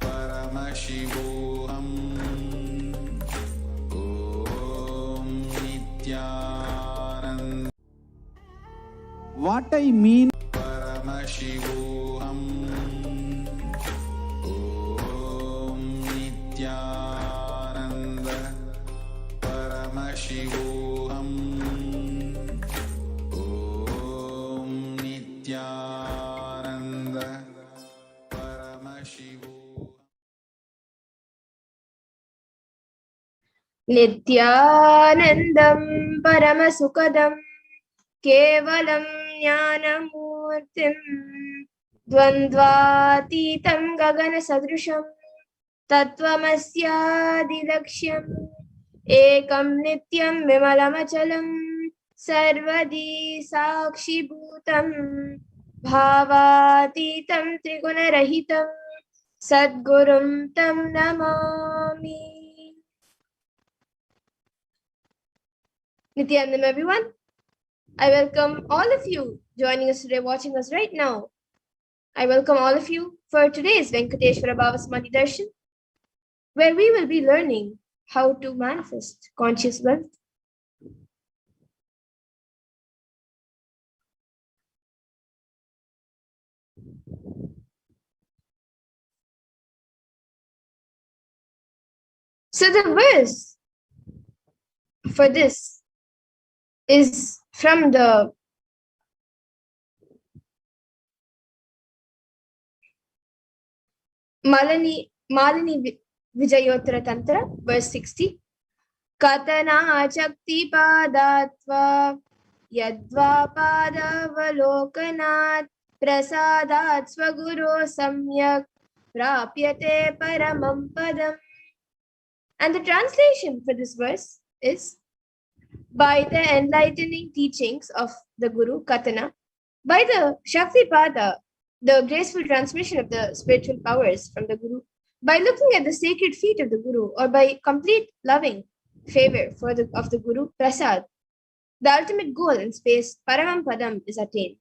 Paramashivoham. Om Nithyananda. What I mean? Paramashivoham. Om Nithyananda. Paramashivoham. Om Nithyananda. Paramashivoham. Nithyanandam Paramasukadam Kevalam Jnanamurtim Dvandvatitam Gagana Sadrisham Tattvamasyadilaksham Ekam Nityam Vimalamachalam Sarvadi Sakshibhutam Bhavatitam Trigunarahitam Sadgurum Tam Namami. Nithyanandam, everyone. I welcome all of you joining us today, watching us right now. I welcome all of you for today's Venkateshwara Bhava Samadhi Darshan, where we will be learning how to manifest conscious wealth. So the verse for this is from the Malini Vijayottara Tantra, verse 60. Katana Chakti Padatva Yadva Padavalokanat Prasadat Swaguro Samyak Prapyate Paramam Padam. And the translation for this verse is: by the enlightening teachings of the Guru Katana, by the Shakti Pada, the graceful transmission of the spiritual powers from the Guru, by looking at the sacred feet of the Guru, or by complete loving favor of the Guru Prasad, the ultimate goal in space, Paramam Padam, is attained.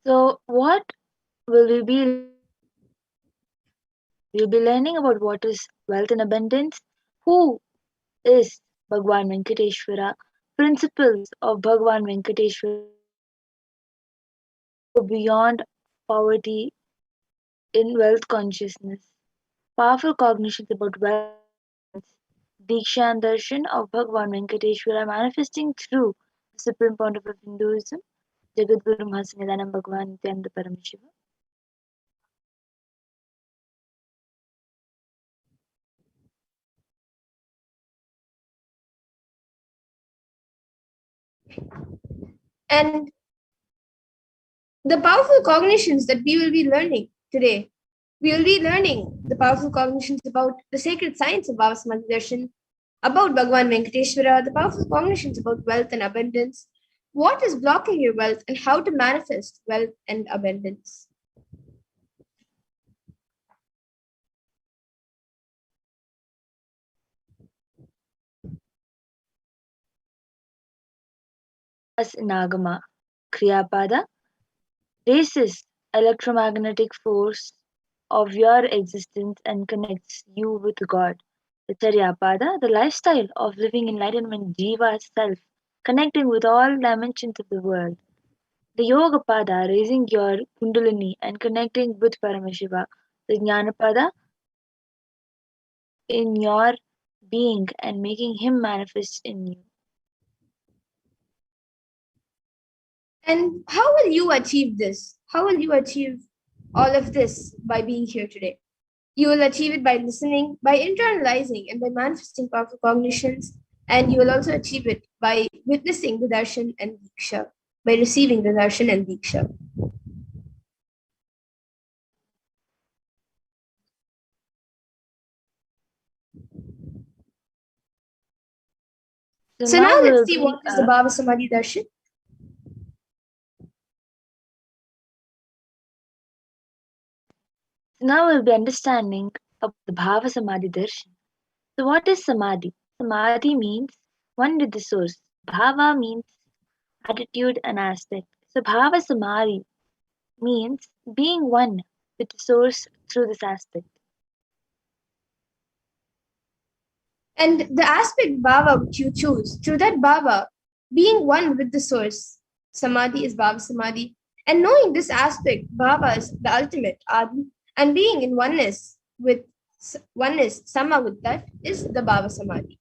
So, what will we be? We'll be learning about what is wealth and abundance, who is Bhagavan Venkateshwara, principles of Bhagavan Venkateshwara go beyond poverty in wealth consciousness, powerful cognitions about wealth, Diksha and Darshan of Bhagavan Venkateshwara manifesting through the supreme pontiff of Hinduism, Jagadguru Mahasanidanam Bhagavan Nithyananda Paramashivam. And the powerful cognitions that we will be learning today, we will be learning the powerful cognitions about the sacred science of Bhava Samadhi Darshan, about Bhagavan Venkateshwara, the powerful cognitions about wealth and abundance, what is blocking your wealth, and how to manifest wealth and abundance. As in Agama, Kriyapada races electromagnetic force of your existence and connects you with God. The Charyapada, the lifestyle of living enlightenment Jiva self, connecting with all dimensions of the world. The Yogapada, raising your Kundalini and connecting with Paramashiva. The Jnanapada, in your being and making him manifest in you. And how will you achieve this? How will you achieve all of this by being here today? You will achieve it by listening, by internalizing, and by manifesting powerful cognitions. And you will also achieve it by witnessing the Darshan and Diksha, by receiving the Darshan and Diksha. So now let's see what is the Bhava Samadhi Darshan. Now we'll be understanding about the Bhava Samadhi Darshan. So, what is Samadhi? Samadhi means one with the source. Bhava means attitude and aspect. So, Bhava Samadhi means being one with the source through this aspect. And the aspect bhava which you choose, through that bhava, being one with the source, samadhi is bhava samadhi. And knowing this aspect, bhava is the ultimate, adi, and being in oneness, sama with that, is the bhava samadhi.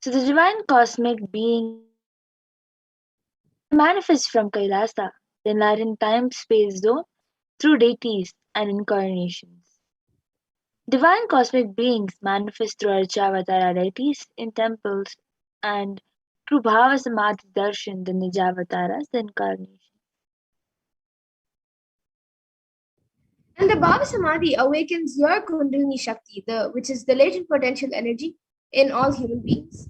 So, the divine cosmic being manifests from Kailasa, the enlightened time space zone, through deities and incarnations. Divine cosmic beings manifest through Archavatara deities in temples and through Bhava Samadhi Darshan, the Nijavataras, the incarnation. And the bhava samadhi awakens your kundalini shakti, which is the latent potential energy in all human beings.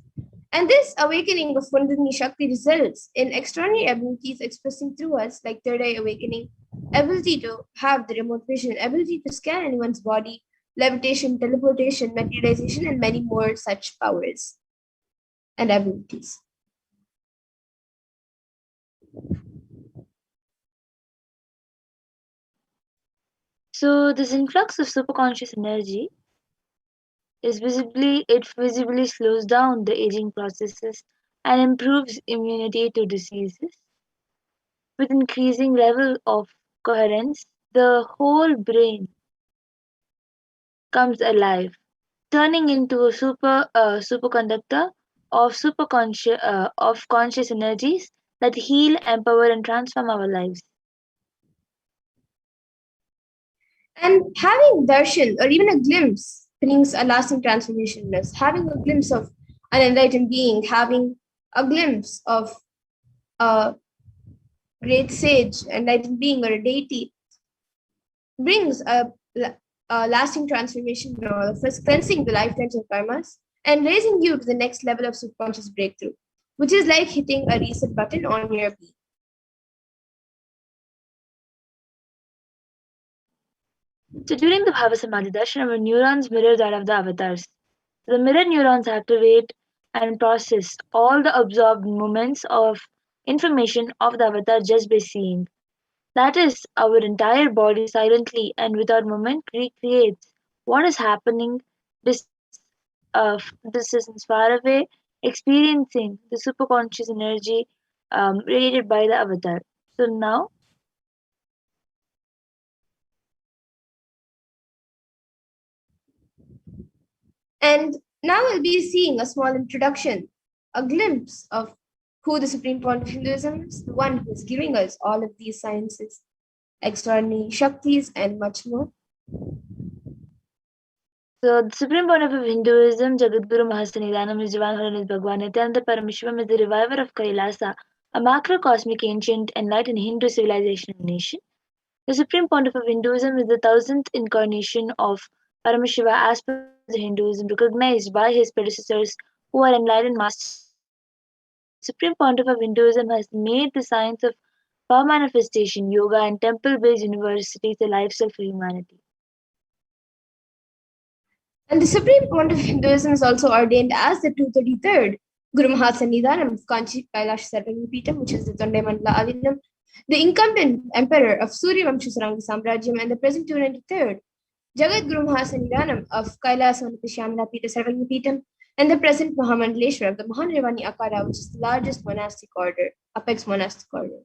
And this awakening of Kundalini Shakti results in extraordinary abilities expressing through us, like third eye awakening, ability to have the remote vision, ability to scan anyone's body, levitation, teleportation, materialization, and many more such powers and abilities. So this influx of superconscious energy visibly slows down the aging processes and improves immunity to diseases. With increasing level of coherence, the whole brain comes alive, turning into a superconductor of conscious energies that heal, empower, and transform our lives. And having darshan or even a glimpse brings a lasting transformation in us. Having a glimpse of an enlightened being, having a glimpse of a great sage, enlightened being, or a deity brings a lasting transformation in all of us, cleansing the lifetimes of karmas and raising you to the next level of subconscious breakthrough, which is like hitting a reset button on your beat. So during the Bhava Samadhi Darshan, our neurons mirror that of the avatars. The mirror neurons activate and process all the absorbed moments of information of the avatar just by seeing. That is, our entire body silently and without movement recreates what is happening distance far away, experiencing the superconscious energy radiated by the avatar. So now, And now we'll be seeing a small introduction, a glimpse of who the Supreme Point of Hinduism is, the one who is giving us all of these sciences, extraordinary Shaktis, and much more. so the supreme point of Hinduism, Jagadguru Mahasanidanam is divine holiness Bhagavan Nithyananda Paramashivam is the reviver of Kailasa, a macrocosmic ancient enlightened Hindu civilization and nation. The supreme pontiff of Hinduism is the thousandth incarnation of Paramashiva as per the Hinduism, recognized by his predecessors who are enlightened masters. The supreme pontiff of Hinduism has made the science of power manifestation, yoga, and temple-based universities a lifestyle for humanity. And the Supreme Point of Hinduism is also ordained as the 233rd Guru Mahasanidanam of Kanchi Kailasa Sarvangapitam, which is the Tonde Mandala Adinam, the incumbent emperor of Surya Vamsha Saranga Samrajyam, and the present 293rd Jagat Guru Mahasanidanam of Kailasa Shyamala Pita Sarvangapitam, and the present Mahamandaleshwar of the Mahanirvani Akara, which is the largest monastic order, apex monastic order.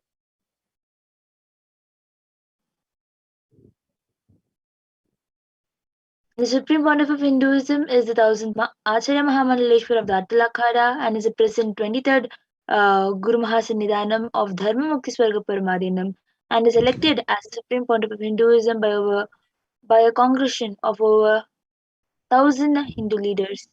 The supreme pontiff of Hinduism is the thousandth Acharya Mahamandaleshwar of the Attal Akhada and is the present 23rd Guru Mahasanidanam of Dharma Mukti Swarga Paramadinam and is elected as the supreme pontiff of Hinduism by a congregation of over 1,000 Hindu leaders.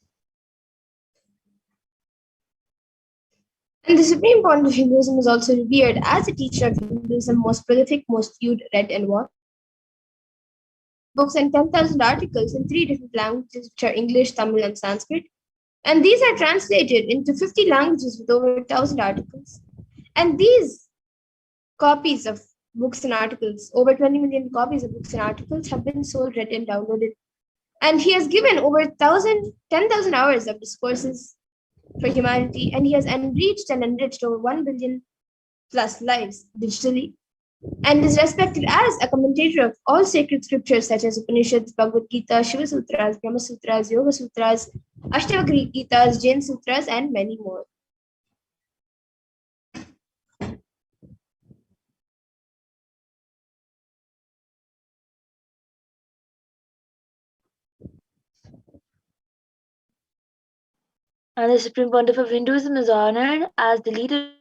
And the Supreme Point of Hinduism is also revered as a teacher of Hinduism, most prolific, most viewed, read, and watched. Books and 10,000 articles in 3 different languages, which are English, Tamil, and Sanskrit. And these are translated into 50 languages with over 1,000 articles. And these copies of books and articles, over 20 million copies of books and articles have been sold, read, and downloaded. And he has given over 10,000 hours of discourses for humanity, and he has enriched over 1 billion plus lives digitally, and is respected as a commentator of all sacred scriptures such as Upanishads, Bhagavad Gita, Shiva Sutras, Brahma Sutras, Yoga Sutras, Ashtavakra Gitas, Jain Sutras, and many more. And the Supreme Pontiff of Hinduism is honored as the leader,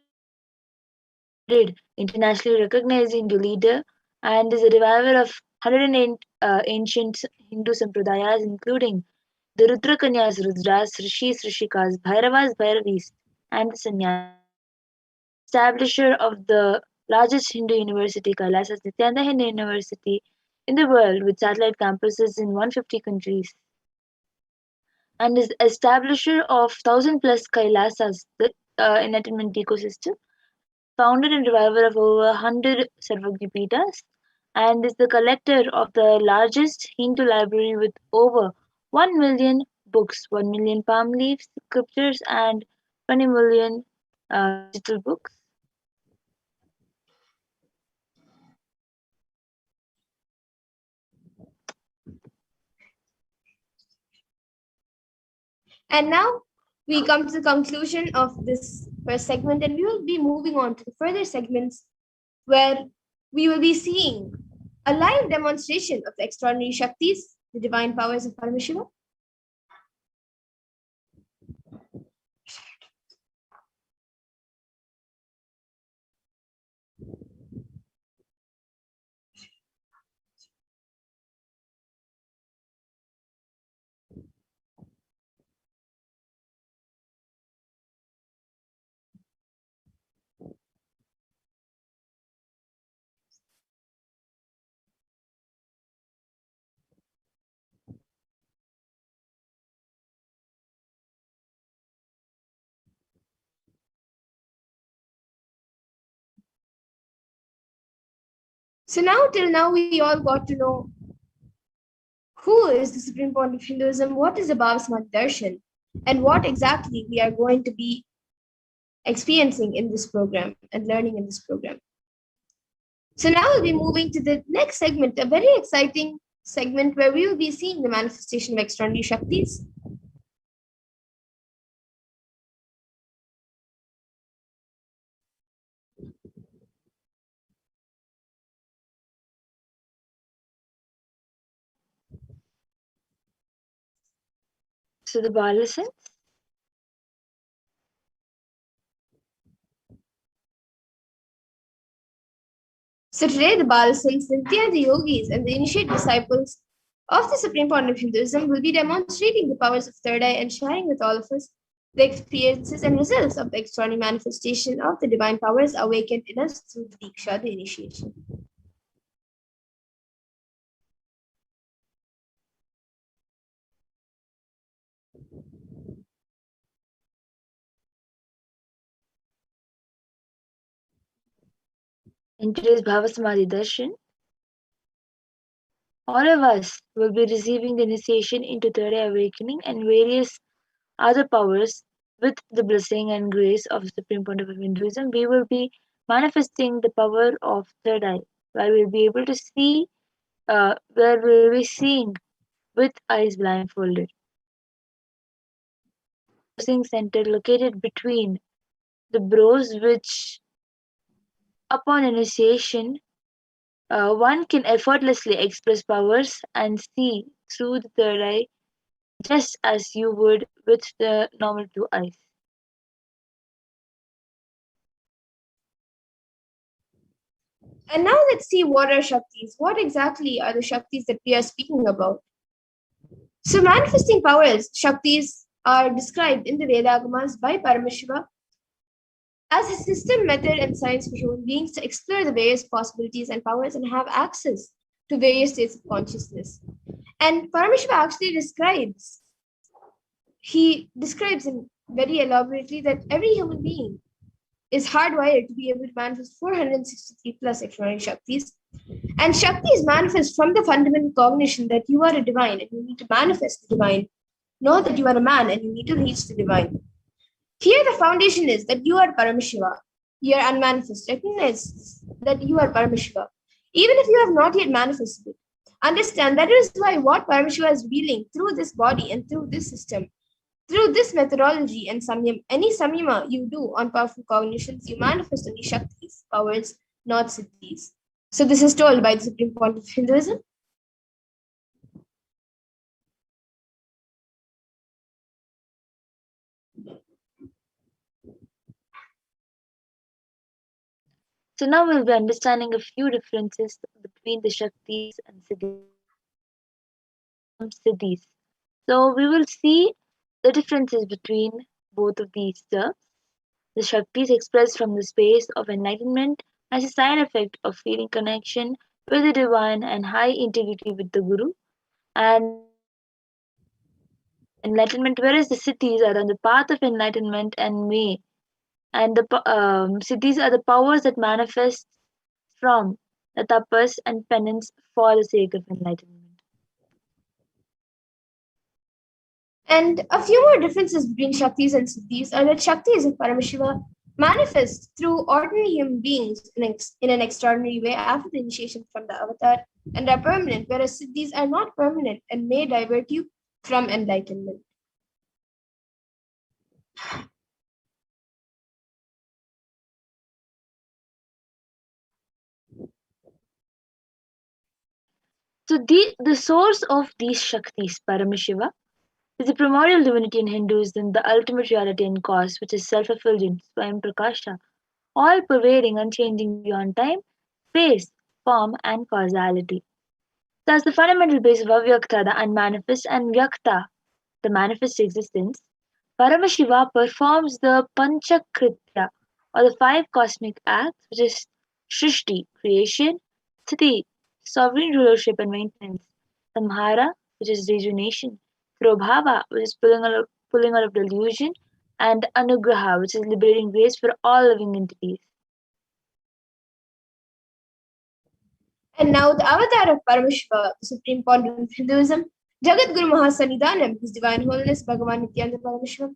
internationally recognized Hindu leader, and is a reviver of 108 ancient Hindu sampradayas, including the Rudrakanyas, Rudras, Rishis, Rishikas, Bhairavas, Bhairavis, and the Sannyasis. Establisher of the largest Hindu university, Kailasa Nithyananda Hindu University in the world, with satellite campuses in 150 countries, and is establisher of 1,000 plus Kailasas, the Enlightenment ecosystem, and is founder and reviver of over 100 Sarvagnipitas, and is the collector of the largest Hindu library with over 1 million books, 1 million palm leaves, scriptures, and 20 million digital books. And now we come to the conclusion of this first segment, and we will be moving on to the further segments where we will be seeing a live demonstration of the extraordinary Shaktis, the divine powers of Paramashiva. So now, till now, we all got to know who is the Supreme Point of Hinduism, what is the Bhava Samadhi Darshan, and what exactly we are going to be experiencing in this program and learning in this program. So now we'll be moving to the next segment, a very exciting segment where we will be seeing the manifestation of extraordinary Shaktis. So the Balasans. So today, the Balasans, the Nityananda yogis, and the initiate disciples of the Supreme Point of Hinduism will be demonstrating the powers of third eye and sharing with all of us the experiences and results of the extraordinary manifestation of the divine powers awakened in us through the Diksha, the initiation. In today's Bhava Samadhi Darshan, all of us will be receiving the initiation into third eye awakening and various other powers with the blessing and grace of the Supreme Pontiff of Hinduism. We will be manifesting the power of third eye, where we'll be able to see, where we'll be seeing with eyes blindfolded. Center located between the brows, which upon initiation one can effortlessly express powers and see through the third eye just as you would with the normal two eyes. And now let's see what are Shaktis. What exactly are the Shaktis that we are speaking about? So manifesting powers, Shaktis, are described in the Vedagamas by Paramashiva as a system, method, and science for human beings to explore the various possibilities and powers and have access to various states of consciousness. And Paramashiva actually describes he describes in very elaborately that every human being is hardwired to be able to manifest 463 plus extraordinary Shaktis. And Shaktis manifest from the fundamental cognition that you are a divine and you need to manifest the divine, not that you are a man and you need to reach the divine. Here, the foundation is that you are Paramashiva. You are unmanifest. Recognize that you are Paramashiva. Even if you have not yet manifested it, understand that is why what Paramashiva is revealing through this body and through this system, through this methodology and samyam, any samyama you do on powerful cognitions, you manifest only Shaktis, powers, not siddhis. So this is told by the Supreme Point of Hinduism. So now we'll be understanding a few differences between the Shaktis and Siddhis. So we will see the differences between both of these terms. The Shaktis expressed from the space of enlightenment as a side effect of feeling connection with the divine and high integrity with the Guru, and the powers of enlightenment, whereas the Siddhis are on the path of enlightenment and may, and the Siddhis are the powers that manifest from the tapas and penance for the sake of enlightenment. And a few more differences between Shaktis and Siddhis are that Shaktis of Paramashiva manifest through ordinary human beings in an extraordinary way after the initiation from the avatar and are permanent, whereas Siddhis are not permanent and may divert you from enlightenment. So the source of these Shaktis, Paramashiva, is the primordial divinity in Hinduism, the ultimate reality and cause, which is self-effulgent, Swayam Prakasha, all pervading, unchanging beyond time, space, form, and causality. Thus, the fundamental base of Avyakta, the unmanifest, and Vyakta, the manifest existence, Paramashiva performs the Panchakritya, or the five cosmic acts, which is Shrishti, creation, Sthiti, sovereign rulership and maintenance, Samhara, which is rejuvenation, Bhava, which is pulling out of delusion, and Anugraha, which is liberating grace for all living entities. And now the avatar of Paramashiva, the supreme pontiff of Hinduism, Jagat Guru Mahasannidhanam, His Divine Holiness Bhagavan Nithyananda Paramashivam,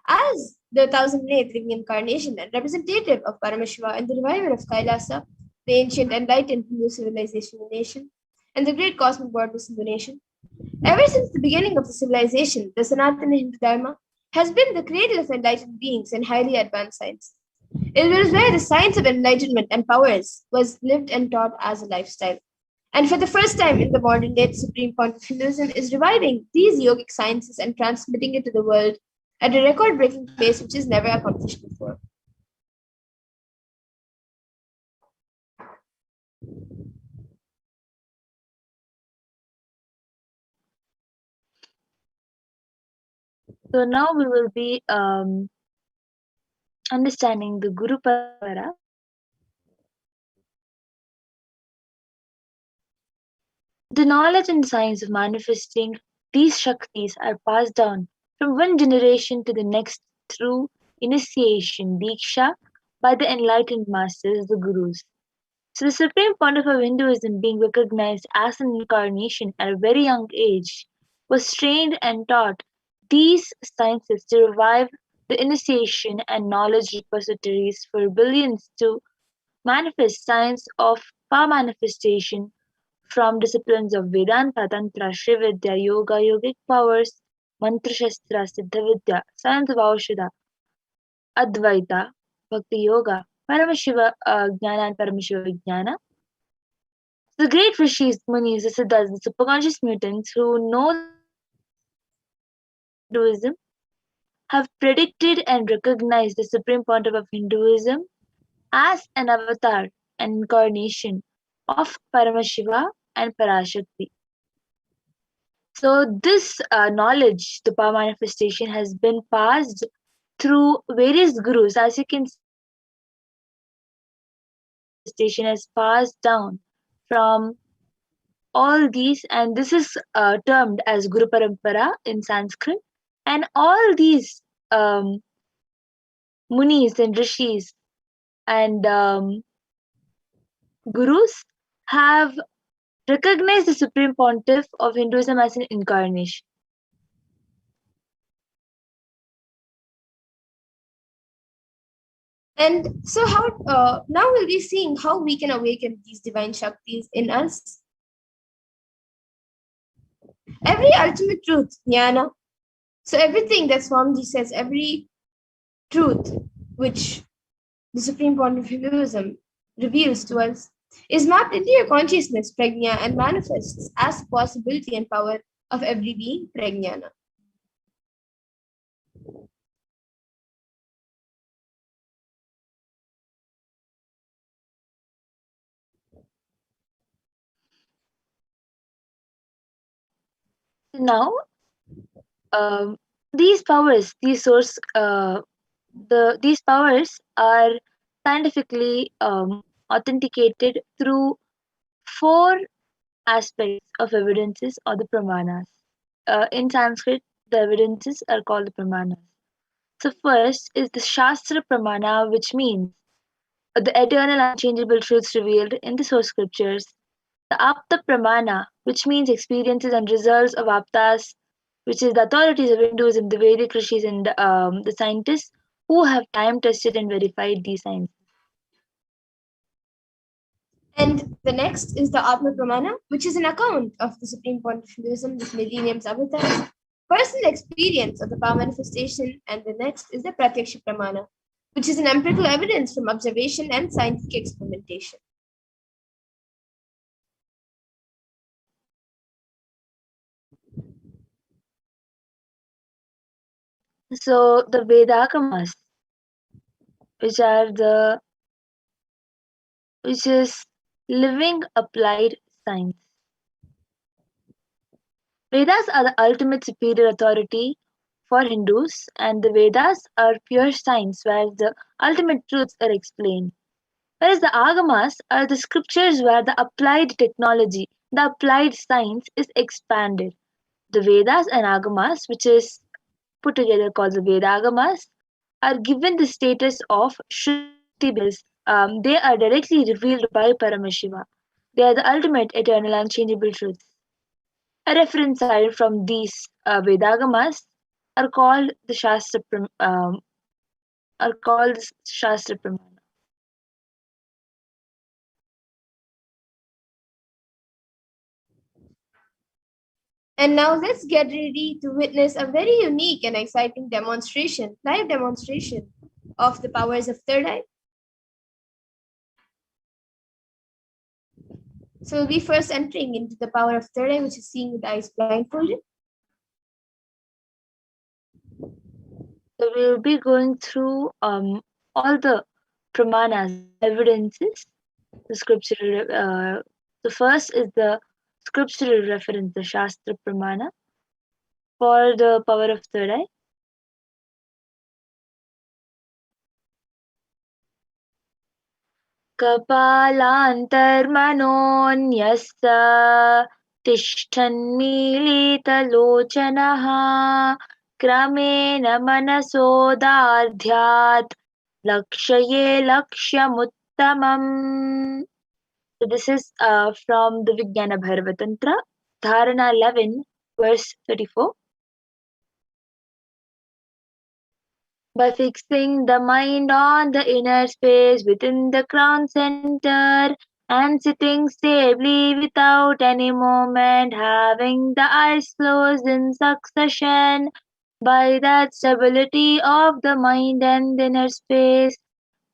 as the thousand-eighth living incarnation and representative of Paramashiva and the reviver of Kailasa, the ancient enlightened Hindu civilization and nation, and the great cosmic goddess in the nation. Ever since the beginning of the civilization, the Sanatana Hindu Dharma has been the cradle of enlightened beings and highly advanced science. It was where the science of enlightenment and powers was lived and taught as a lifestyle. And for the first time in the modern day, the Supreme Point of Hinduism is reviving these yogic sciences and transmitting it to the world at a record-breaking pace which is never accomplished before. So now we will be understanding the Guru Parampara. The knowledge and science of manifesting these Shaktis are passed down from one generation to the next through initiation, Diksha, by the enlightened masters, the Gurus. So the supreme pontiff of Hinduism, being recognized as an incarnation at a very young age, was trained and taught these sciences to revive the initiation and knowledge repositories for billions to manifest science of power manifestation from disciplines of Vedanta, Tantra, Srividya, Yoga, Yogic powers, Mantra Shastra, Siddha Vidya, science of Aushadha, Advaita, Bhakti Yoga, Paramashiva Jnana and Paramashiva Vijnana. The great rishis, munis, the siddhas, the superconscious mutants who know the Hinduism have predicted and recognized the supreme pontiff of Hinduism as an avatar, an incarnation of Paramashiva and Parashakti. So this knowledge, the power manifestation, has been passed through various gurus. As you can see, the power manifestation has passed down from all these, and this is termed as Guru Parampara in Sanskrit. And all these munis and rishis and gurus have recognized the supreme pontiff of Hinduism as an incarnation. And so, how now we'll be seeing how we can awaken these divine shaktis in us. Every ultimate truth, jnana. So everything that Swamiji says, every truth which the Supreme Point of Hinduism reveals to us is mapped into your consciousness, prajna, and manifests as the possibility and power of every being, prajnana. Now, um, these powers, these powers are scientifically authenticated through four aspects of evidences or the pramanas. In Sanskrit, the evidences are called the pramanas. So first is the Shastra Pramana, which means the eternal unchangeable truths revealed in the source scriptures. The Apta Pramana, which means experiences and results of Aptas, which is the authorities of Hinduism, the Vedic rishis, and the scientists who have time tested and verified these sciences. And the next is the Atma Pramana, which is an account of the Supreme Point of Hinduism, this millennium's avatars, personal experience of the power manifestation. And the next is the Pratyaksha Pramana, which is an empirical evidence from observation and scientific experimentation. So the Vedagamas, which are the which is living applied science. Vedas are the ultimate superior authority for Hindus, and the Vedas are pure science where the ultimate truths are explained. Whereas the Agamas are the scriptures where the applied technology, the applied science is expanded. The Vedas and Agamas, which is put together called the Vedagamas, are given the status of Shruti because they are directly revealed by Paramashiva. They are the ultimate, eternal, unchangeable truths. A reference cited from these Vedagamas are called the Shastra Pramana. And now let's get ready to witness a very unique and exciting demonstration, live demonstration of the powers of third eye. So we'll be first entering into the power of third eye, which is seeing with eyes blindfolded. So we will be going through all the pramanas, evidences, the scriptural. The first is the scriptural reference, the Shastra Pramana, for the power of third eye. कपालान्तर्मनोऽन्यस्य तिष्ठन्मीलितलोचनः क्रमेण मनसोदार्ध्यात् लक्ष्ये लक्ष्यमुत्तमम्. So this is from the Vijnana Bhairavatantra, Dharana 11, verse 34. By fixing the mind on the inner space within the crown center and sitting stably without any movement, having the eyes closed in succession, by that stability of the mind and inner space,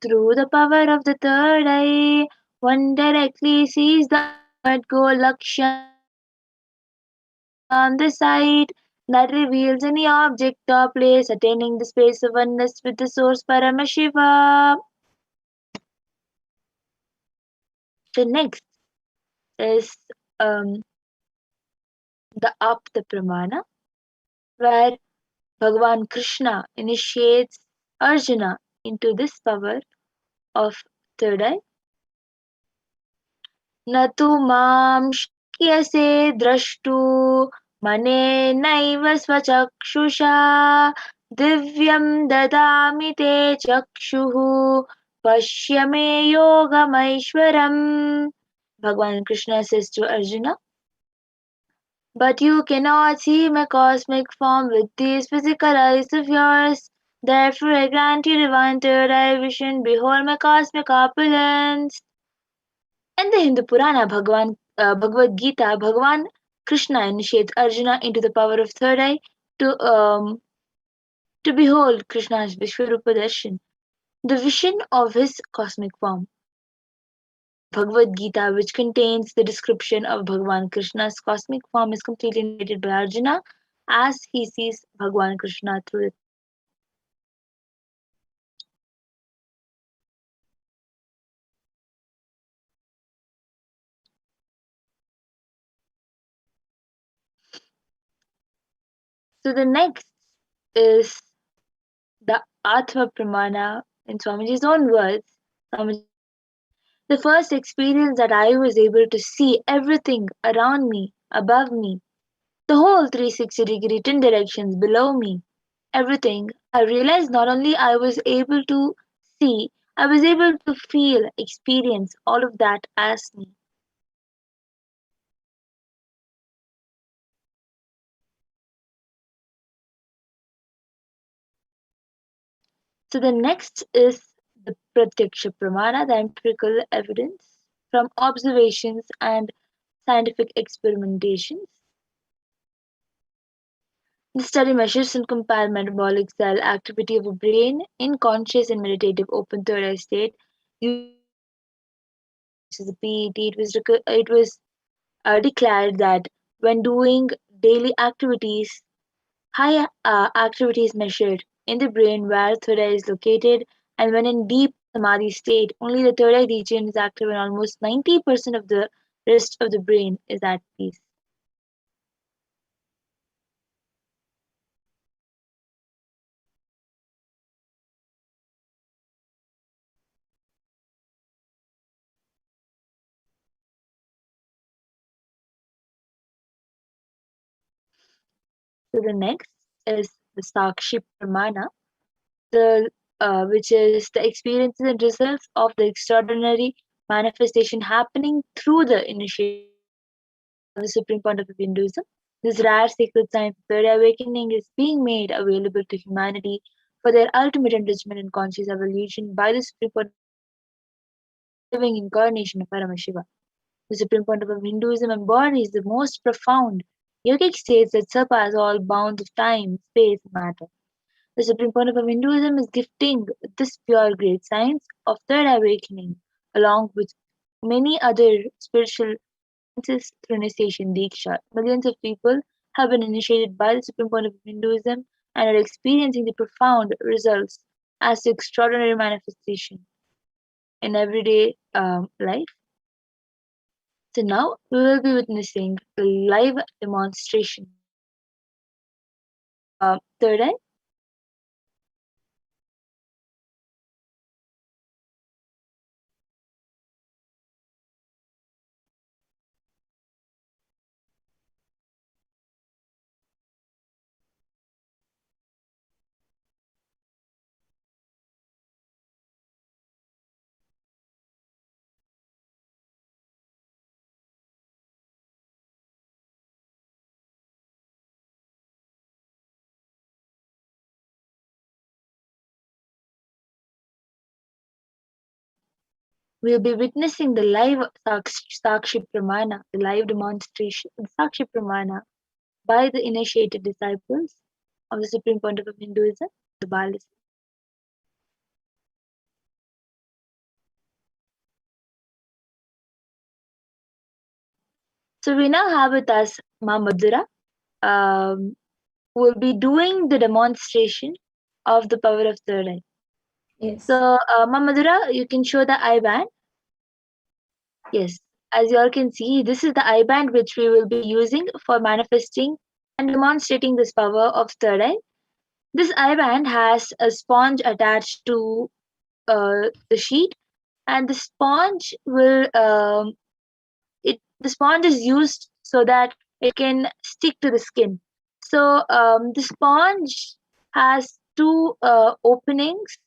through the power of the third eye, one directly sees the ultimate goal Lakshya on the sight that reveals any object or place attaining the space of oneness with the source Paramashiva. The next is the Apta Pramana, where Bhagavan Krishna initiates Arjuna into this power of third eye. न तु मां शक्यसे द्रष्टु मनेनैव स्वचक्षुषा दिव्यं ददामि ते चक्षुः पश्य मे योगमैश्वरम्. Bhagavan Krishna says to Arjuna, but you cannot see my cosmic form with these physical eyes of yours. Therefore, I grant you divine third eye vision. Behold my cosmic opulence. In the Hindu Purana Bhagavad Gita, Bhagavan Krishna initiates Arjuna into the power of third eye to behold Krishna's Vishwarupa Darshan, the vision of his cosmic form. Bhagavad Gita, which contains the description of Bhagavan Krishna's cosmic form, is completely narrated by Arjuna as he sees Bhagavan Krishna through the. So the next is the Atma Pramana in Swamiji's own words. Swamiji, the first experience that I was able to see everything around me, above me, the whole 360-degree 10 directions below me, everything, I realized not only I was able to see, I was able to feel, experience all of that as me. So the next is the Pratyaksha Pramana, the empirical evidence from observations and scientific experimentations. The study measures and compares metabolic cell activity of the brain in conscious and meditative open third eye state using which is a PET. It was declared that when doing daily activities, high activity is measured in the brain where third eye is located, and when in deep samadhi state, only the third eye region is active, and almost 90% of the rest of the brain is at peace. So the next is the Sakshi Pramana, the which is the experiences and results of the extraordinary manifestation happening through the initiation of the supreme point of Hinduism. This rare sacred science of third awakening is being made available to humanity for their ultimate enrichment and conscious evolution by the supreme point living incarnation of Paramashiva. The supreme point of Hinduism embodies the most profound yogic states that surpass all bounds of time, space, and matter. The supreme point of Hinduism is gifting this pure great science of third awakening, along with many other spiritual sciences through initiation Diksha. Millions of people have been initiated by the supreme point of Hinduism and are experiencing the profound results as the extraordinary manifestation in everyday life. So now we will be witnessing the live demonstration third eye. We'll be witnessing the live Sakshi Pramana, the live demonstration of Sakshi Pramana by the initiated disciples of the Supreme Point of Hinduism, the Balas. So we now have with us Ma Madhura, who will be doing the demonstration of the power of third eye. Yes. So Ma Madhura, you can show the eye band. Yes, as you all can see, this is the eye band which we will be using for manifesting and demonstrating this power of third eye. This eye band has a sponge attached to the sheet, and the sponge will the sponge is used so that it can stick to the skin. So the sponge has two openings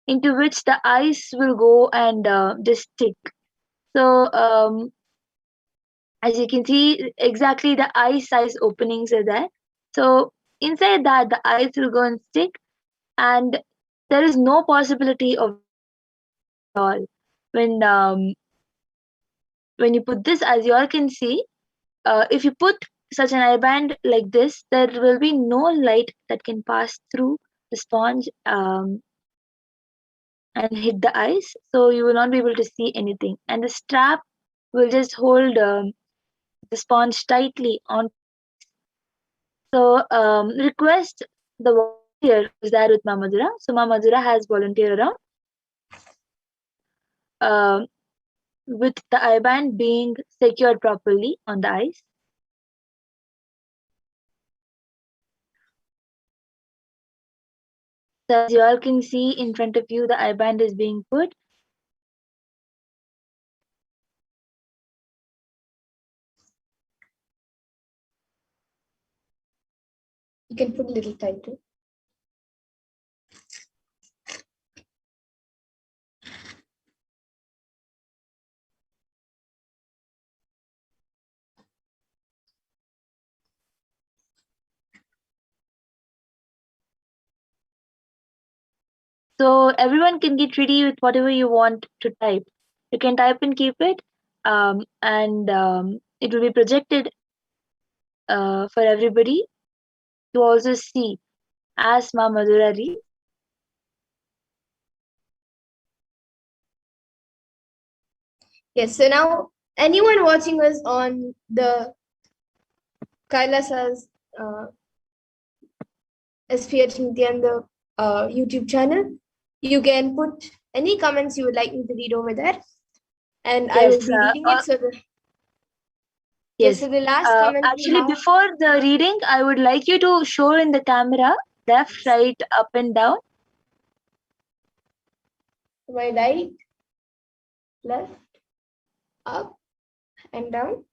into which the ice will go and just stick. So as you can see, exactly the ice size openings are there. So inside that, the ice will go and stick, and there is no possibility of at all. When when you put this, as you all can see, if you put such an eye band like this, there will be no light that can pass through the sponge and hit the ice, so you will not be able to see anything. And the strap will just hold the sponge tightly on. So request the volunteer who's there with Mamadura. So Mamadura has volunteer around with the eye band being secured properly on the ice. So as you all can see in front of you, the eye band is being put. You can put a little tighter. So everyone can get ready with whatever you want to type. You can type and keep it, and it will be projected for everybody to also see as Ma Madhura reads. Yes, so now anyone watching us on the Kailasa's HDH Nithyananda YouTube channel, you can put any comments you would like me to read over there, and I will Yes, be reading it. So yes. So the last comment Actually, before the reading, I would like you to show in the camera left, right, up, and down. My right, left, up, and down.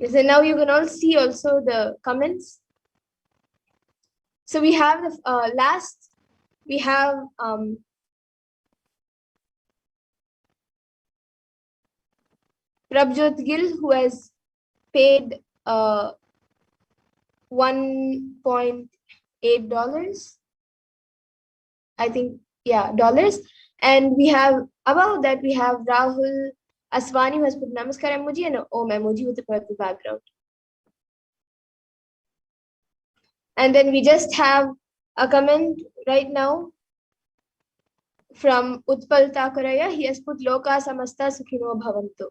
Yes, and now you can all see also the comments. So we have the last, we have Prabjot Gill, who has paid $1.8, I think, yeah, dollars. And we have, above that, we have Rahul Aswani, who has put Namaskar emoji and an Om emoji with the purple background. And then we just have a comment right now from Utpal Takaraya. He has put Loka Samasta Sukhino Bhavantu.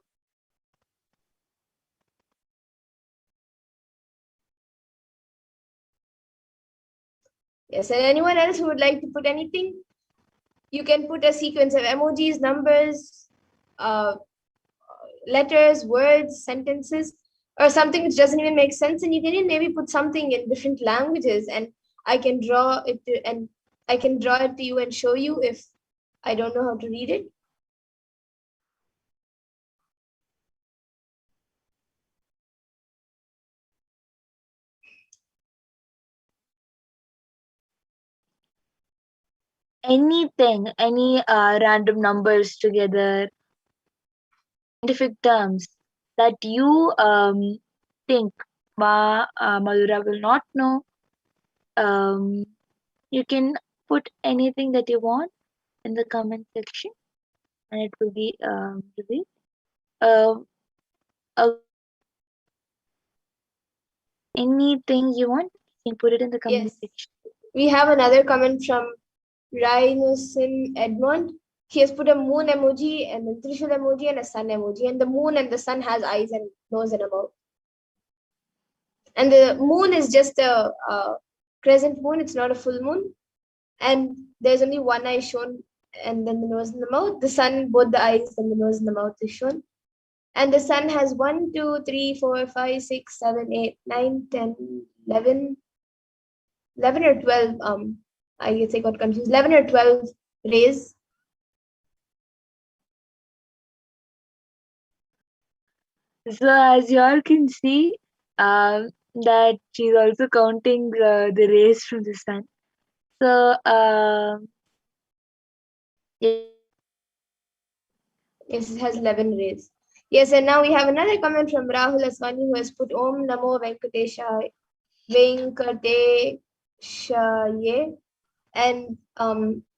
Yes, and anyone else who would like to put anything, you can put a sequence of emojis, numbers, letters, words, sentences, or something which doesn't even make sense. And you can even maybe put something in different languages, and I can draw it to you and show you if I don't know how to read it. Anything, any random numbers together, scientific terms that you think Madhura will not know. You can put anything that you want in the comment section, and it will be revealed. Anything you want, you can put it in the comment section. We have another comment from Rhinosin Edmond. He has put a moon emoji and a Trishul emoji and a sun emoji. And the moon and the sun has eyes and nose and a mouth. And the moon is just a crescent moon. It's not a full moon. And there's only one eye shown, and then the nose and the mouth. The sun, both the eyes and the nose and the mouth is shown. And the sun has 1, 2, 3, 4, 5, 6, 7, 8, 9, 10, 11 or 12. I guess I got confused. 11 or 12 rays. So as you all can see, that she's also counting the rays from the sun. So Yes, it has 11 rays. Yes, and now we have another comment from Rahul Aswani who has put Om Namo Venkateshaye, Venkateshaye, and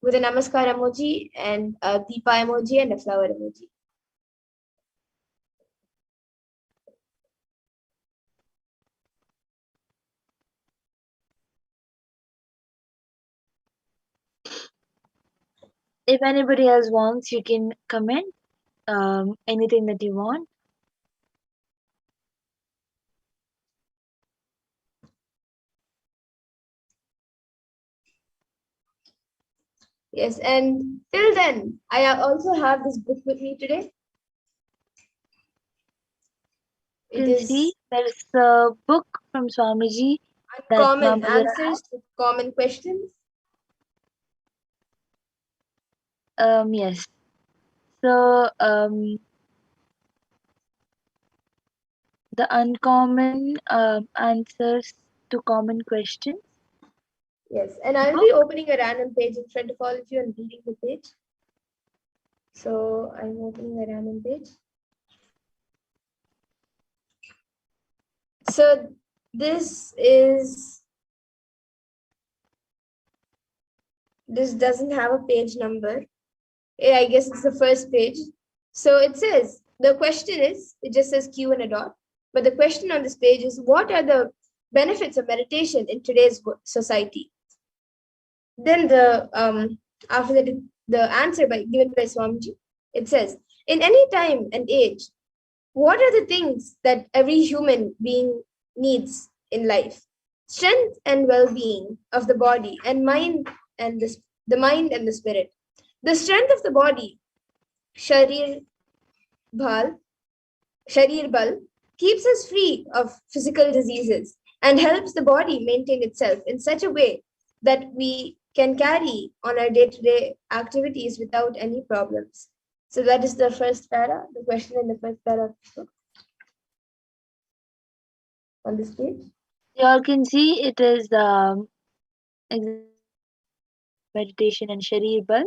with a Namaskar emoji and a Deepa emoji and a flower emoji. if anybody else wants, you can comment anything that you want. Yes, and till then, I also have this book with me today. You It can is see there's a book from Swamiji that Uncommon Mama Dara Answers to Common Questions. yes. So the uncommon answers to common questions. Yes, and I'll be opening a random page in front of all of you and reading the page. So I'm opening a random page. So this doesn't have a page number. I guess it's the first page. So it says, the question is, it just says Q and a dot. But the question on this page is, what are the benefits of meditation in today's society? Then after that, the answer given by Swamiji, it says, in any time and age, what are the things that every human being needs in life? Strength and well-being of the body and mind and the mind and the spirit. The strength of the body, sharir bhal, sharir bal, keeps us free of physical diseases and helps the body maintain itself in such a way that we can carry on our day-to-day activities without any problems. So that is the first para, the question in the first para on this page. You all can see it is meditation and Sharir Bal,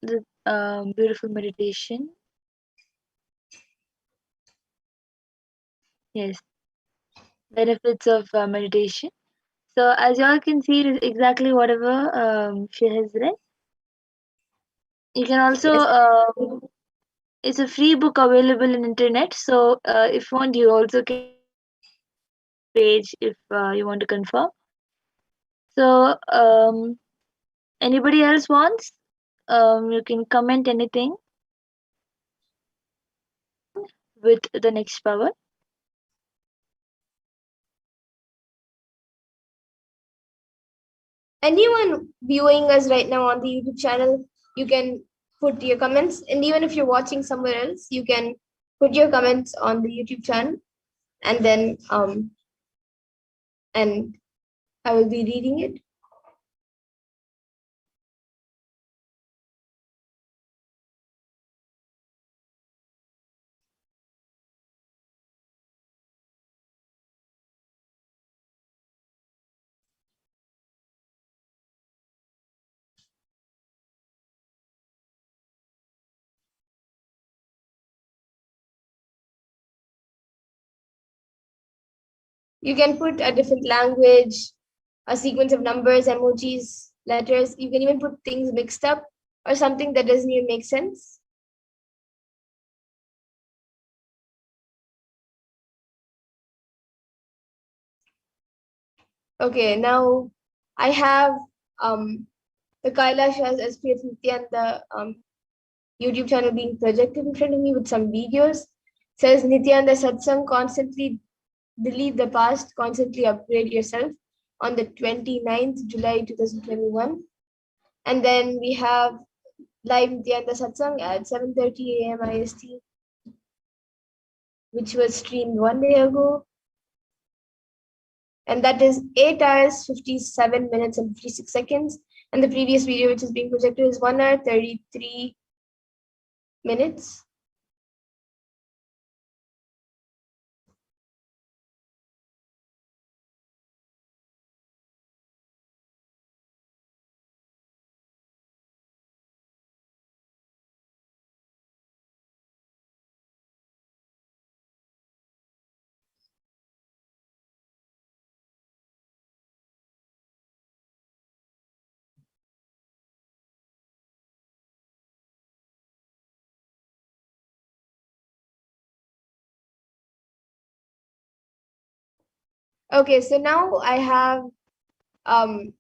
the beautiful meditation. Yes, benefits of meditation. So as you all can see, it is exactly whatever she has read. You can also Yes. it's a free book available in internet. So if you want, you also can page if you want to confirm. So anybody else wants? You can comment anything with the next power. Anyone viewing us right now on the YouTube channel, you can put your comments. And even if you're watching somewhere else, you can put your comments on the YouTube channel. And then and I will be reading it. You can put a different language, a sequence of numbers, emojis, letters. You can even put things mixed up or something that doesn't even make sense. Okay, now I have the Kailasa SPH Nithyananda YouTube channel being projected in front of me with some videos. Says Nithyananda Satsang, constantly delete the past, constantly upgrade yourself on the 29th July 2021. And then we have live Nithyananda Satsang at 7:30 a.m. IST, which was streamed 1 day ago. And that is 8 hours, 57 minutes, and 56 seconds. And the previous video, which is being projected, is 1 hour, 33 minutes. Okay, so now I have a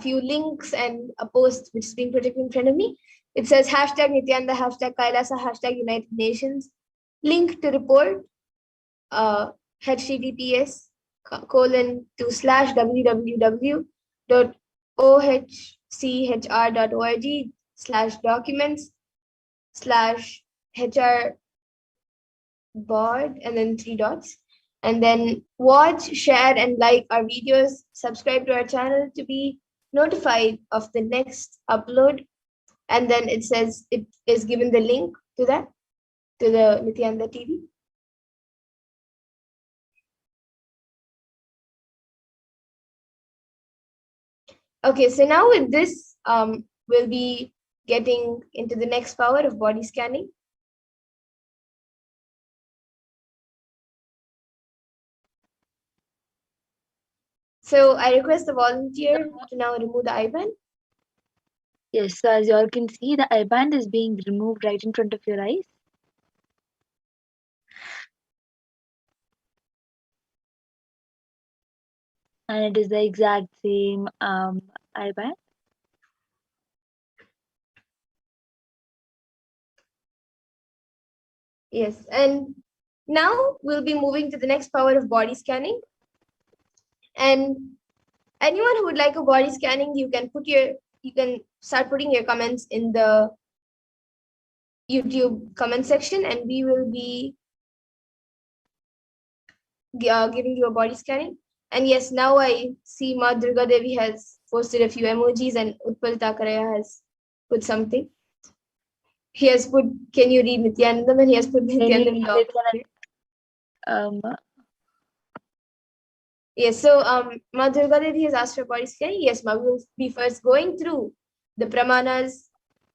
few links and a post which is being projected in front of me. It says hashtag Nithyananda, hashtag Kailasa, hashtag United Nations. Link to report, https://www.ochr.org/documents/hr board and then 3 dots, and then watch, share and like our videos, subscribe to our channel to be notified of the next upload. And then it says it is given the link to that, to the Nithyananda TV. Okay, so now with this we'll be getting into the next power of body scanning. So I request the volunteer to now remove the IBAN. Yes, so as you all can see, the I-band is being removed right in front of your eyes. And it is the exact same I-band. Yes, and now we'll be moving to the next power of body scanning. And anyone who would like a body scanning, you can start putting your comments in the YouTube comment section, and we will be giving you a body scanning. And yes, now I see Ma Durga Devi has posted a few emojis, and Utpal Takaraya has put something. He has put, can you read Nithyanandam? And he has put Nithyanandam. Yes, so Ma Durga Devi has asked for body scanning. Yes, Ma, we will be first going through the pramanas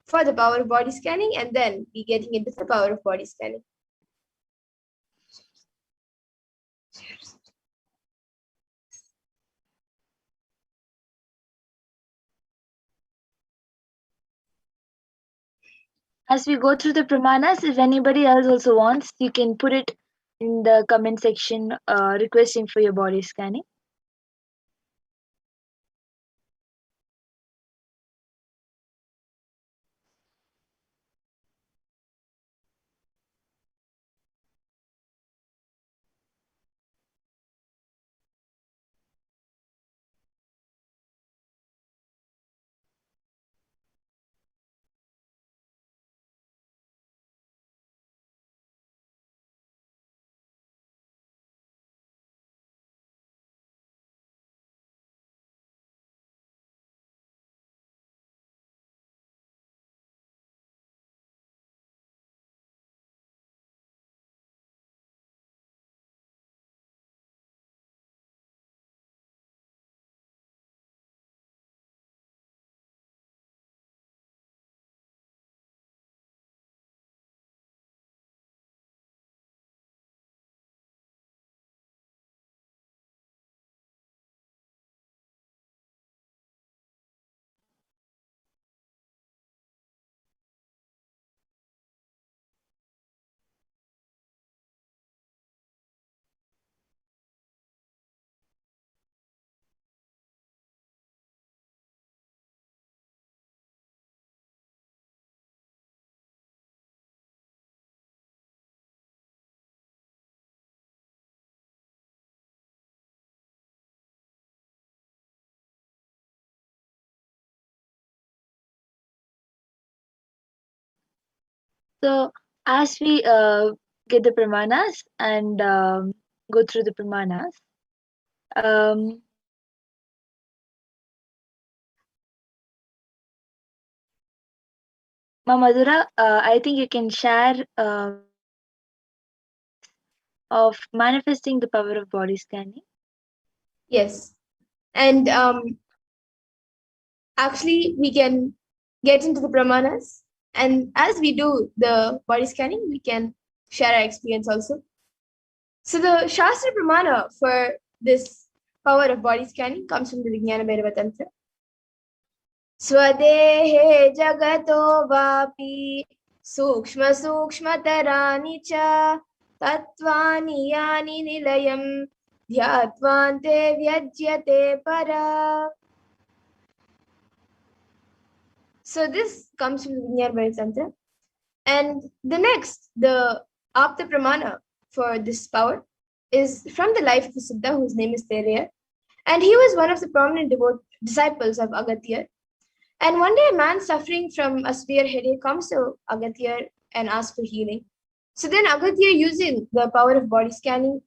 for the power of body scanning, and then be getting into the power of body scanning. As we go through the pramanas, if anybody else also wants, you can put it in the comment section requesting for your body scanning. So as we get the pramanas and go through the pramanas, Ma Madhura, I think you can share of manifesting the power of body scanning. Yes, and actually we can get into the pramanas, and as we do the body scanning, we can share our experience also. So the Shastra Pramana for this power of body scanning comes from the Vijnana Bhairava Tantra. Swadehe jagato vapi sukshma sukshma tarani cha tatvani yani nilayam dhyatvante vyajyate para. So this comes from the Vinayar Tantra. And the Apta Pramana for this power is from the life of a Siddha whose name is Teraya. And he was one of the prominent disciples of Agatya. And one day a man suffering from a severe headache comes to Agatya and asks for healing. So then Agatya, using the power of body scanning,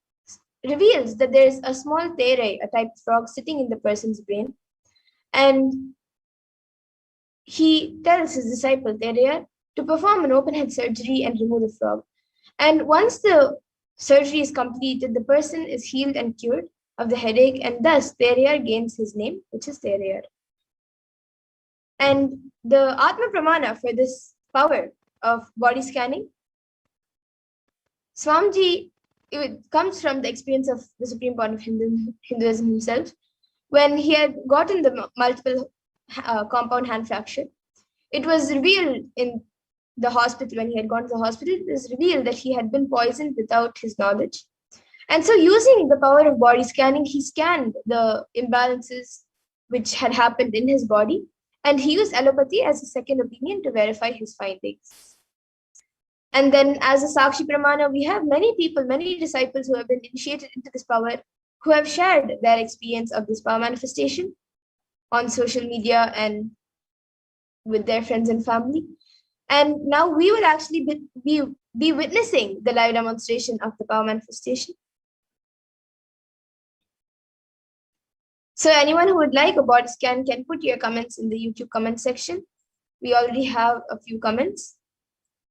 reveals that there is a small tere, a type of frog, sitting in the person's brain. And he tells his disciple Teraya to perform an open head surgery and remove the frog. And once the surgery is completed, the person is healed and cured of the headache, and thus Teraya gains his name, which is Teraya. And the Atma Pramana for this power of body scanning, Swamiji, it comes from the experience of the Supreme Lord of Hinduism himself, when he had gotten the multiple compound hand fracture. It was revealed in the hospital, when he had gone to the hospital, it was revealed that he had been poisoned without his knowledge. And so using the power of body scanning, he scanned the imbalances which had happened in his body, and he used allopathy as a second opinion to verify his findings. And then as a Sakshi Pramana, we have many people, many disciples who have been initiated into this power, who have shared their experience of this power manifestation on social media and with their friends and family. And now we will actually be witnessing the live demonstration of the power manifestation. So anyone who would like a body scan can put your comments in the YouTube comment section. We already have a few comments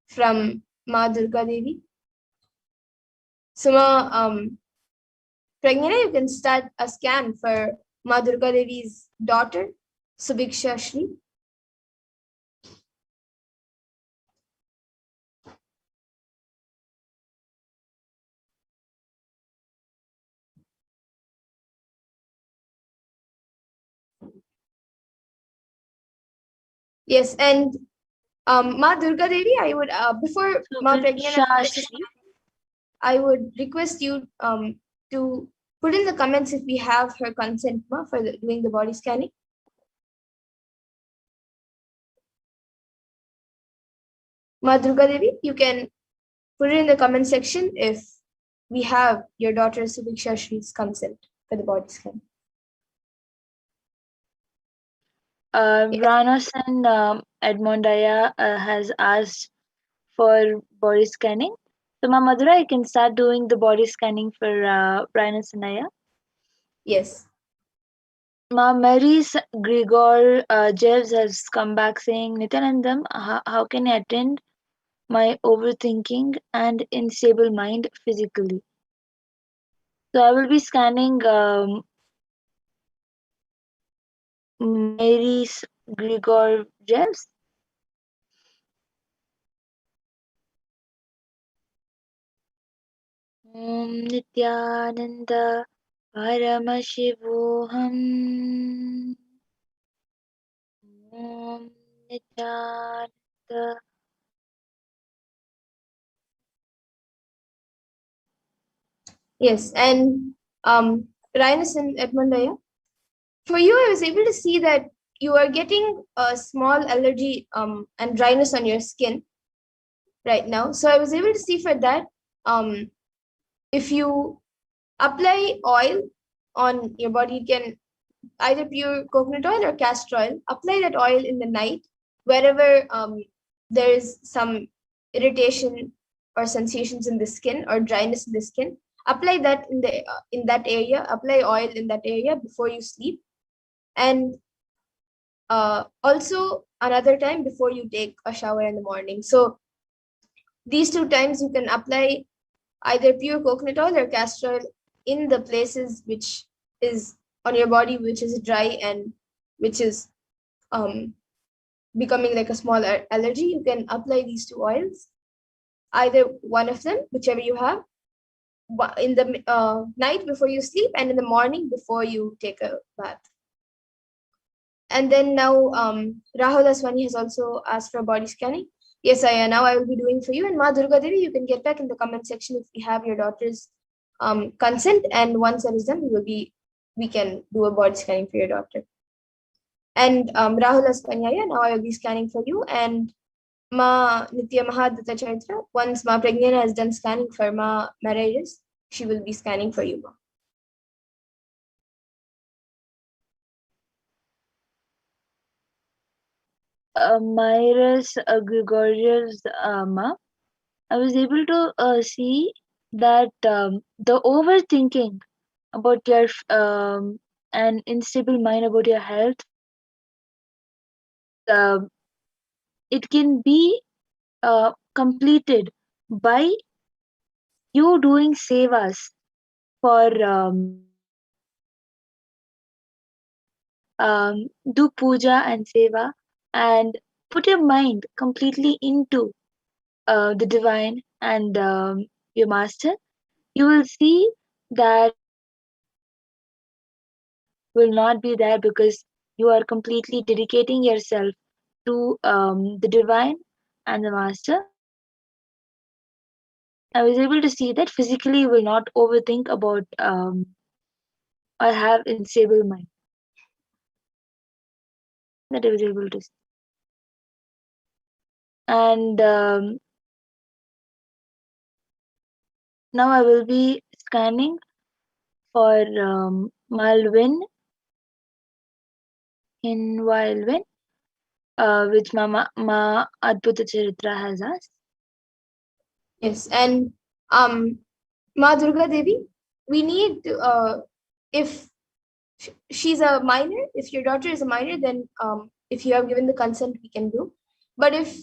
from Ma Durga Devi. So Pragnana, you can start a scan for Ma Durga Devi's daughter, Subiksha Shri. Yes, and Ma Durga Devi, I would before Ma Pragnana, I would request you to put in the comments if we have her consent for doing the body scanning. Ma Durga Devi, you can put it in the comment section if we have your daughter Subiksha Shri's consent for the body scan. Ranos and Edmondaya has asked for body scanning. So, Ma Madhura, you can start doing the body scanning for Ranos and Aya. Yes. Ma Mary's Grigor Jevs has come back saying, Nityanandam, how can I attend my overthinking and unstable mind physically? So I will be scanning Mary's Grigor Jevs. Om Nithyananda Paramashivoham. Om Nithyananda. Yes, and Rhinus and Edmondaya, for you, I was able to see that you are getting a small allergy and dryness on your skin right now. So I was able to see for that, if you apply oil on your body, you can either pure coconut oil or castor oil. Apply that oil in the night wherever there is some irritation or sensations in the skin or dryness in the skin. Apply that in that area. Apply oil in that area before you sleep, and also another time before you take a shower in the morning. So these two times you can apply either pure coconut oil or castor oil in the places which is on your body which is dry and which is becoming like a small allergy. You can apply these two oils, either one of them, whichever you have, in the night before you sleep and in the morning before you take a bath. And then now Rahul Aswani has also asked for body scanning. Yes, now I will be doing for you. And Ma Durga Devi, you can get back in the comment section if you have your daughter's consent, and once that is done, we can do a body scanning for your daughter. And Rahul Aspanyaya, now I will be scanning for you. And Ma Nitya Mahadata Chaitra, once Ma Pragnana has done scanning for Ma marriages, she will be scanning for you, Ma. Myris Gregorius Ma, I was able to see that the overthinking about your an unstable mind about your health, it can be completed by you doing sevas for do puja and seva and put your mind completely into the divine and your master. You will see that will not be there because you are completely dedicating yourself to the divine and the master. I was able to see that physically you will not overthink about or have unstable mind. That I was able to see. And now I will be scanning for Malvin in Wildwin, which Ma Adbhuta Charitra has asked. Yes, and Ma Durga Devi, we need to, if she's a minor, if your daughter is a minor, then if you have given the consent, we can do. But if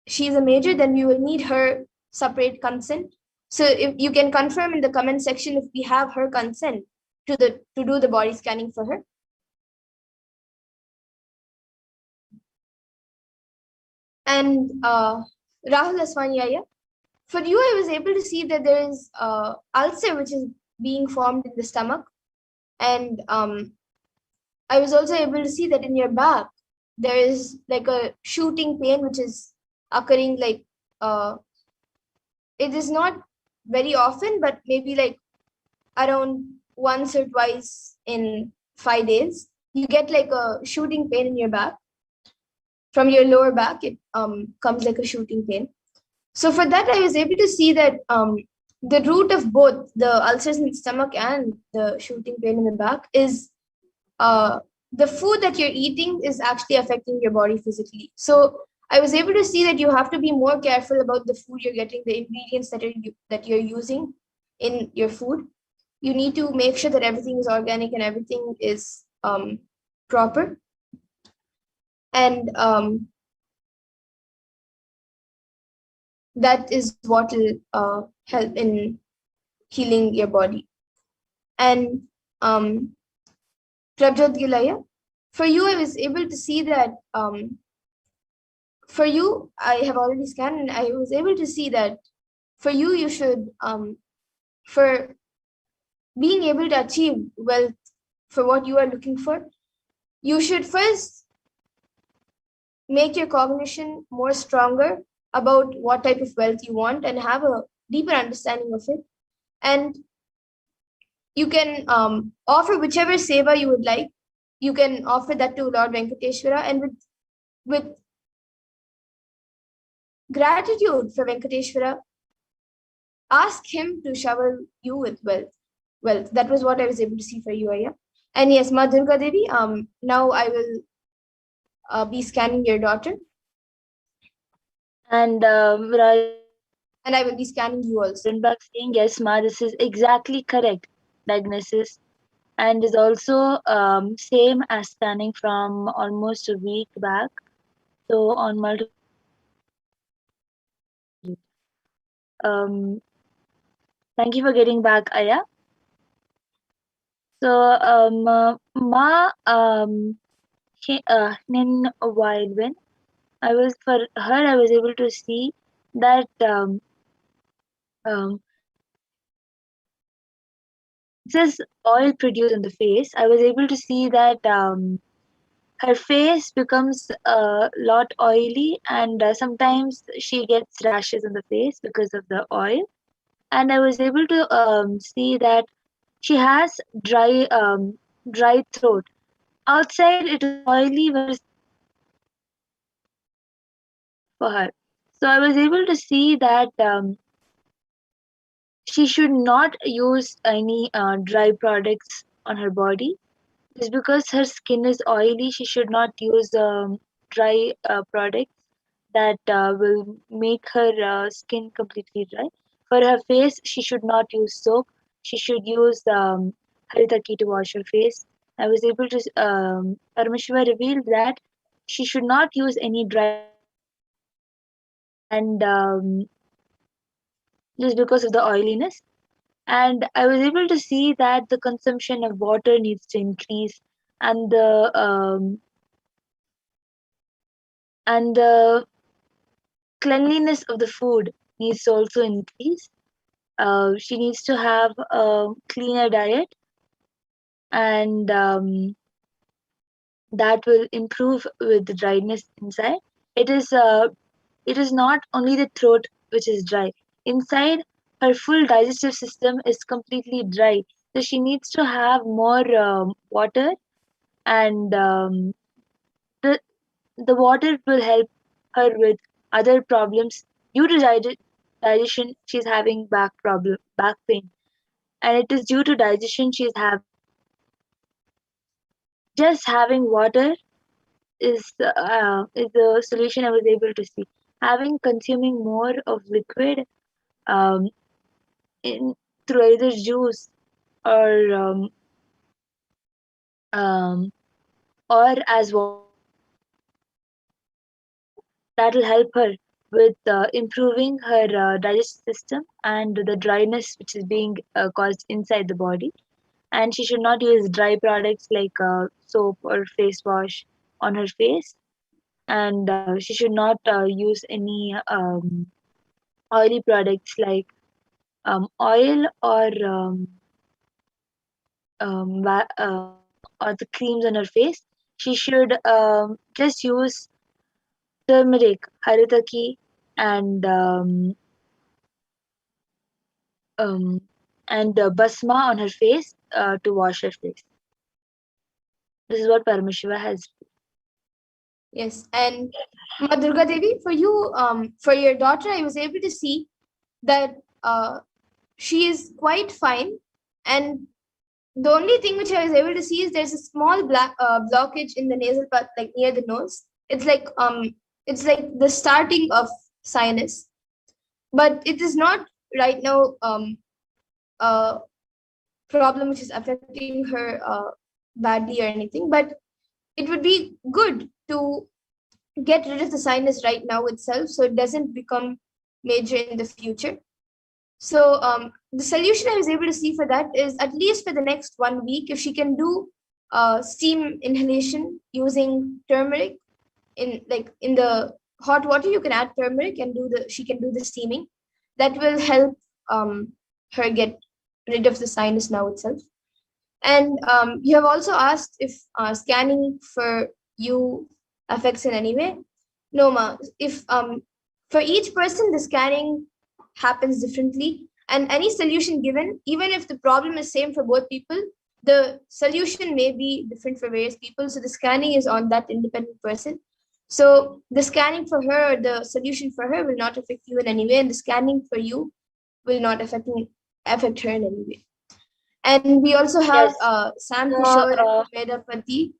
she's a major, then we will need her separate consent. So if you can confirm in the comment section if we have her consent to do the body scanning for her. And Rahul Aswanyaya, for you, I was able to see that there is ulcer which is being formed in the stomach. And I was also able to see that in your back, there is like a shooting pain which is occurring like, it is not very often, but maybe like around once or twice in 5 days. You get like a shooting pain in your back. From your lower back, it comes like a shooting pain. So for that, I was able to see that the root of both the ulcers in the stomach and the shooting pain in the back is the food that you're eating is actually affecting your body physically. So I was able to see that you have to be more careful about the food you're getting, the ingredients that you're using in your food. You need to make sure that everything is organic and everything is proper. And that is what will help in healing your body. And Prabjot Gilaya, for you, I was able to see that for you, I have already scanned and I was able to see that for you, you should, for being able to achieve wealth for what you are looking for, you should first make your cognition more stronger about what type of wealth you want and have a deeper understanding of it. And you can offer whichever seva you would like. You can offer that to Lord Venkateshwara, and with gratitude for Venkateshwara, ask him to shower you with wealth. That was what I was able to see for you, Aya. And yes, Ma Durga Devi, now I will be scanning your daughter. And And I will be scanning you also. Back saying, yes, Ma, this is exactly correct diagnosis. And is also same as scanning from almost a week back. So on multiple. Thank you for getting back, Aya. So Ma Nin Wildwin, I was able to see that this oil produced in the face. I was able to see that her face becomes a lot oily, and sometimes she gets rashes on the face because of the oil. and I was able to see that she has dry throat. Outside it is oily, but for her. So I was able to see that she should not use any dry products on her body. Just because her skin is oily, she should not use dry products that will make her skin completely dry. For her face, she should not use soap. She should use haritaki to wash her face. I was able to, Paramashiva revealed that she should not use any dry products and just because of the oiliness. And I was able to see that the consumption of water needs to increase, and the cleanliness of the food needs to also increase. She needs to have a cleaner diet, and that will improve with the dryness inside. It is it is not only the throat which is dry. Inside, her full digestive system is completely dry. So she needs to have more water, and the the water will help her with other problems. Due to digestion, she's having back pain, and it is due to digestion she's having just having water is the solution I was able to see. Having consuming more of liquid um, in through either juice or um, or as water, that will help her with improving her digestive system and the dryness which is being caused inside the body. And she should not use dry products like soap or face wash on her face, and she should not use any oily products like oil or the creams on her face. She should just use turmeric, haritaki, and um, basma on her face to wash her face. This is what Paramashiva has. Yes, and Ma Durga Devi, for you, for your daughter, I was able to see that she is quite fine, and the only thing which I was able to see is there's a small black blockage in the nasal part, like near the nose. It's like the starting of sinus, but it is not right now a problem which is affecting her badly or anything. But it would be good to get rid of the sinus right now itself, so it doesn't become major in the future. So the solution I was able to see for that is, at least for the next 1 week, if she can do steam inhalation using turmeric in the hot water, you can add turmeric and she can do the steaming. That will help her get rid of the sinus now itself. And you have also asked if scanning for you affects in any way. No, ma. If for each person the scanning happens differently, and any solution given, even if the problem is same for both people, the solution may be different for various people. So the scanning is on that independent person. So the scanning for her, the solution for her will not affect you in any way, and the scanning for you will not affect her in any way. And we also have Yes. Sam So, Kishore Medapati,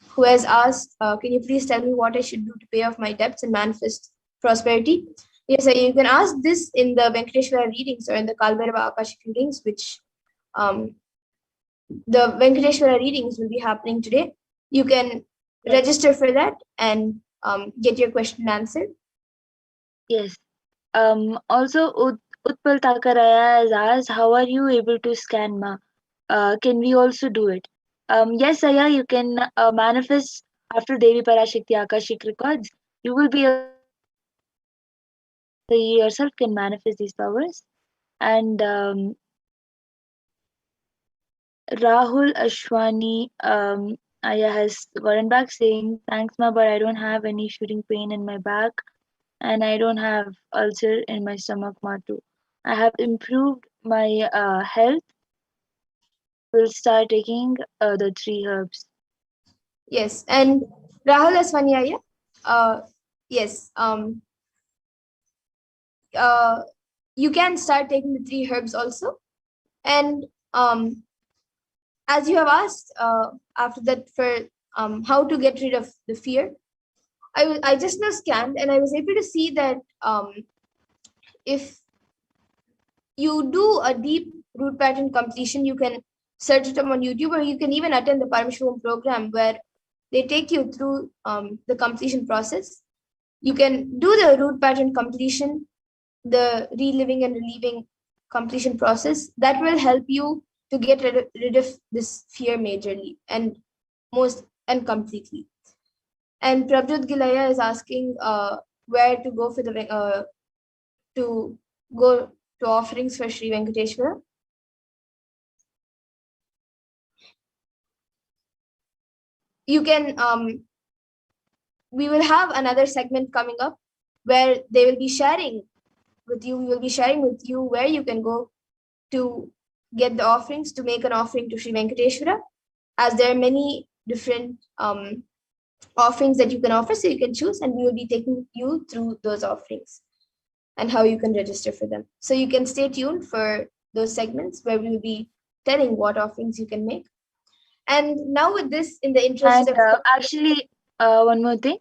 who has asked, can you please tell me what I should do to pay off my debts and manifest prosperity? Yes, you can ask this in the Venkateshwara readings or in the Kalbhairava Akashic readings, which um, the Venkateshwara readings will be happening today. You can register for that and get your question answered. yes. Also, Utpal Takaraya has asked, how are you able to scan Ma? Can we also do it? Yes, Aya, you can manifest after Devi Parashakti Akashic records. You will be able to so you yourself can manifest these powers. And Rahul Ashwani Aya has gotten back saying, thanks, Ma, but I don't have any shooting pain in my back, and I don't have ulcer in my stomach, Ma, too. I have improved my health. Will start taking the three herbs. Yes, and Rahul Aswanyaya, yes, uh, you can start taking the three herbs also. And as you have asked after that for how to get rid of the fear, I just now scanned and I was able to see that if you do a deep root pattern completion, you can search it up on YouTube, or you can even attend the Paramashivoham program where they take you through the completion process. You can do the root pattern completion, the reliving and relieving completion process. That will help you to get rid of this fear majorly and most and completely. And Prabjot Gilaya is asking where to go for the to go to offerings for Sri Venkateshwara. You can we will have another segment coming up where they will be sharing with you. We will be sharing with you where you can go to get the offerings, to make an offering to Sri Venkateshwara, as there are many different offerings that you can offer, so you can choose, and we will be taking you through those offerings and how you can register for them. So you can stay tuned for those segments where we will be telling what offerings you can make. And now with this, in the interest And of actually, one more thing.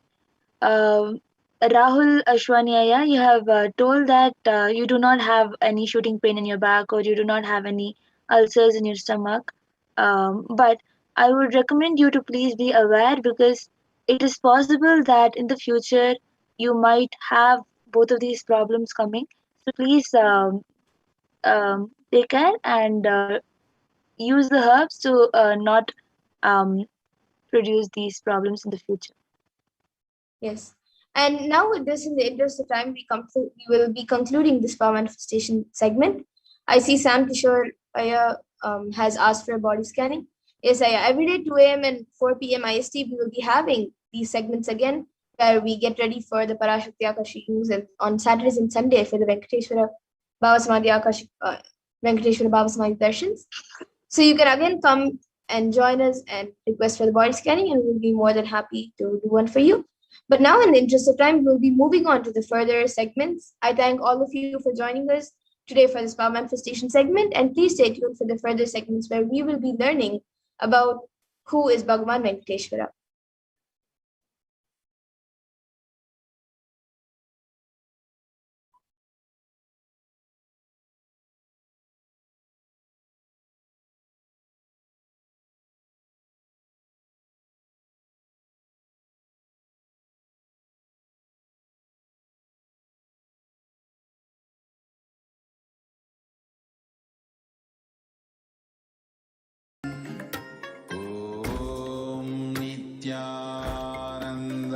Rahul Ashwanyaya, you have told that you do not have any shooting pain in your back or you do not have any ulcers in your stomach. But I would recommend you to please be aware because it is possible that in the future you might have both of these problems coming. So please take care and use the herbs to not um, produce these problems in the future. yes. And now with this, in the interest of time, we will be concluding this power manifestation segment. I see Sam Kishore Aya has asked for a body scanning. Yes, Aya, every day 2 a.m. and 4 p.m. IST, we will be having these segments again where we get ready for the Parashakti Akashi news, and on Saturdays and Sunday for the Venkateshwara Bhava Samadhi Akashi, Venkateshwara Bhava Samadhi Darshans. So you can again come and join us and request for the body scanning, and we'll be more than happy to do one for you. But now, in the interest of time, we'll be moving on to the further segments. I thank all of you for joining us today for this Power Manifestation segment, and please stay tuned for the further segments where we will be learning about who is Bhagavan Venkateshwara. ॐ नित्यानन्द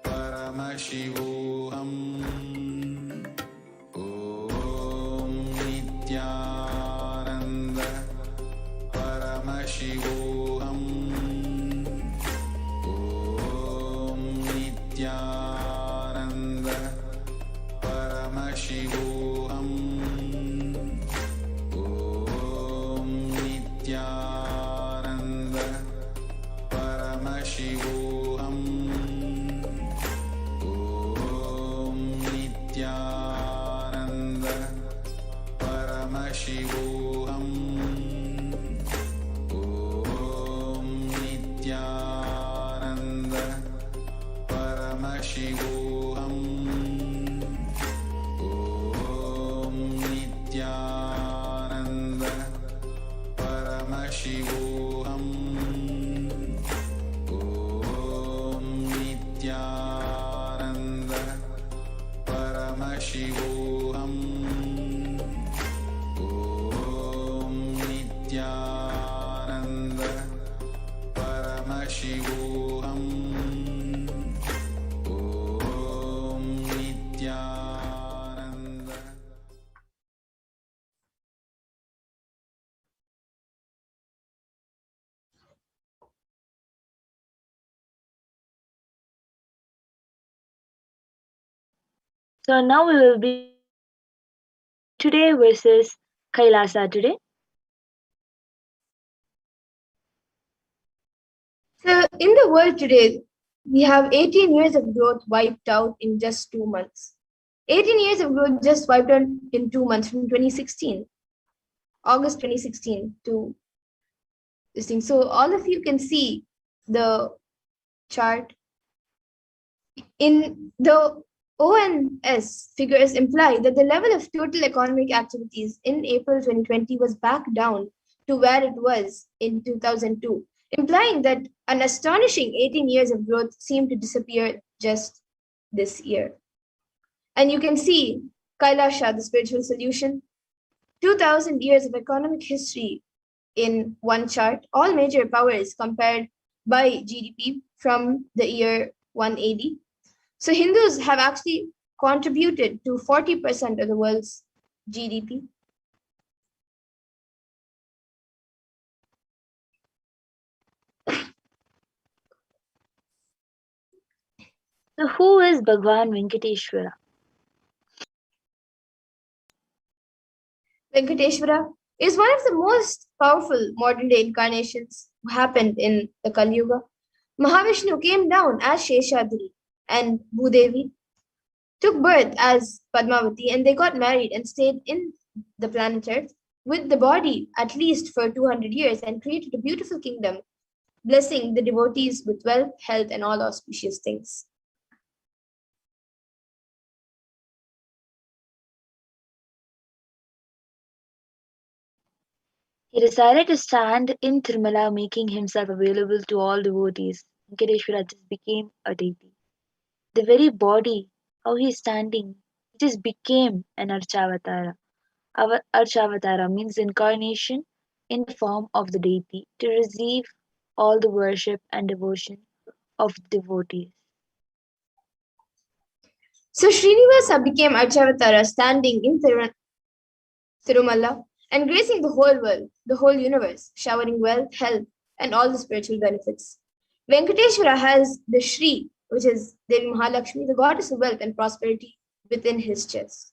परमशिवोऽहम् ॐ नित्यानन्द परमशिवोऽहम् ॐ नित्यानन्द परमशिवोऽहम् ॐ नित्यानन्द परमशिवोऽहम् ॐ नित्यानन्द परमशिवोऽहम् ॐ नित्यानन्द परमशिवोऽहम् ॐ नित्यानन्द परमशिवोऽहम् ॐ नित्यानन्द परमशिवोऽहम् ॐ नित्यानन्द परमशिवोऽहम् ॐ Nityanand So now we will be today versus Kailasa today? So, in the world today, we have 18 years of growth wiped out in just 2 months. 18 years of growth just wiped out in 2 months from 2016, August 2016 to this thing. So, all of you can see the chart. In the ONS figures imply that the level of total economic activities in April 2020 was back down to where it was in 2002, implying that an astonishing 18 years of growth seemed to disappear just this year. And you can see Kailasa, the spiritual solution, 2000 years of economic history in one chart, all major powers compared by GDP from the year 180. So Hindus have actually contributed to 40% of the world's GDP. So, who is Bhagavan Venkateshwara? Venkateshwara is one of the most powerful modern day incarnations who happened in the Kali Yuga. Mahavishnu came down as Sheshadri and Bhudevi took birth as Padmavati, and they got married and stayed in the planet Earth with the body at least for 200 years and created a beautiful kingdom, blessing the devotees with wealth, health, and all auspicious things. He decided to stand in Tirumala, making himself available to all devotees. Venkateshwara just became a deity. The very body, how he is standing, he just became an Archavatara. Our Archavatara means incarnation in the form of the deity to receive all the worship and devotion of the devotees. So Srinivasa became Archavatara, standing in Tirumala and gracing the whole world, the whole universe, showering wealth, health, and all the spiritual benefits. Venkateshwara has the Shri, which is Devi Mahalakshmi, the goddess of wealth and prosperity, within his chest.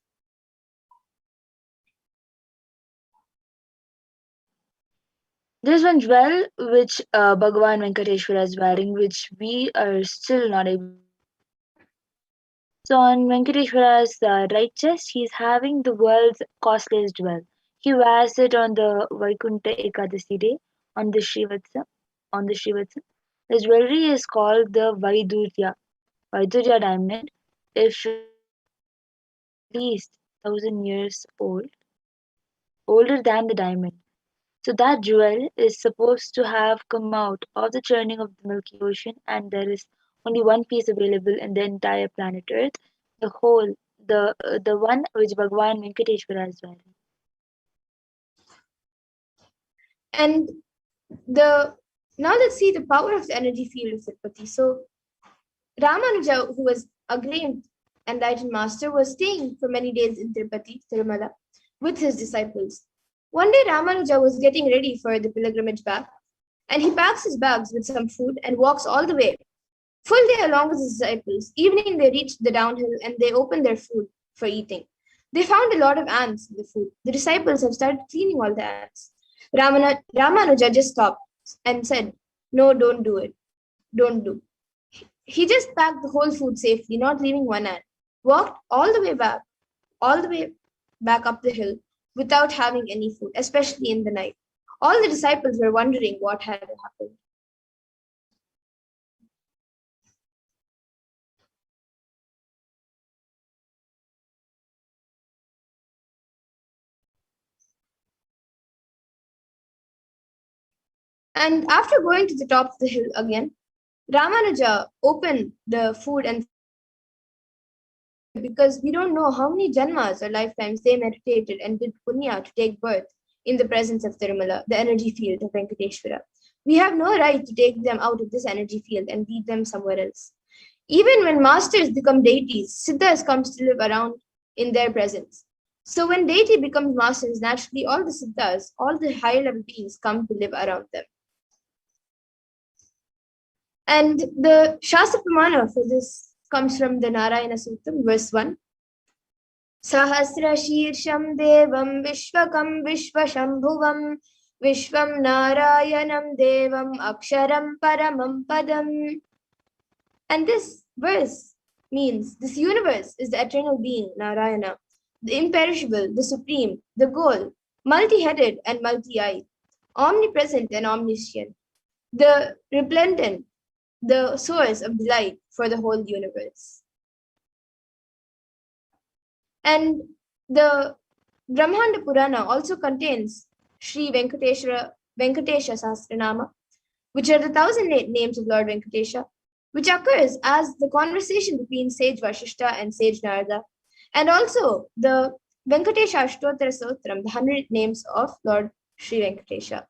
There's one jewel which Bhagavan Venkateshwara is wearing, which we are still not able. So on Venkateshwara's right chest, he's having the world's costliest jewel. He wears it on the Vaikunta Ekadasi day on the Srivatsa. On the Srivatsa, his jewelry is called the Vaidurya diamond. If at least 1,000 years old, older than the diamond. So that jewel is supposed to have come out of the churning of the Milky Ocean, and there is only one piece available in the entire planet Earth, the whole, the one which Bhagavan Venkateshwara is wearing. And now let's see the power of the energy field of Tirupati. So Ramanuja, who was a great enlightened master, was staying for many days in Tirupati, Tirumala, with his disciples. One day Ramanuja was getting ready for the pilgrimage back, and he packs his bags with some food and walks all the way, full day along with his disciples. Evening they reached the downhill and they opened their food for eating. They found a lot of ants in the food. The disciples have started cleaning all the ants. Ramanuja just stopped and said, "No, don't do it. Don't do." He just packed the whole food safely, not leaving one ant. Walked all the way back up the hill without having any food, especially in the night. All the disciples were wondering what had happened. And after going to the top of the hill again, Ramanuja opened the food and because we don't know how many janmas or lifetimes they meditated and did punya to take birth in the presence of Tirumala, the energy field of Venkateshwara. We have no right to take them out of this energy field and lead them somewhere else. Even when masters become deities, siddhas comes to live around in their presence. So when deity becomes masters, naturally all the siddhas, all the higher level beings come to live around them. And the Shastra Pramana for this comes from the Narayana Sutram, verse 1. Sahasrashirsham Devam Vishwakam Vishwashambhuvam Vishwam Narayanam Devam Aksharam Paramam Padam. And this verse means this universe is the eternal being, Narayana, the imperishable, the supreme, the goal, multi-headed and multi-eyed, omnipresent and omniscient, the resplendent, the source of delight for the whole universe. And the Brahmanda Purana also contains Sri Venkatesha Sahasranama, which are the 1,008 names of Lord Venkatesha, which occurs as the conversation between sage Vashishta and sage Narada, and also the Venkatesha Ashtottara Stotram, the 100 names of Lord Sri Venkatesha.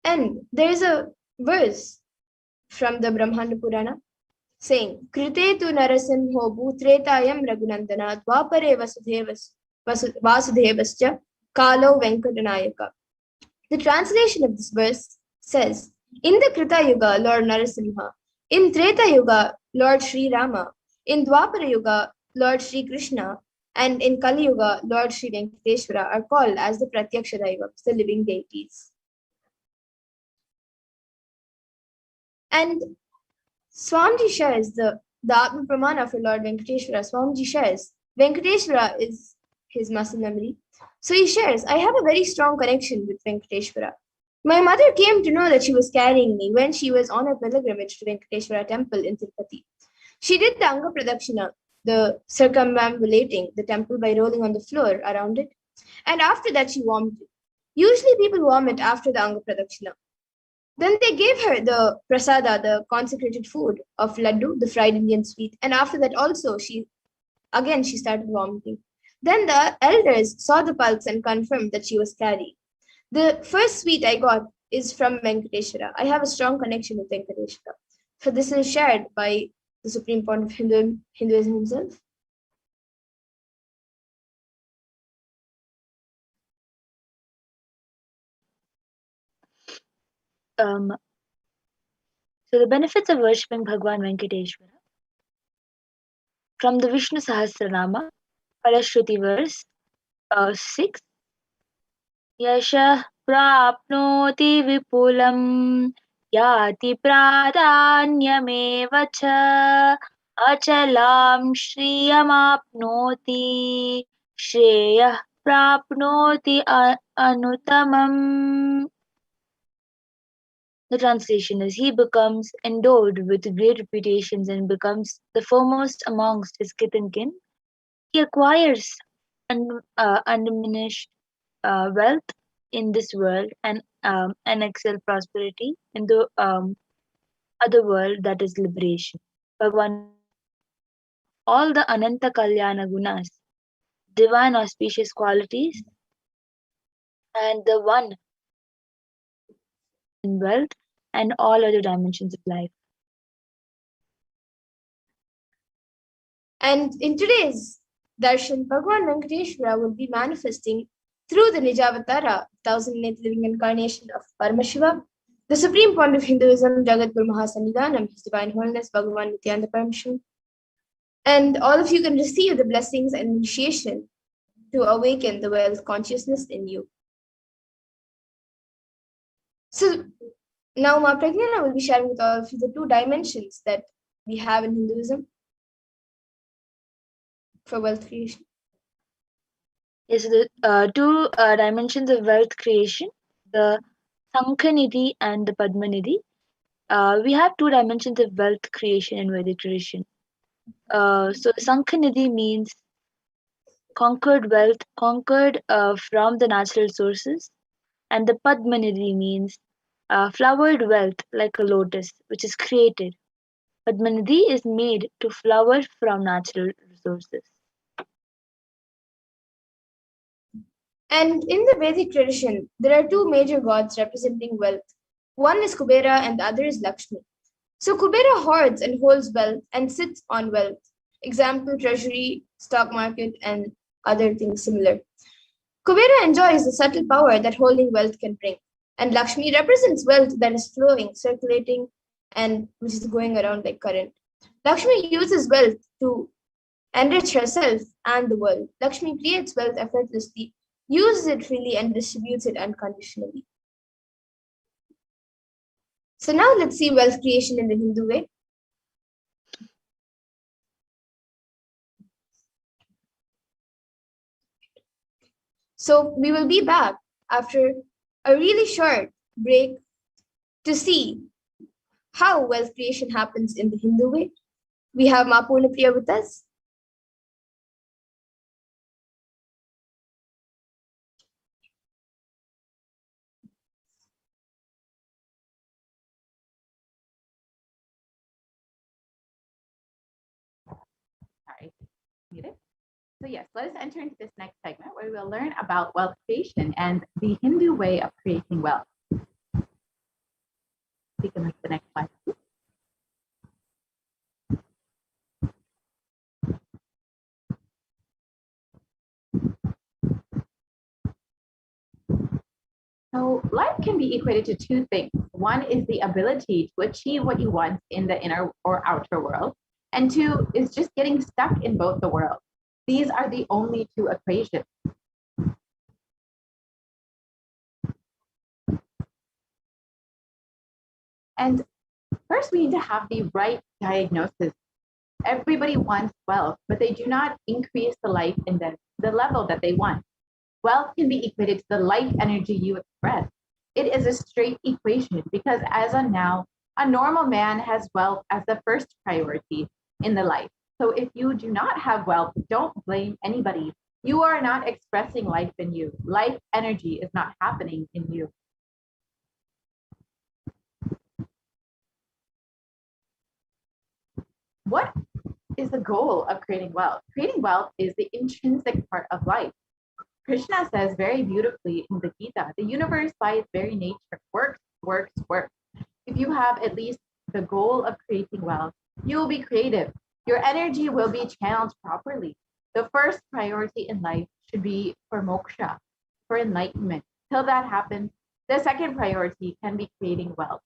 And there is a verse from the Brahmanda Purana saying, Krite tu narasimho bhutretayam raghunandana dvapare vasudevascha kalo venkatanayaka. The translation of this verse says, in the Krita Yuga, Lord Narasimha, in Treta Yuga, Lord Sri Rama, in Dwapara Yuga, Lord Sri Krishna, and in Kali Yuga, Lord Sri Venkateshwara are called as the Pratyaksha Daivas, the living deities. And Swamiji shares the Atma Pramana for Lord Venkateshwara. Swamiji shares, Venkateshwara is his muscle memory. So he shares, I have a very strong connection with Venkateshwara. My mother came to know that she was carrying me when she was on a pilgrimage to Venkateshwara temple in Tirupati. She did the Anga Pradakshina, the circumambulating the temple by rolling on the floor around it. And after that, she vomited. Usually people vomit after the Anga Pradakshina. Then they gave her the prasada, the consecrated food of laddu, the fried Indian sweet. And after that also, she started vomiting. Then the elders saw the pulse and confirmed that she was carrying. The first sweet I got is from Venkateshwara. I have a strong connection with Venkateshwara. So this is shared by the supreme point of Hinduism himself. So the benefits of worshipping Bhagavan Venkateshwara. From the Vishnu Sahasranama, Falashruti verse 6. Yasha prapnoti vipulam yati pradanyameva cha achalam shriyamapnoti shreyah prapnoti anutamam. The translation is, he becomes endowed with great reputations and becomes the foremost amongst his kith and kin. He acquires undiminished wealth in this world and excel prosperity in the other world, that is liberation. Bhagavan, all the Ananta Kalyana Gunas, divine auspicious qualities, and the one in wealth and all other dimensions of life. And in today's Darshan, Bhagavan Venkateshwara will be manifesting through the Nijavatara, 1,008th living incarnation of Paramashivoham, the supreme point of Hinduism, Jagat Guru Mahasannidhanam, His Divine Holiness, Bhagavan Nithyananda Paramashivam. And all of you can receive the blessings and initiation to awaken the wealth consciousness in you. So now Ma Pragyana will be sharing with all of you the 2 dimensions that we have in Hinduism for wealth creation. Yes, the 2 dimensions of wealth creation, the Sankhanidhi and the Padmanidhi. We have 2 dimensions of wealth creation in Vedic tradition. So Sankhanidhi means conquered wealth, conquered from the natural sources, and the Padmanidhi means flowered wealth like a lotus, which is created. Padmanidhi is made to flower from natural resources. And in the Vedic tradition, there are 2 major gods representing wealth. One is Kubera and the other is Lakshmi. So Kubera hoards and holds wealth and sits on wealth. Example, treasury, stock market, and other things similar. Kubera enjoys the subtle power that holding wealth can bring. And Lakshmi represents wealth that is flowing, circulating, and which is going around like current. Lakshmi uses wealth to enrich herself and the world. Lakshmi creates wealth effortlessly, uses it freely, and distributes it unconditionally. So now let's see wealth creation in the Hindu way. So we will be back after a really short break to see how wealth creation happens in the Hindu way. We have Mapurna Priya with us. Sorry, muted. So yes, let us enter into this next segment where we will learn about wealth creation and the Hindu way of creating wealth. We can move to the next slide. So life can be equated to two things. One is the ability to achieve what you want in the inner or outer world, and two is just getting stuck in both the worlds. These are the only two equations. And first, we need to have the right diagnosis. Everybody wants wealth, but they do not increase the life in the level that they want. Wealth can be equated to the life energy you express. It is a straight equation because as of now, a normal man has wealth as the first priority in the life. So if you do not have wealth, don't blame anybody. You are not expressing life in you. Life energy is not happening in you. What is the goal of creating wealth? Creating wealth is the intrinsic part of life. Krishna says very beautifully in the Gita, the universe by its very nature works, works, works. If you have at least the goal of creating wealth, you will be creative. Your energy will be channeled properly. The first priority in life should be for moksha, for enlightenment. Till that happens, the second priority can be creating wealth.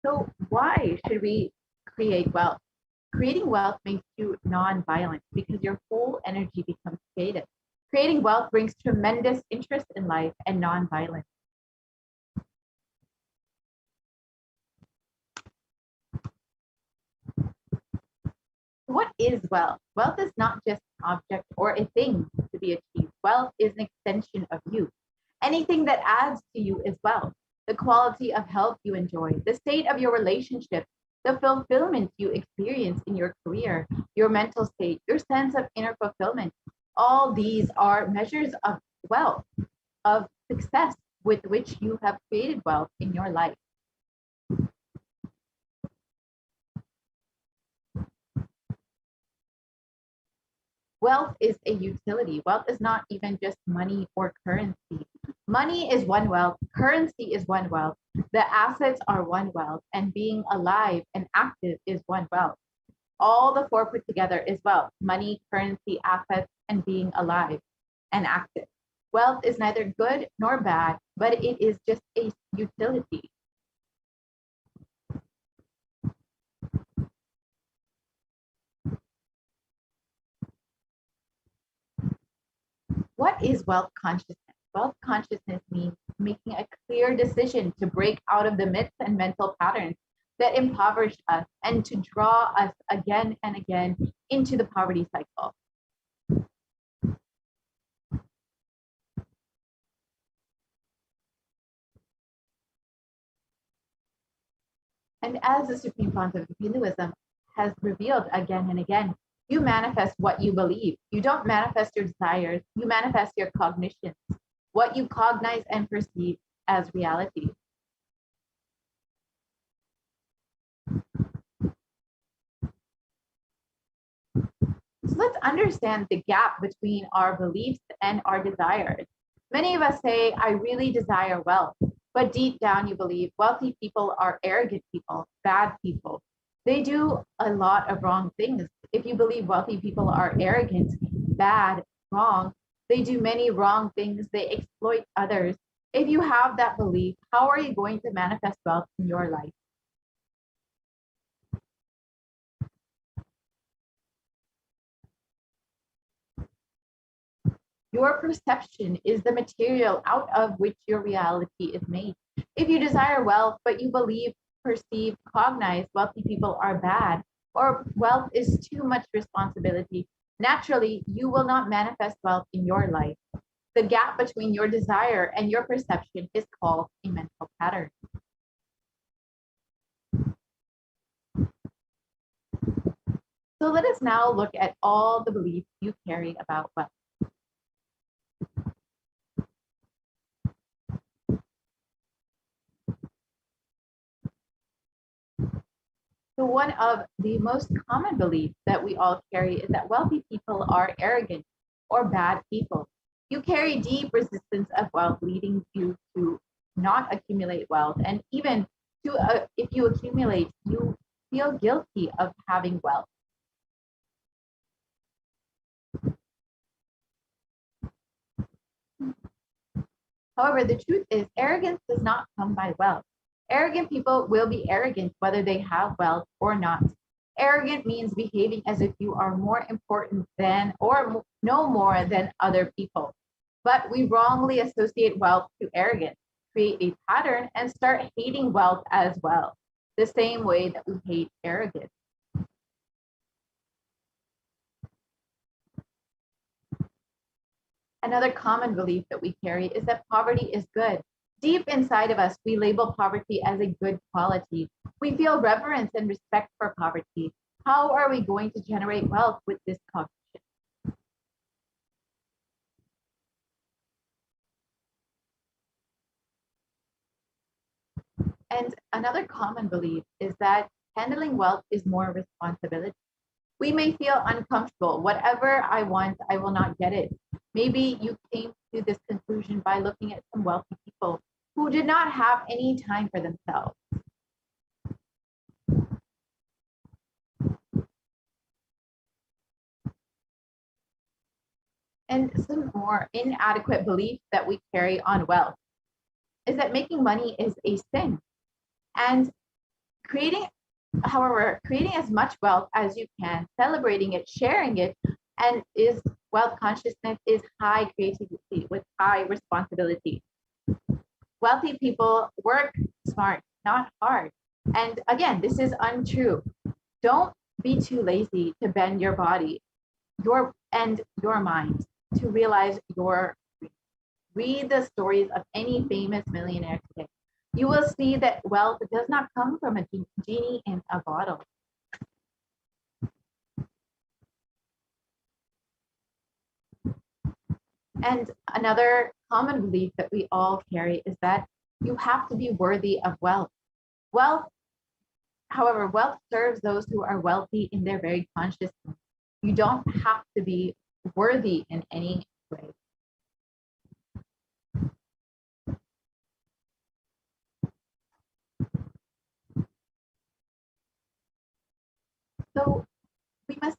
So why should we create wealth? Creating wealth makes you non-violent because your whole energy becomes creative. Creating wealth brings tremendous interest in life and non-violence. What is wealth? Wealth is not just an object or a thing to be achieved. Wealth is an extension of you. Anything that adds to you is wealth. The quality of health you enjoy, the state of your relationship, the fulfillment you experience in your career, your mental state, your sense of inner fulfillment. All these are measures of wealth, of success with which you have created wealth in your life. Wealth is a utility. Wealth is not even just money or currency. Money is one wealth, currency is one wealth, the assets are one wealth, and being alive and active is one wealth. All the four put together is wealth: money, currency, assets, and being alive and active. Wealth is neither good nor bad, but it is just a utility. What is wealth consciousness? Wealth consciousness means making a clear decision to break out of the myths and mental patterns that impoverish us and to draw us again and again into the poverty cycle. And as the Supreme Pontiff of Hinduism has revealed again and again, you manifest what you believe. You don't manifest your desires, you manifest your cognitions, what you cognize and perceive as reality. So let's understand the gap between our beliefs and our desires. Many of us say, I really desire wealth, but deep down you believe wealthy people are arrogant people, bad people. They do a lot of wrong things. If you believe wealthy people are arrogant, bad, wrong, They do many wrong things. They exploit others. If you have that belief, how are you going to manifest wealth in your life? Your perception is the material out of which your reality is made. If you desire wealth, but you believe, perceive, cognize wealthy people are bad, or wealth is too much responsibility, naturally, you will not manifest wealth in your life. The gap between your desire and your perception is called a mental pattern. So let us now look at all the beliefs you carry about wealth. So one of the most common beliefs that we all carry is that wealthy people are arrogant or bad people. You carry deep resistance of wealth, leading you to not accumulate wealth. And even to, if you accumulate, you feel guilty of having wealth. However, the truth is arrogance does not come by wealth. Arrogant people will be arrogant whether they have wealth or not. Arrogant means behaving as if you are more important than or no more than other people. But we wrongly associate wealth to arrogance, create a pattern, and start hating wealth as well, the same way that we hate arrogance. Another common belief that we carry is that poverty is good. Deep inside of us, we label poverty as a good quality. We feel reverence and respect for poverty. How are we going to generate wealth with this cognition? And another common belief is that handling wealth is more responsibility. We may feel uncomfortable. Whatever I want, I will not get it. Maybe you came to this conclusion by looking at some wealthy people who did not have any time for themselves. And some more inadequate beliefs that we carry on wealth is that making money is a sin. And creating as much wealth as you can, celebrating it, sharing it, and is wealth consciousness is high creativity with high responsibility. Wealthy people work smart, not hard. And again, this is untrue. Don't be too lazy to bend your body, your mind to realize your dreams. Read the stories of any famous millionaire today. You will see that wealth does not come from a genie in a bottle. And another common belief that we all carry is that you have to be worthy of wealth. However, wealth serves those who are wealthy in their very consciousness. You don't have to be worthy in any way. So we must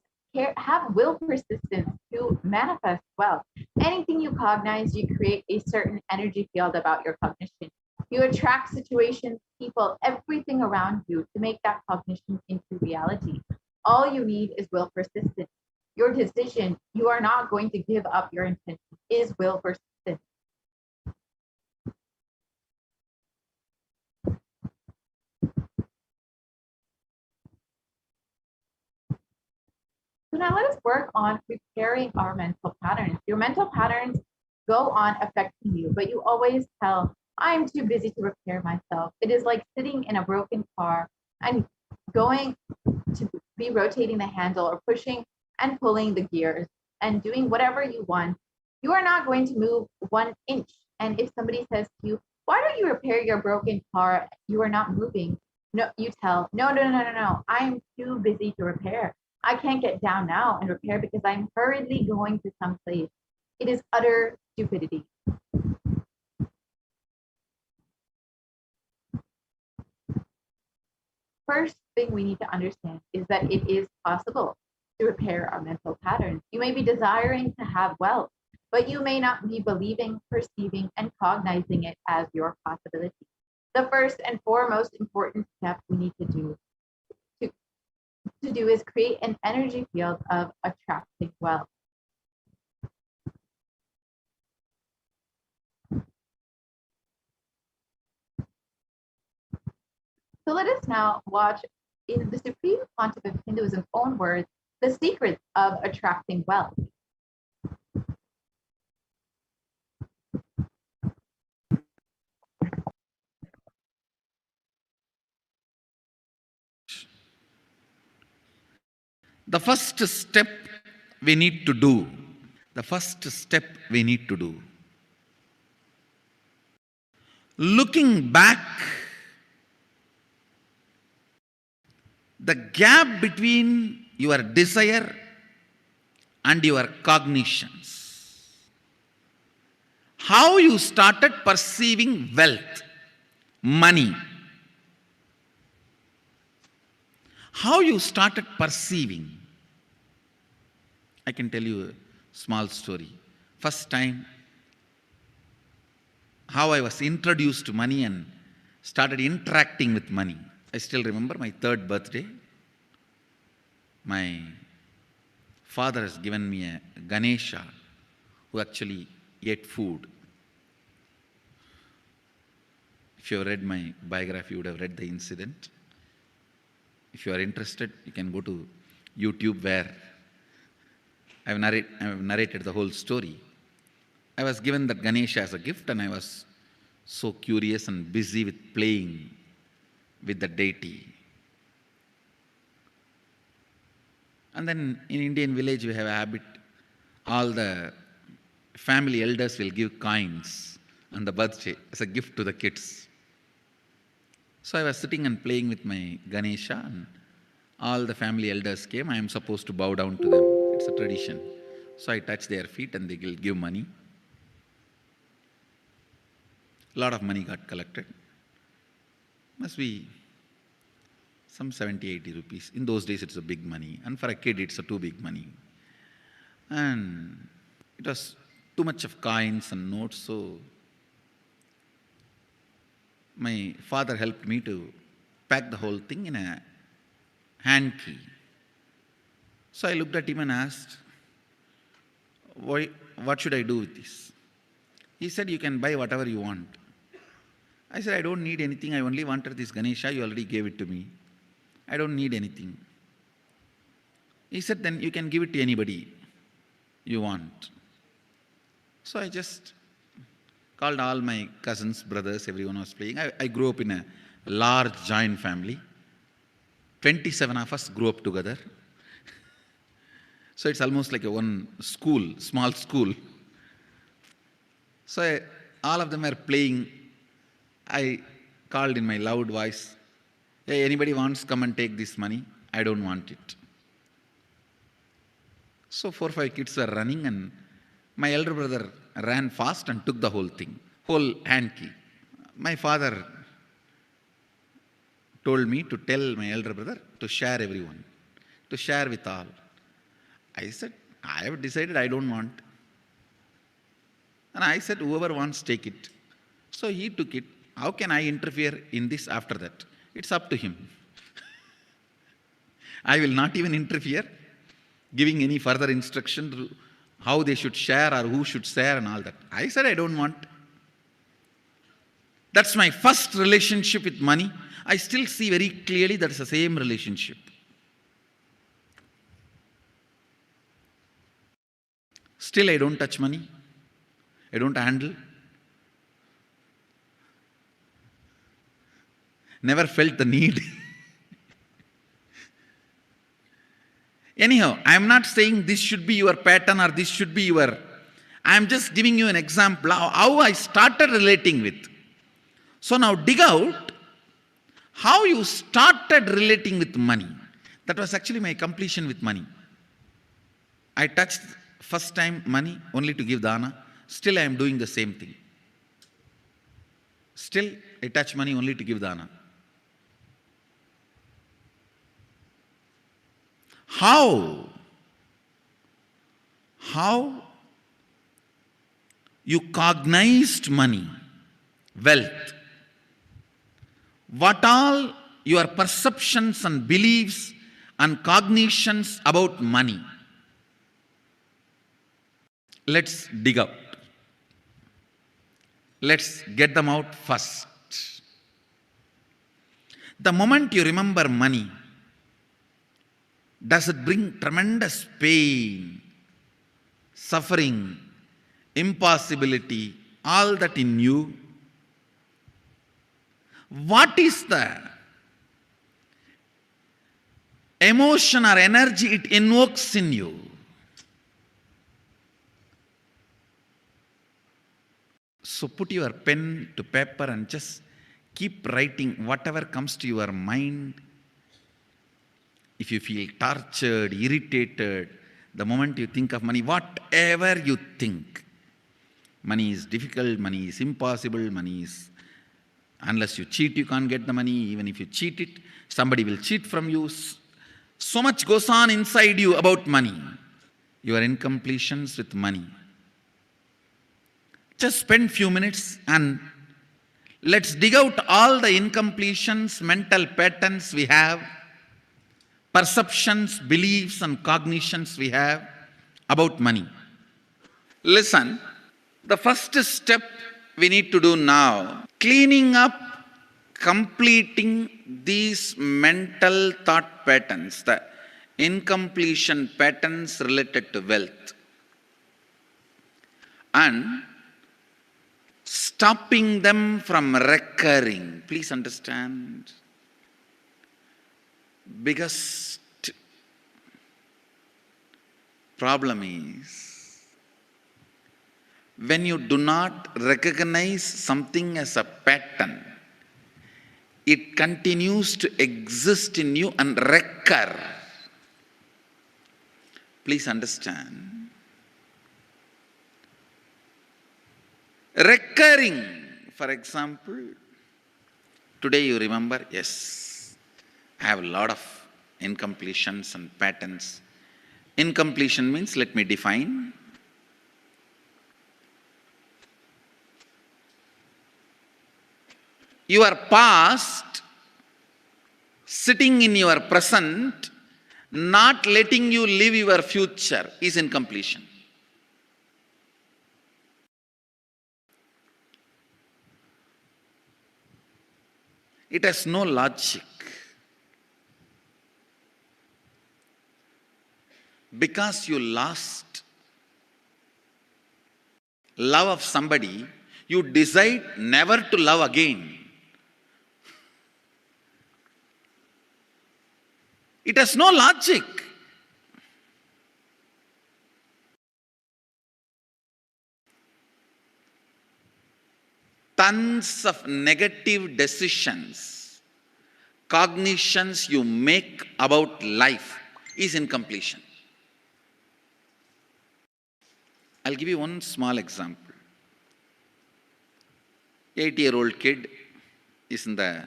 have will persistence to manifest wealth. Anything you cognize, you create a certain energy field about your cognition. You attract situations, people, everything around you to make that cognition into reality. All you need is will persistence. Your decision, you are not going to give up your intention, is will persistence. So now let us work on repairing our mental patterns. Your mental patterns go on affecting you, but you always tell, I'm too busy to repair myself. It is like sitting in a broken car and going to be rotating the handle or pushing and pulling the gears and doing whatever you want. You are not going to move 1 inch. And if somebody says to you, why don't you repair your broken car? You are not moving. No, you tell, no. I'm too busy to repair. I can't get down now and repair because I'm hurriedly going to some place. It is utter stupidity. First thing we need to understand is that it is possible to repair our mental patterns. You may be desiring to have wealth. but you may not be believing, perceiving, and cognizing it as your possibility. The first and foremost important step we need to do is create an energy field of attracting wealth. So let us now watch, in the Supreme Pontiff of Hinduism's own words, the secrets of attracting wealth. The first step we need to do, the first step we need to do, looking back, the gap between your desire and your cognitions, how you started perceiving wealth, money, how you started perceiving. I can tell you a small story. First time, how I was introduced to money and started interacting with money. I still remember my 3rd birthday. My father has given me a Ganesha who actually ate food. If you have read my biography, you would have read the incident. If you are interested, you can go to YouTube where I have narrated the whole story. I was given that Ganesha as a gift and I was so curious and busy with playing with the deity. And then in Indian village we have a habit, all the family elders will give coins on the birthday as a gift to the kids. So I was sitting and playing with my Ganesha and all the family elders came. I am supposed to bow down to them. It's a tradition. So I touch their feet and they will give money. A lot of money got collected. Must be some 70, 80 rupees. In those days it's a big money. And for a kid it's a too big money. And it was too much of coins and notes, so my father helped me to pack the whole thing in a hand key. So I looked at him and asked, what should I do with this? He said, you can buy whatever you want. I said, I don't need anything. I only wanted this Ganesha. You already gave it to me. I don't need anything. He said, then you can give it to anybody you want. So I just called all my cousins, brothers, everyone was playing. I grew up in a large joint family. 27 of us grew up together. So it's almost like a one school, small school. So all of them are playing. I called in my loud voice, hey, anybody wants, come and take this money. I don't want it. So 4 or 5 kids were running and my elder brother ran fast and took the whole thing, whole hand key. My father told me to tell my elder brother to share everyone, to share with all. I said, I have decided I don't want. And I said, whoever wants, take it. So he took it. How can I interfere in this after that? It's up to him. I will not even interfere, giving any further instruction how they should share or who should share and all that. I said, I don't want. That's my first relationship with money. I still see very clearly that it's the same relationship. Still, I don't touch money. I don't handle. Never felt the need. Anyhow, I am not saying this should be your pattern or this should be your... I am just giving you an example of how I started relating with. So now dig out how you started relating with money. That was actually my completion with money. I touched first time money only to give dana. Still I am doing the same thing. Still I touch money only to give dana. How You cognized money, wealth. What all your perceptions and beliefs and cognitions about money? Let's dig out. Let's get them out first. The moment you remember money, does it bring tremendous pain, suffering, impossibility, all that in you? What is the emotion or energy it invokes in you? So put your pen to paper and just keep writing whatever comes to your mind. If you feel tortured, irritated, the moment you think of money, whatever you think, money is difficult, money is impossible, money is, unless you cheat, you can't get the money. Even if you cheat it, somebody will cheat from you. So much goes on inside you about money. Your incompletions with money. Just spend few minutes and let's dig out all the incompletions, mental patterns we have, perceptions, beliefs and cognitions we have about money. Listen, the first step we need to do now, cleaning up, completing these mental thought patterns, the incompletion patterns related to wealth, and stopping them from recurring. Please understand, biggest problem is when you do not recognize something as a pattern, it continues to exist in you and recur. Please understand. Recurring, for example, today you remember, yes, I have a lot of incompletions and patterns. Incompletion means, let me define. Your past sitting in your present, not letting you live your future is incompletion. It has no logic. Because you lost love of somebody, you decide never to love again. It has no logic. Tons of negative decisions, cognitions you make about life is incompletion. I'll give you one small example. 8-year-old kid is in the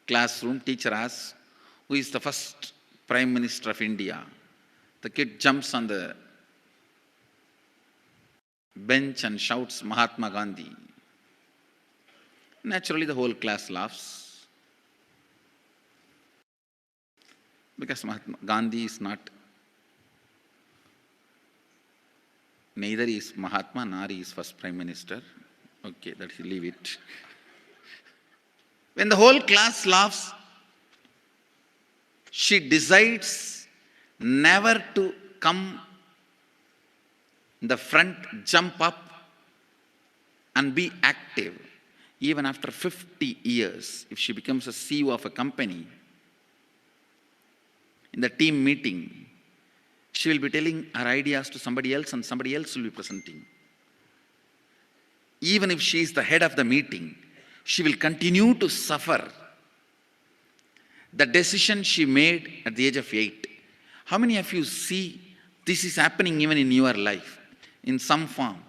classroom. Teacher asks, who is the first Prime Minister of India? The kid jumps on the bench and shouts, Mahatma Gandhi. Naturally, the whole class laughs. Because Mahatma Gandhi is not, neither is Mahatma nor he is first Prime Minister. Okay, that you leave it. When the whole class laughs, she decides never to come in the front, jump up and be active. Even after 50 years, if she becomes a CEO of a company, in the team meeting, she will be telling her ideas to somebody else and somebody else will be presenting. Even if she is the head of the meeting, she will continue to suffer the decision she made at the age of 8. How many of you see this is happening even in your life in some form?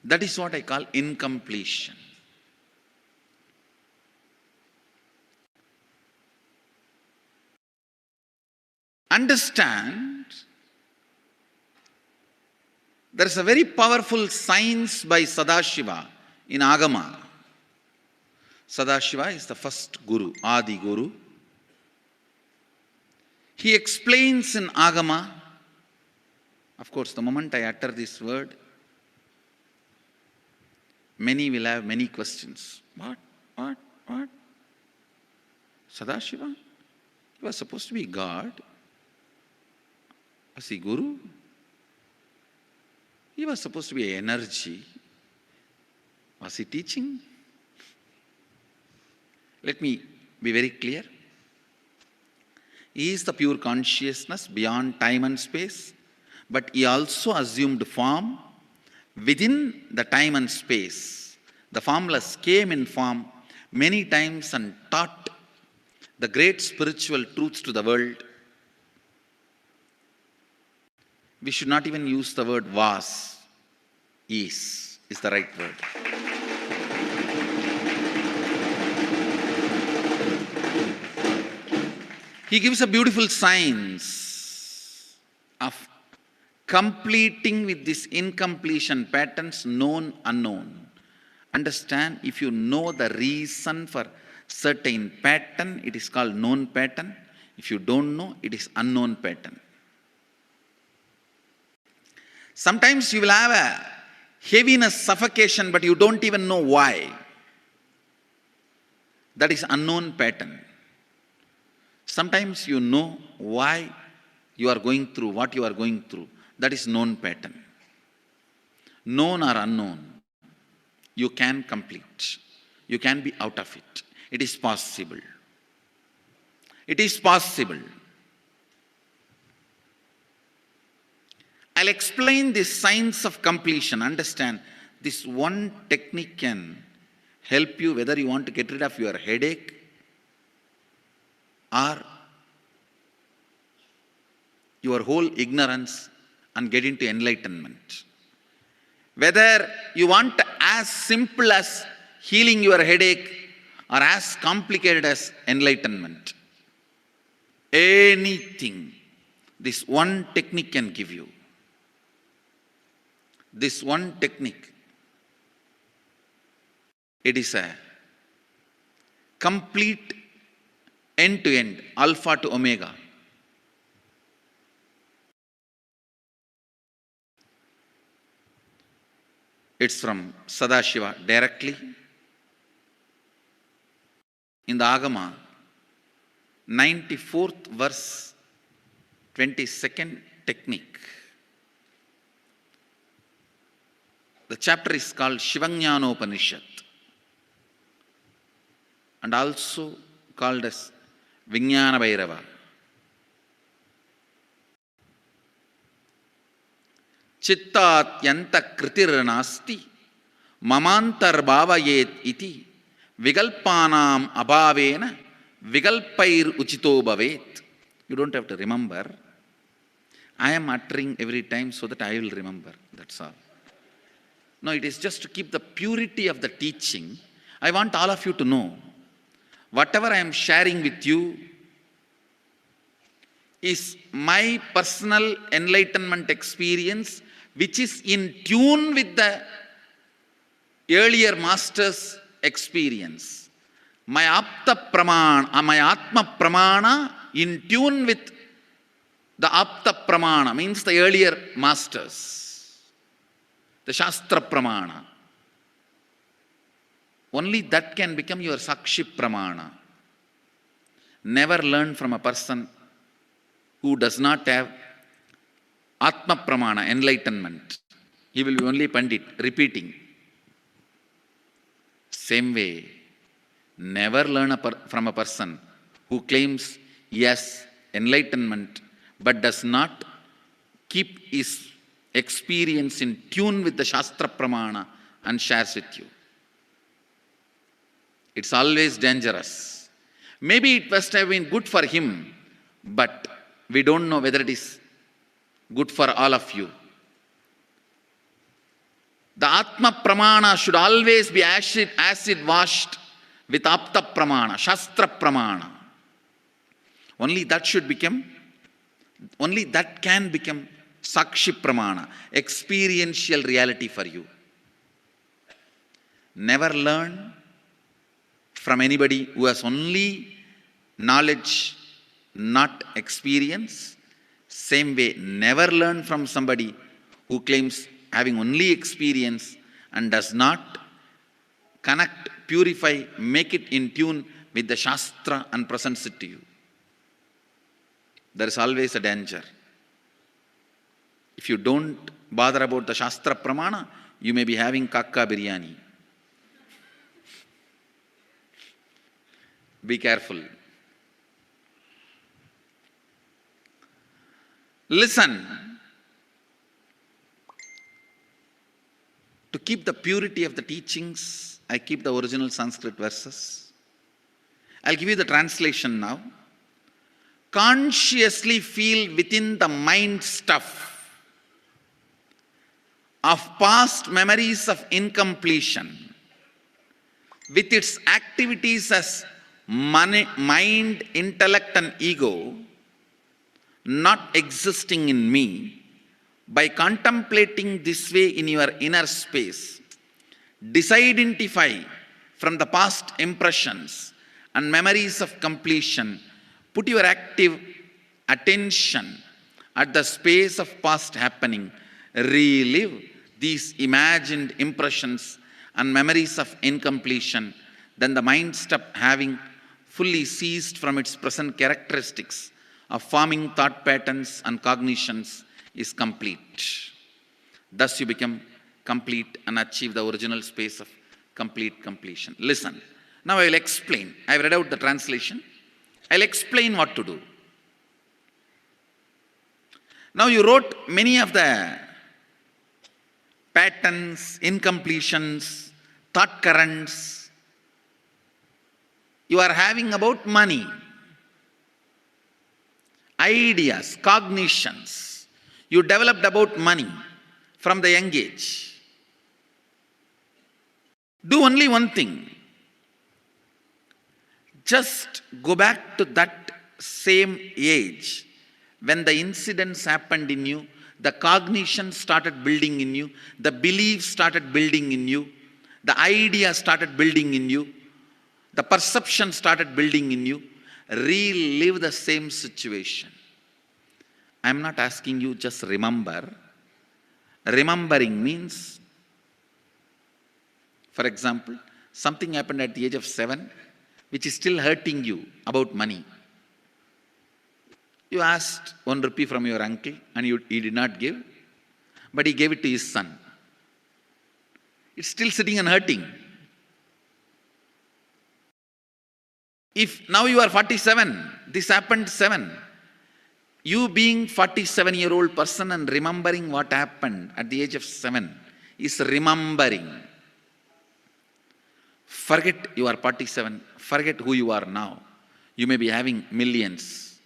That is what I call incompletion. Understand, There is a very powerful science by Sadashiva in Agama. Sadashiva is the first Guru, Adi Guru. He explains in Agama, of course, the moment I utter this word, many will have many questions. What? Sadashiva? He was supposed to be God. Was he Guru? He was supposed to be energy. Was he teaching? Let me be very clear. He is the pure consciousness beyond time and space, but he also assumed form within the time and space. The formless came in form many times and taught the great spiritual truths to the world. We should not even use the word was. Is the right word. He gives a beautiful science of completing with this incompletion patterns, known, unknown. Understand, if you know the reason for certain pattern, it is called known pattern. If you don't know, it is unknown pattern. Sometimes you will have a heaviness, suffocation, but you don't even know why. That is unknown pattern. Sometimes you know why you are going through what you are going through. That is known pattern. Known or unknown, you can complete. You can be out of it. It is possible. It is possible. I'll explain this science of completion. Understand, this one technique can help you whether you want to get rid of your headache or your whole ignorance and get into enlightenment. Whether you want as simple as healing your headache or as complicated as enlightenment. Anything, this one technique can give you. This one technique, it is a complete end-to-end, alpha to omega. It's from Sadashiva directly. In the Agama, 94th verse, 22nd technique. The chapter is called Shivajnanopanishad and also called as Vijnana Bhairava. Chittatyanta kritir nasti mamantar bhavayet iti vigalpanam abhavena vigalpair uchito bhavet. You don't have to remember. I am uttering every time so that I will remember. That's all. No, it is just to keep the purity of the teaching. I want all of you to know, whatever I am sharing with you is my personal enlightenment experience, which is in tune with the earlier master's experience. My Apta Pramana, my Atma Pramana in tune with the Apta Pramana, means the earlier masters. The Shastra Pramana. Only that can become your Sakshi Pramana. Never learn from a person who does not have Atma Pramana, enlightenment. He will be only Pandit, repeating. Same way, never learn from a person who claims yes, enlightenment, but does not keep his experience in tune with the Shastra Pramana and shares with you. It's always dangerous. Maybe it must have been good for him, but we don't know whether it is good for all of you. The Atma Pramana should always be acid washed with Apta Pramana, Shastra Pramana. Only that can become Sakshi Pramana, experiential reality for you. Never learn from anybody who has only knowledge, not experience. Same way, never learn from somebody who claims having only experience and does not connect, purify, make it in tune with the Shastra and presents it to you. There is always a danger. If you don't bother about the Shastra Pramana, you may be having kakka biryani. Be careful. Listen. To keep the purity of the teachings, I keep the original Sanskrit verses. I'll give you the translation now. Consciously feel within the mind stuff of past memories of incompletion with its activities as mind, intellect and ego not existing in me. By contemplating this way in your inner space, disidentify from the past impressions and memories of completion. Put your active attention at the space of past happening. Relive these imagined impressions and memories of incompletion. Then the mind stop having fully ceased from its present characteristics of forming thought patterns and cognitions is complete. Thus you become complete and achieve the original space of complete completion. Listen. Now I will explain. I have read out the translation. I will explain what to do. Now you wrote many of the patterns, incompletions, thought currents you are having about money, ideas, cognitions. You developed about money from the young age. Do only one thing. Just go back to that same age when the incidents happened in you, the cognition started building in you, the beliefs started building in you, the idea started building in you, the perception started building in you. Relive the same situation. I am not asking you just remember. Remembering means, for example, something happened at the age of 7 which is still hurting you about money. You asked 1 rupee from your uncle and he did not give, but he gave it to his son. It's still sitting and hurting. If now you are 47, this happened 7. You being 47-year-old person and remembering what happened at the age of 7 is remembering. Forget you are 47. Forget who you are now. You may be having millions.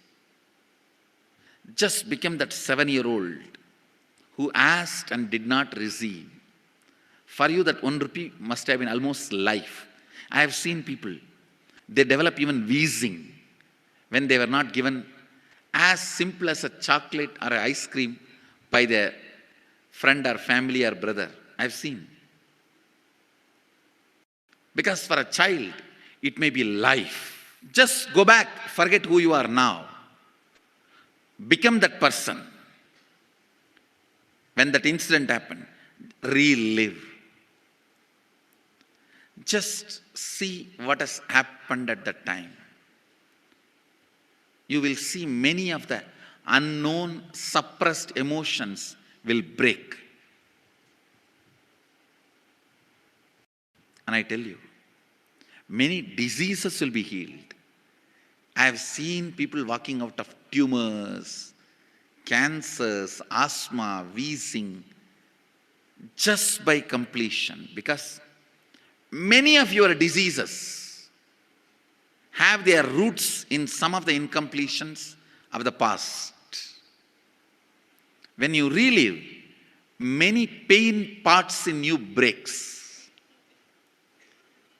Just become that 7-year-old who asked and did not receive. For you that 1 rupee must have been almost life. I have seen people, they develop even wheezing when they were not given as simple as a chocolate or an ice cream by their friend or family or brother. I've seen. Because for a child, it may be life. Just go back, forget who you are now. Become that person. When that incident happened, relive. Just see what has happened at that time. You will see many of the unknown, suppressed emotions will break. And I tell you, many diseases will be healed. I have seen people walking out of tumors, cancers, asthma, wheezing, just by completion. Because many of your diseases have their roots in some of the incompletions of the past. When you relive, many pain parts in you breaks.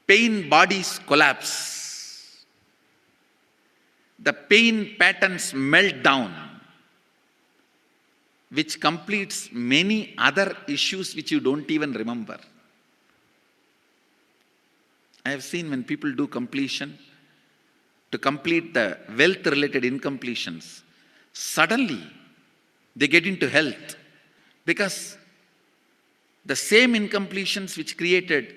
Pain bodies collapse. The pain patterns melt down. which completes many other issues which you don't even remember. I have seen when people do completion, to complete the wealth-related incompletions, suddenly they get into health, because the same incompletions which created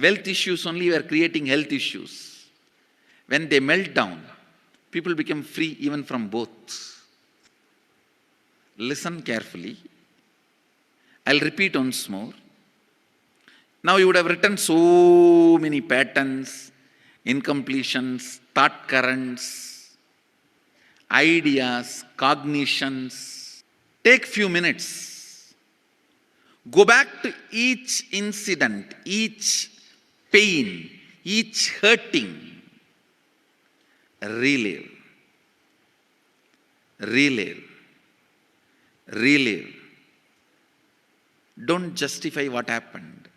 wealth issues only were creating health issues. When they melt down, people become free even from both. Listen carefully. I'll repeat once more. Now you would have written so many patterns, incompletions, thought currents, ideas, cognitions. Take few minutes. Go back to each incident, each pain, each hurting. Relive. Relive. Relive. Don't justify what happened.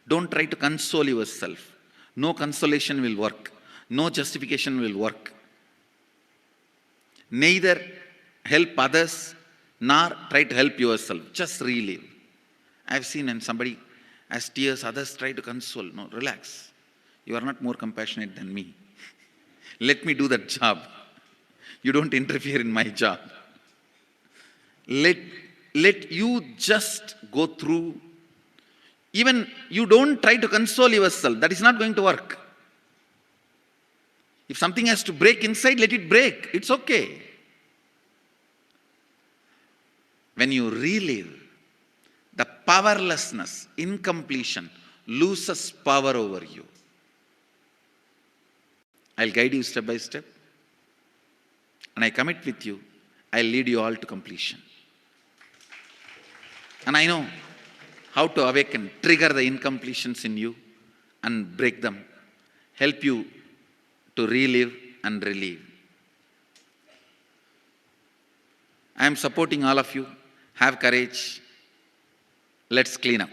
Don't try to console yourself. No consolation will work. No justification will work. Neither help others nor try to help yourself. Just relive. I have seen when somebody has tears, others try to console. No, relax. You are not more compassionate than me. Let me do that job. You don't interfere in my job. Let you just go through. Even you don't try to console yourself. That is not going to work. If something has to break inside, let it break. It's okay. When you relive, the powerlessness, incompletion, loses power over you. I'll guide you step by step. And I commit with you, I'll lead you all to completion. And I know how to awaken, trigger the incompletions in you and break them. Help you to relive and relieve. I am supporting all of you. Have courage. Let's clean up.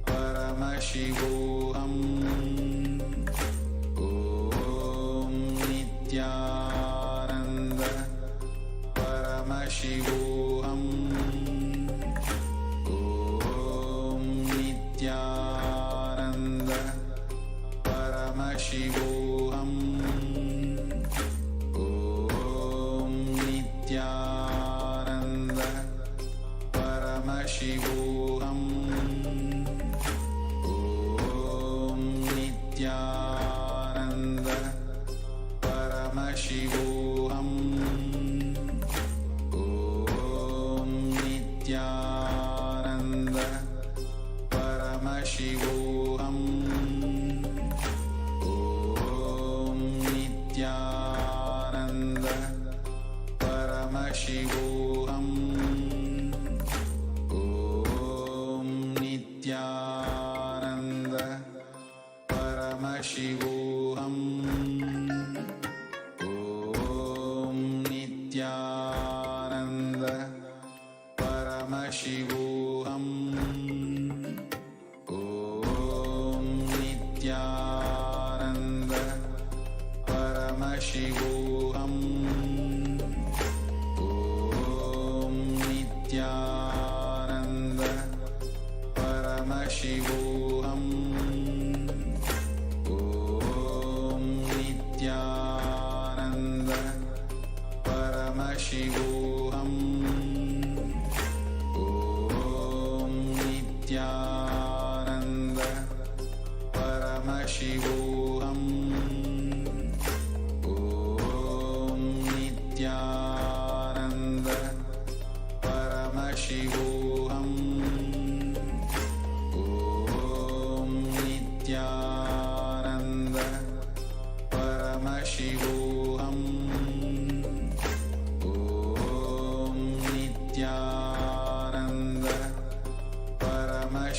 Paramashivoham. Om Nithyananda Paramashivoham. Om Nithyananda Paramashivoham. Om Nithyananda Paramashivoham. Nithyananda Paramashivoham. Om Nithyananda Paramashivoham. Om Nithyananda Paramashivoham. Om Nithyananda Paramashivoham. Om Nithyananda Paramashivoham. Om Nithyananda Paramashivoham. Om Nithyananda Paramashivoham. Om Nithyananda Paramashivoham. Om Nithyananda Paramashivoham. Om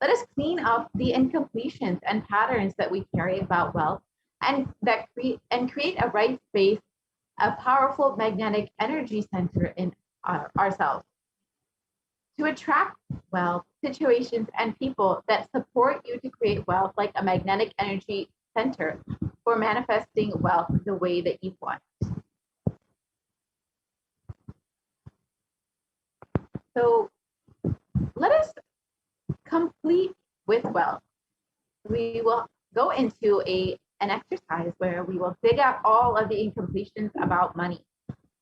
Let us clean up the incompletions and patterns that we carry about wealth and create a right space, a powerful magnetic energy center in ourselves to attract wealth, situations, and people that support you to create wealth like a magnetic energy center for manifesting wealth the way that you want. So let us complete with wealth. We will go into an exercise where we will dig out all of the incompletions about money.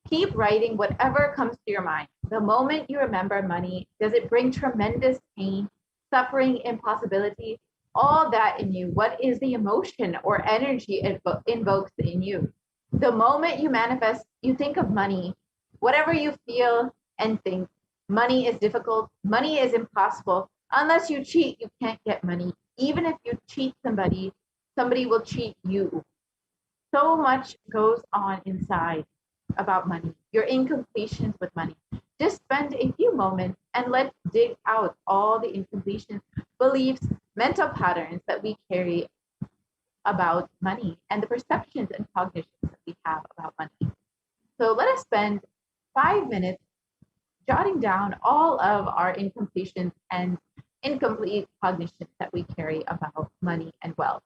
Keep writing whatever comes to your mind. The moment you remember money, does it bring tremendous pain, suffering, impossibility, all that in you? What is the emotion or energy it invokes in you? The moment you manifest, you think of money, whatever you feel and think, money is difficult, money is impossible. Unless you cheat, you can't get money. Even if you cheat somebody, somebody will cheat you. So much goes on inside about money, your incompletions with money. Just spend a few moments and let's dig out all the incompletions, beliefs, mental patterns that we carry about money and the perceptions and cognitions that we have about money. So let us spend 5 minutes jotting down all of our incompletions and incomplete cognitions that we carry about money and wealth.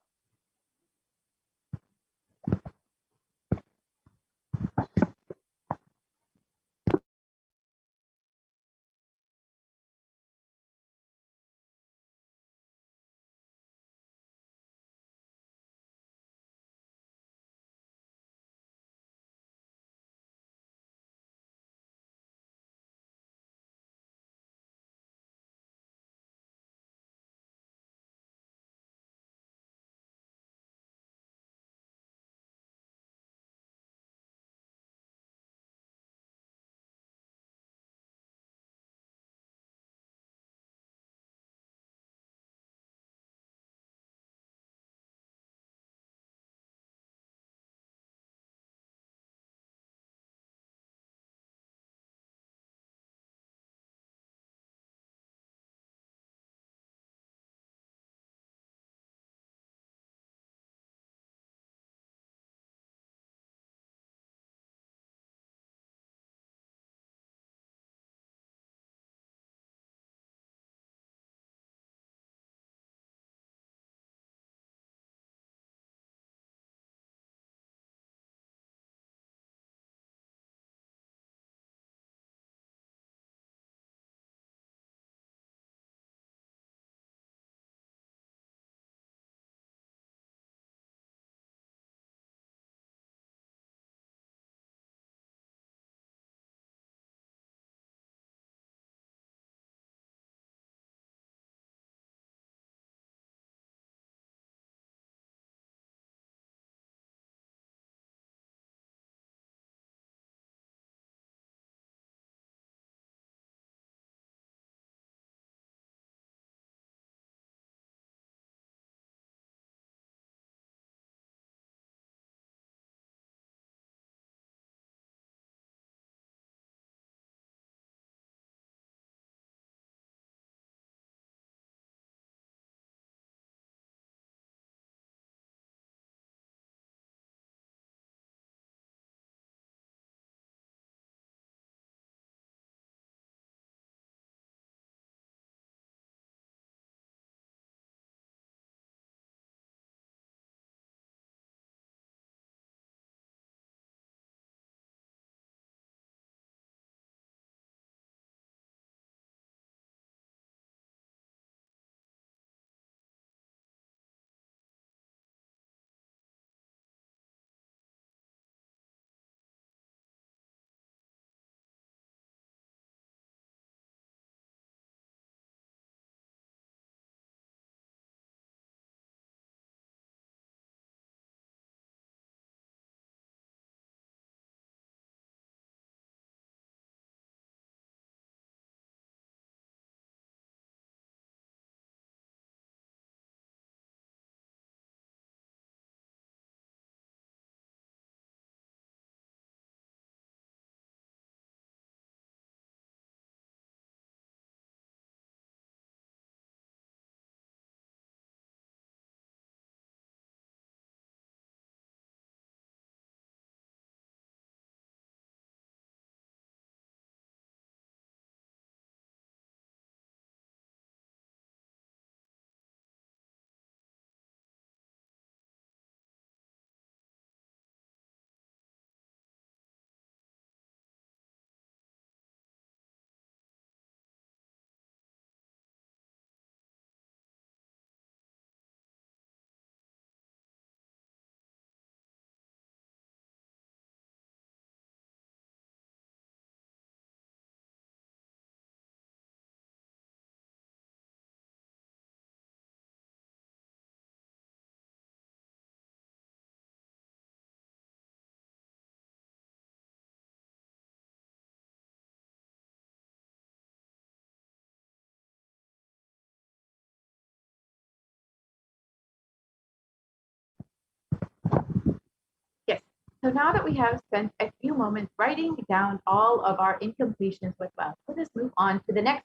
So now that we have spent a few moments writing down all of our incompletions with wealth, let us move on to the next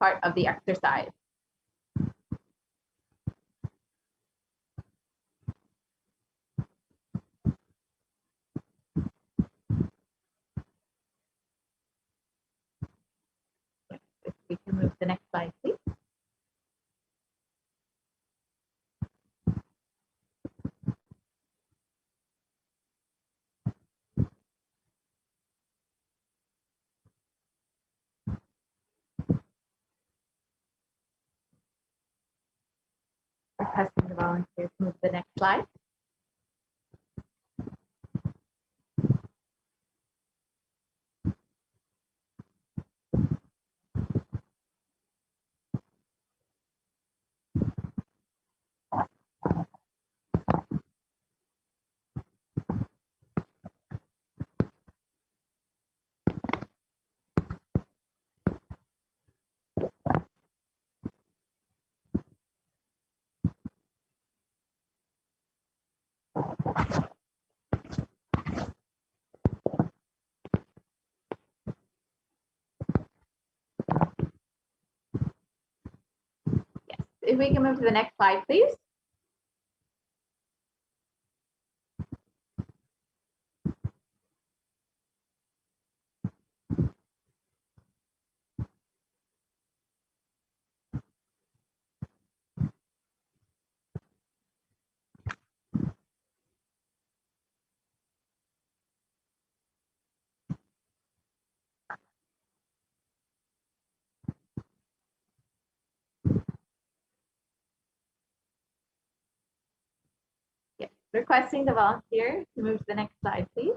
part of the exercise. If we can move to the next slide, please. Requesting the volunteers to move to the next slide. Yes, if we can move to the next slide, please. Yes, requesting the volunteer to move to the next slide, please.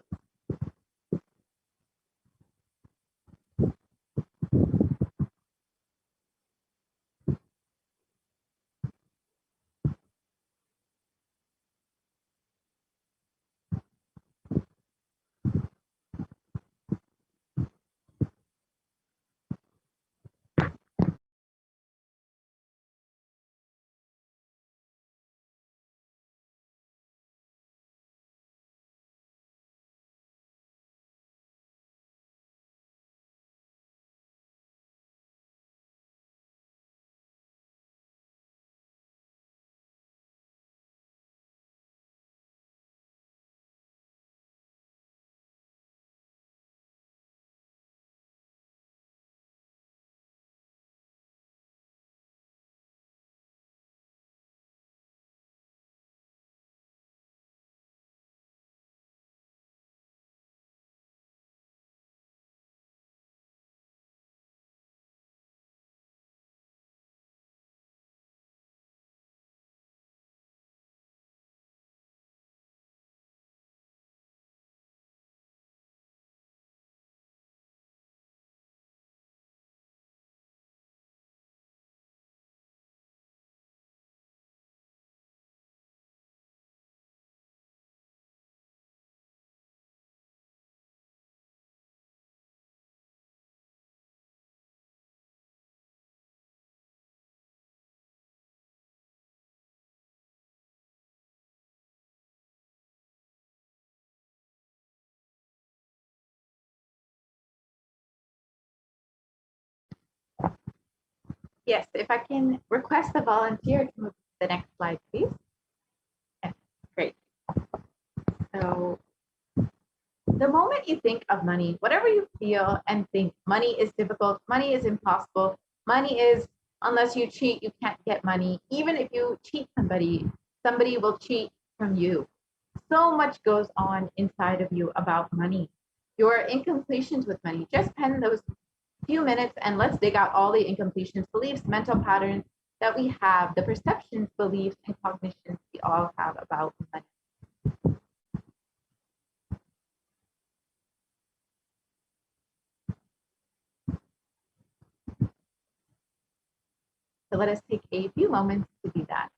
Yes, if I can request the volunteer to move to the next slide, please. Yes, great. So the moment you think of money, whatever you feel and think, money is difficult, money is impossible, money is, unless you cheat, you can't get money. Even if you cheat somebody, somebody will cheat from you. So much goes on inside of you about money. Your incompletions with money, just pen those few minutes and let's dig out all the incompletions, beliefs, mental patterns that we have, the perceptions, beliefs, and cognitions we all have about money. So let us take a few moments to do that.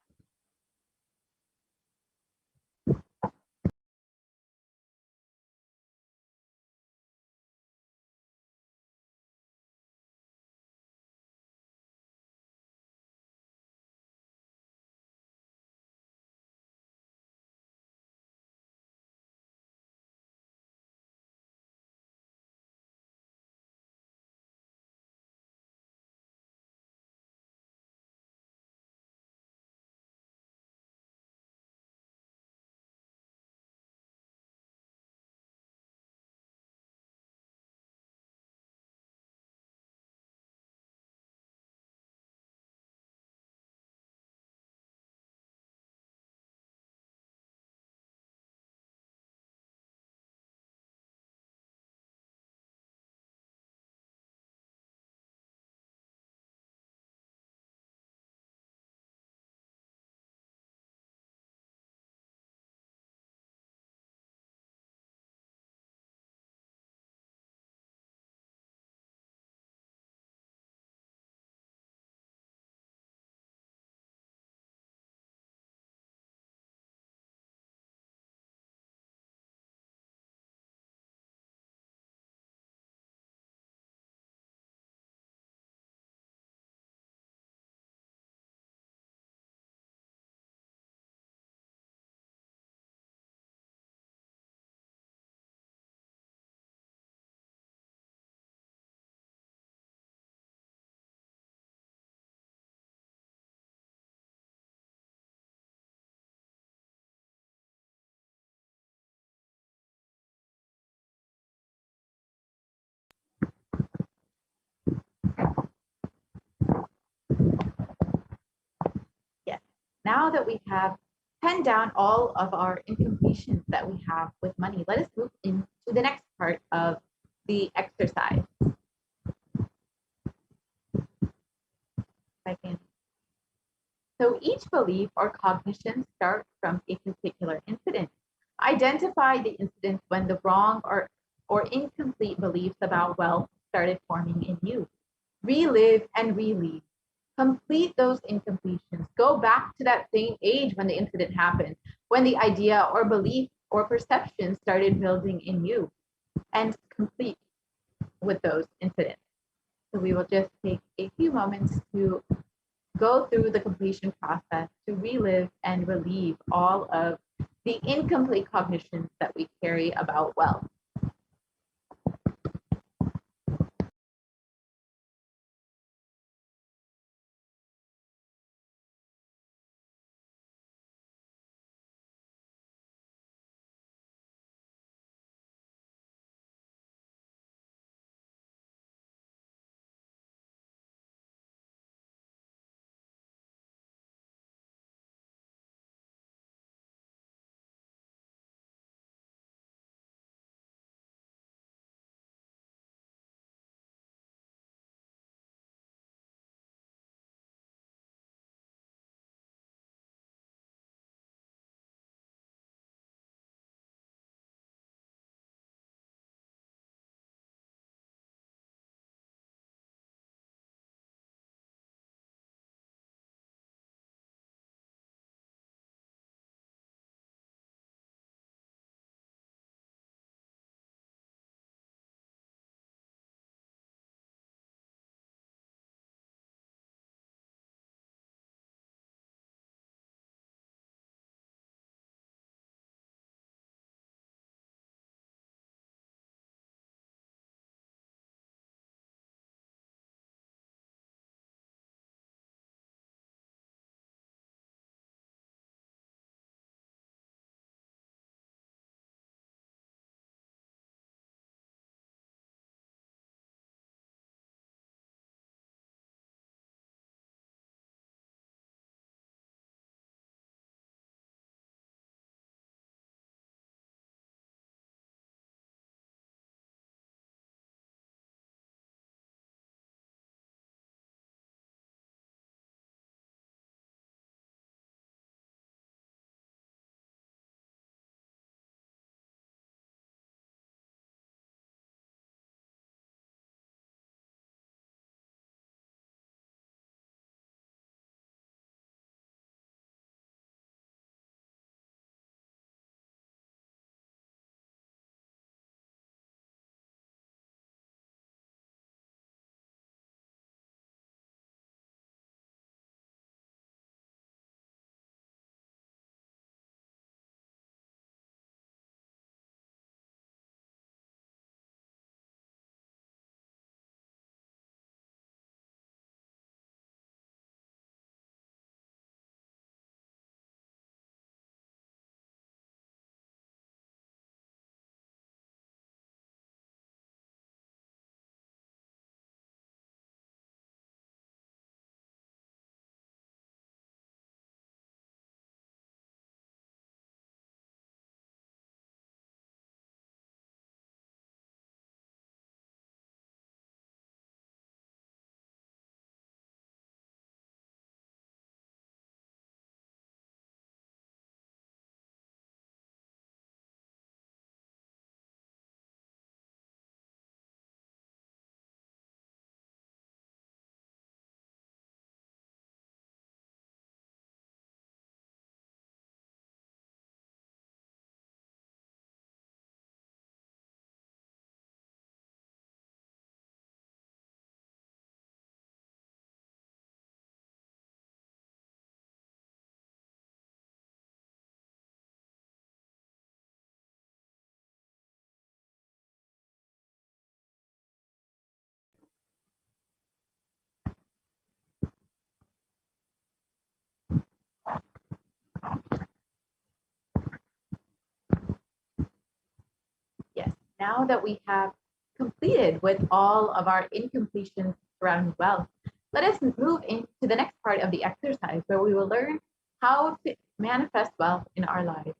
Now that we have penned down all of our incompletions that we have with money, let us move into the next part of the exercise. Second. So each belief or cognition starts from a particular incident. Identify the incidents when the wrong or incomplete beliefs about wealth started forming in you. Relive and relive. Complete those incompletions. Go back to that same age when the incident happened, when the idea or belief or perception started building in you, and complete with those incidents. So we will just take a few moments to go through the completion process to relive and relieve all of the incomplete cognitions that we carry about wealth. Yes, now that we have completed with all of our incompletions surrounding wealth, let us move into the next part of the exercise where we will learn how to manifest wealth in our lives.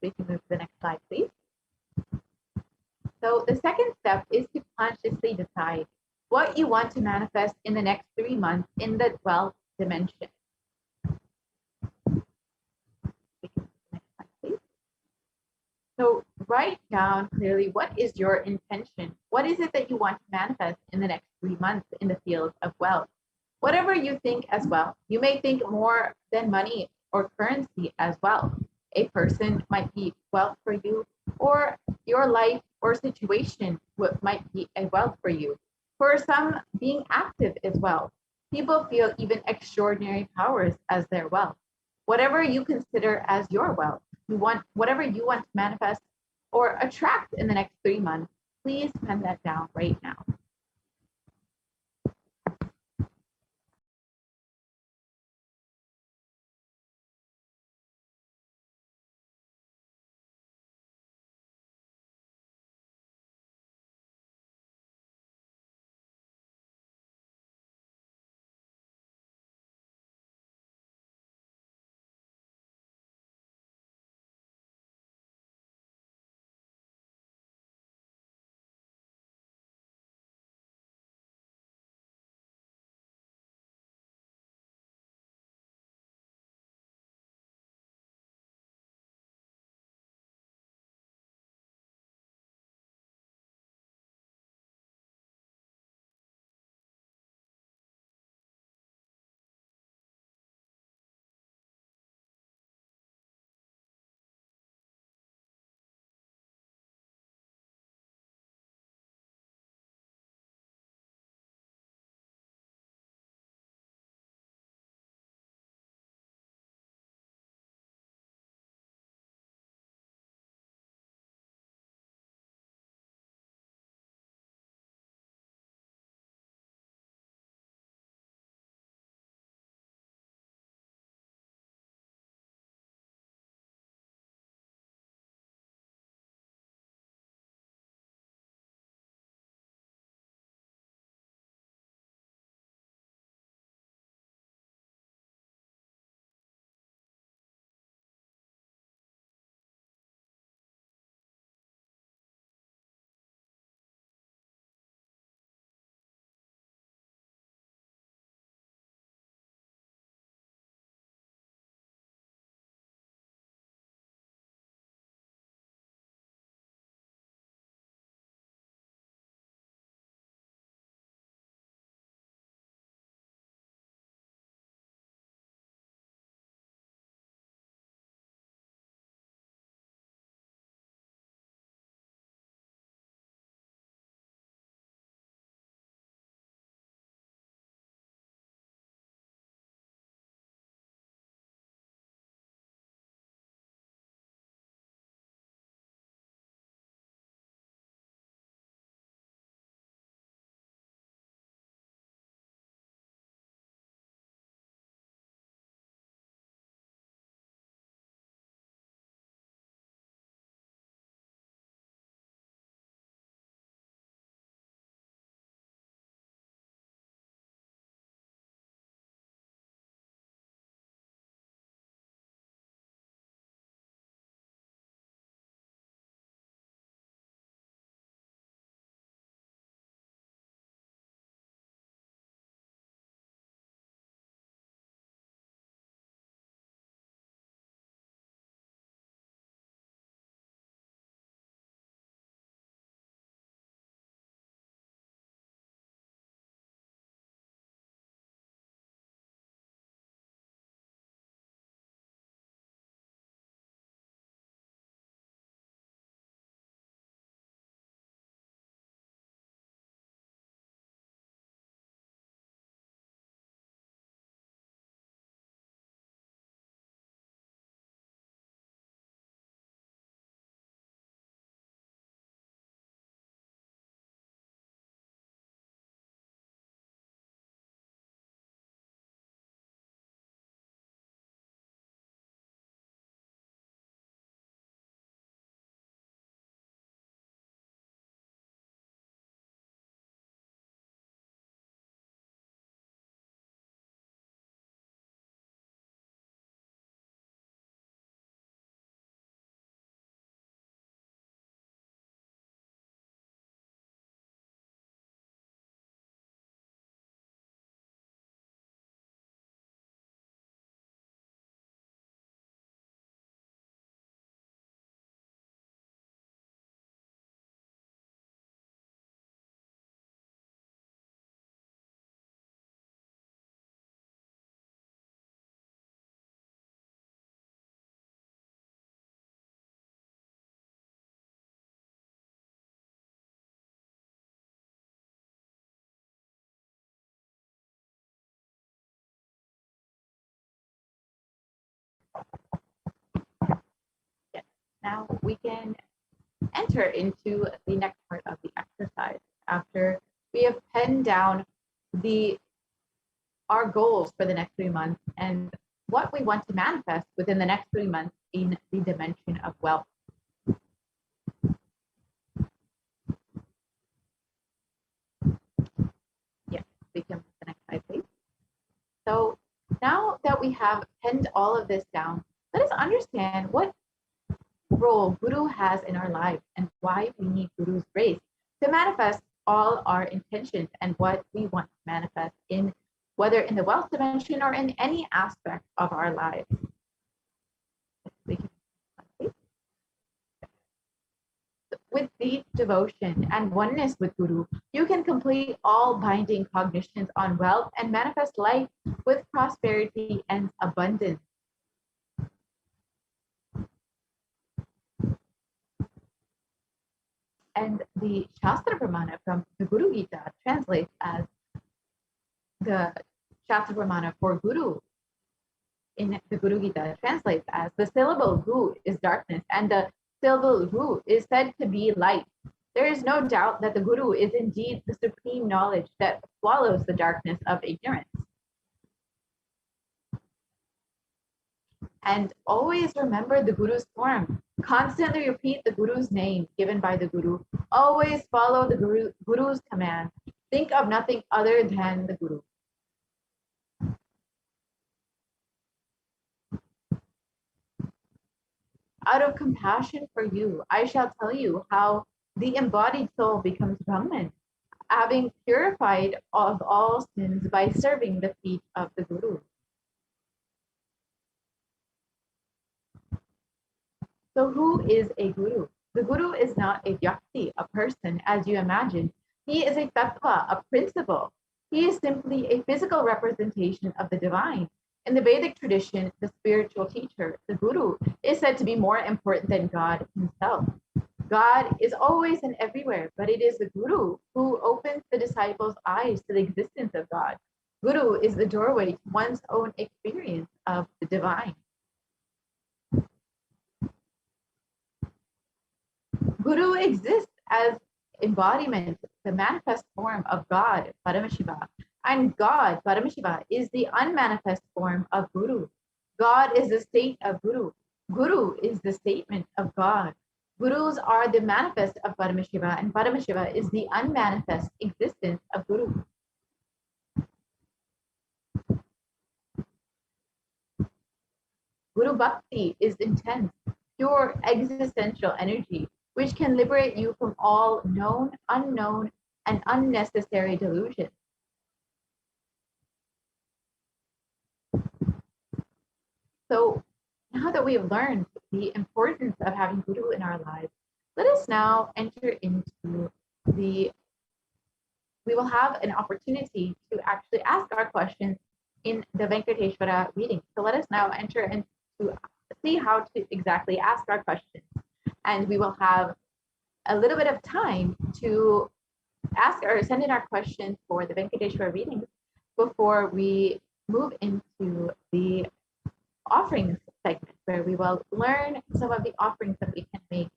We can move to the next slide, please. So the second step is to consciously decide what you want to manifest in the next 3 months in the 12th dimension. We can move to the next slide, please. So write down clearly, what is your intention? What is it that you want to manifest in the next 3 months in the field of wealth? Whatever you think as well. You may think more than money or currency as well. A person might be wealth for you, or your life or situation might be a wealth for you. For some, being active as well. People feel even extraordinary powers as their wealth. Whatever you consider as your wealth, whatever you want to manifest or attract in the next 3 months, please pen that down right now. Now we can enter into the next part of the exercise after we have penned down our goals for the next 3 months and what we want to manifest within the next 3 months in the dimension of wealth. Yes, we can put the next slide, please. So now that we have penned all of this down, let us understand what role Guru has in our lives and why we need Guru's grace to manifest all our intentions and what we want to manifest in, whether in the wealth dimension or in any aspect of our lives. With deep devotion and oneness with Guru, you can complete all binding cognitions on wealth and manifest life with prosperity and abundance. And the Shastra Pramana from the Guru Gita translates as the Shastra Pramana for Guru in the Guru Gita translates as the syllable Gu is darkness and the syllable Ru is said to be light. There is no doubt that the Guru is indeed the supreme knowledge that swallows the darkness of ignorance. And always remember the Guru's form. Constantly repeat the Guru's name given by the Guru. Always follow the Guru's command. Think of nothing other than the Guru. Out of compassion for you, I shall tell you how the embodied soul becomes Brahman, having purified of all sins by serving the feet of the Guru. So who is a Guru? The Guru is not a vyakti, a person, as you imagine. He is a tattva, a principle. He is simply a physical representation of the divine. In the Vedic tradition, the spiritual teacher, the Guru, is said to be more important than God himself. God is always and everywhere, but it is the Guru who opens the disciples' eyes to the existence of God. Guru is the doorway to one's own experience of the divine. Guru exists as embodiment, the manifest form of God, Paramashiva. And God, Paramashiva, is the unmanifest form of Guru. God is the state of Guru. Guru is the statement of God. Gurus are the manifest of Paramashiva, and Paramashiva is the unmanifest existence of Guru. Guru Bhakti is intense, pure existential energy, which can liberate you from all known, unknown, and unnecessary delusions. So now that we have learned the importance of having Guru in our lives, let us now enter into we will have an opportunity to actually ask our questions in the Venkateshwara reading. So let us now enter into see how to exactly ask our questions. And we will have a little bit of time to ask or send in our questions for the Venkateshwara readings before we move into the offerings segment, where we will learn some of the offerings that we can make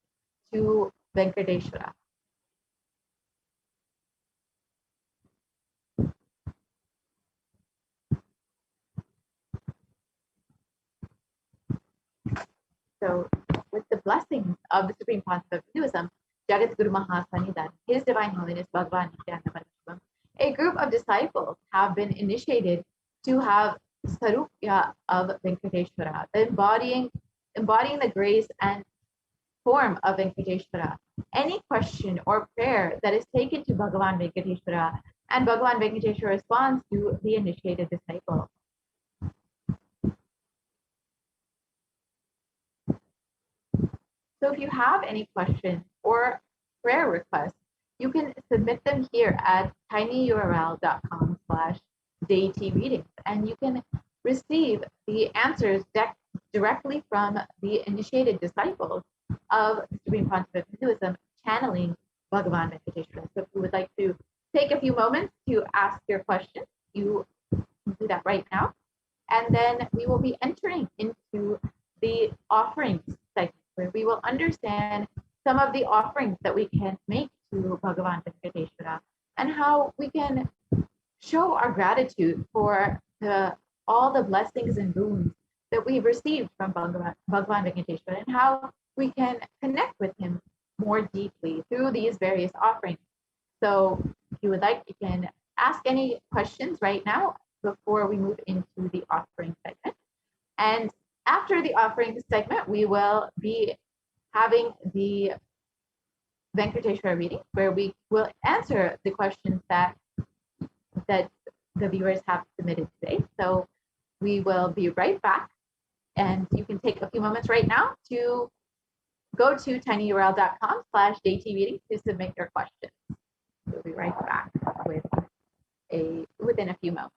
to Venkateshwara. So, with the blessings of the Supreme Pontiff of Hinduism, Jagat Guru Mahasanidan, His Divine Holiness Bhagavan Nithyananda Paramashivam, a group of disciples have been initiated to have Sarupya of Venkateshwara, embodying the grace and form of Venkateshwara. Any question or prayer that is taken to Bhagavan Venkateshwara, and Bhagavan Venkateshwara responds to the initiated disciple. So if you have any questions or prayer requests, you can submit them here at tinyurl.com/daytreadings, and you can receive the answers directly from the initiated disciples of the Supreme Pontiff of Hinduism, channeling Bhagavan Venkateshwara. So if you would like to take a few moments to ask your question, you can do that right now. And then we will be entering into the offerings segment, where we will understand some of the offerings that we can make to Bhagavan Venkateshwara and how we can show our gratitude for all the blessings and boons that we've received from Bhagavan Venkateshwara and how we can connect with him more deeply through these various offerings. So if you would like, you can ask any questions right now before we move into the offering segment. And after the offering segment, we will be having the Venkateshwara reading, where we will answer the questions that the viewers have submitted today. So we will be right back. And you can take a few moments right now to go to tinyurl.com/daytreading to submit your questions. We'll be right back within a few moments.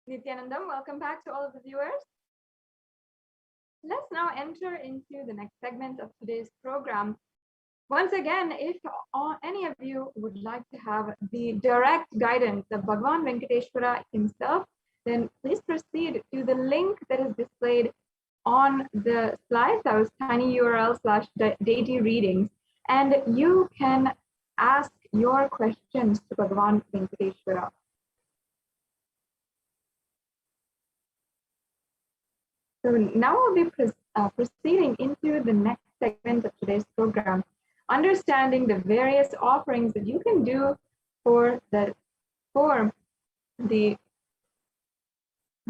Nithyanandam, welcome back to all of the viewers. Let's now enter into the next segment of today's program. Once again, if any of you would like to have the direct guidance of Bhagavan Venkateshwara himself, then please proceed to the link that is displayed on the slides, that was tinyurl/deity readings, and you can ask your questions to Bhagavan Venkateshwara. So now we'll be proceeding into the next segment of today's program, understanding the various offerings that you can do for the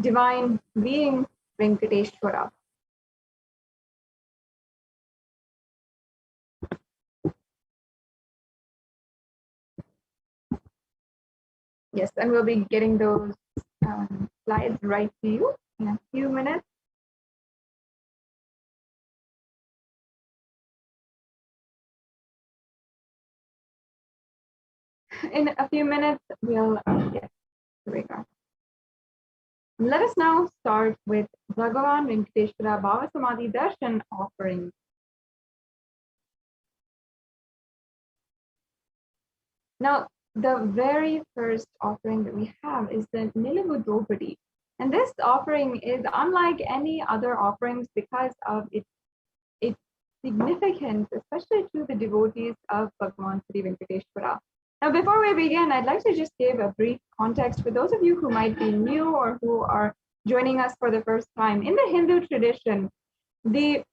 divine being Venkateshwara. Yes, and we'll be getting those slides right to you in a few minutes. In a few minutes, we'll yes, here we go. Let us now start with Bhagavan Venkateshwara Bhava Samadhi Darshan offering. Now, the very first offering that we have is the Nilabudopadi. And this offering is unlike any other offerings because of its significance, especially to the devotees of Bhagavan Sri Venkateshwara. Now, before we begin, I'd like to just give a brief context for those of you who might be new or who are joining us for the first time. In the Hindu tradition, the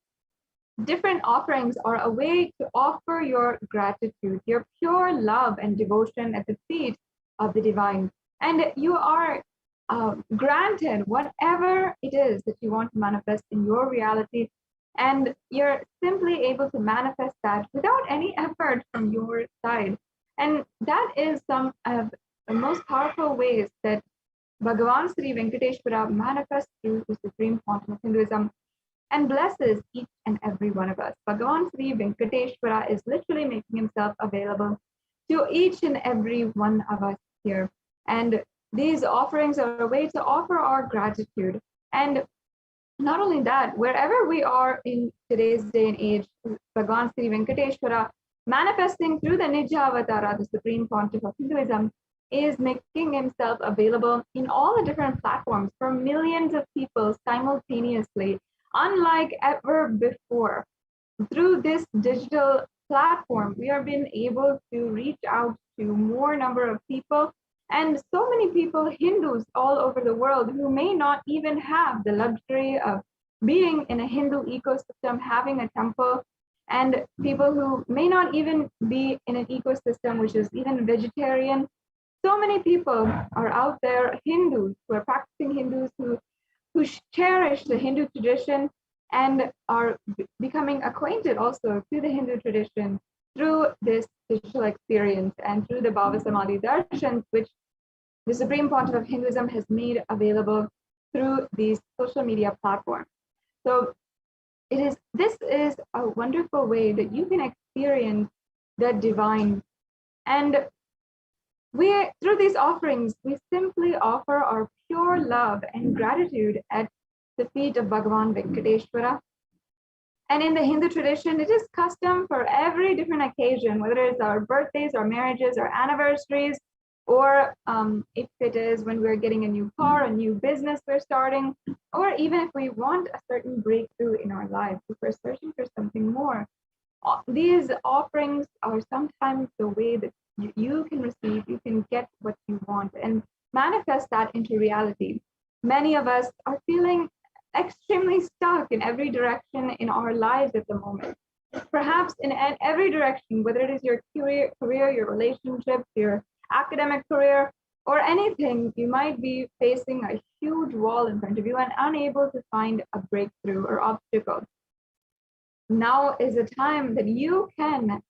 different offerings are a way to offer your gratitude, your pure love and devotion at the feet of the divine. And you are granted whatever it is that you want to manifest in your reality. And you're simply able to manifest that without any effort from your side. And that is some of the most powerful ways that Bhagavan Sri Venkateshwara manifests through the supreme quantum of Hinduism and blesses each and every one of us. Bhagavan Sri Venkateshwara is literally making himself available to each and every one of us here. And these offerings are a way to offer our gratitude. And not only that, wherever we are in today's day and age, Bhagavan Sri Venkateshwara manifesting through the Nija Avatara, the supreme pontiff of Hinduism, is making himself available in all the different platforms for millions of people simultaneously, unlike ever before. Through this digital platform, we are being able to reach out to more number of people, and so many people, Hindus all over the world, who may not even have the luxury of being in a Hindu ecosystem, having a temple, and people who may not even be in an ecosystem which is even vegetarian. So many people are out there, Hindus, who are practicing Hindus, who cherish the Hindu tradition and are becoming acquainted also to the Hindu tradition through this digital experience and through the Bhava Samadhi Darshan, which the Supreme Pontiff of Hinduism has made available through these social media platforms. So this is a wonderful way that you can experience the divine. And through these offerings, we simply offer our pure love and gratitude at the feet of Bhagavan Venkateshwara. And in the Hindu tradition, it is custom for every different occasion, whether it's our birthdays, our marriages, our anniversaries, or if it is when we're getting a new car, a new business we're starting, or even if we want a certain breakthrough in our lives, if we're searching for something more. These offerings are sometimes the way that you can receive, you can get what you want and manifest that into reality. Many of us are feeling extremely stuck in every direction in our lives at the moment. Perhaps in every direction, whether it is your career, your relationships, your academic career, or anything, you might be facing a huge wall in front of you and unable to find a breakthrough or obstacle. Now is a time that you can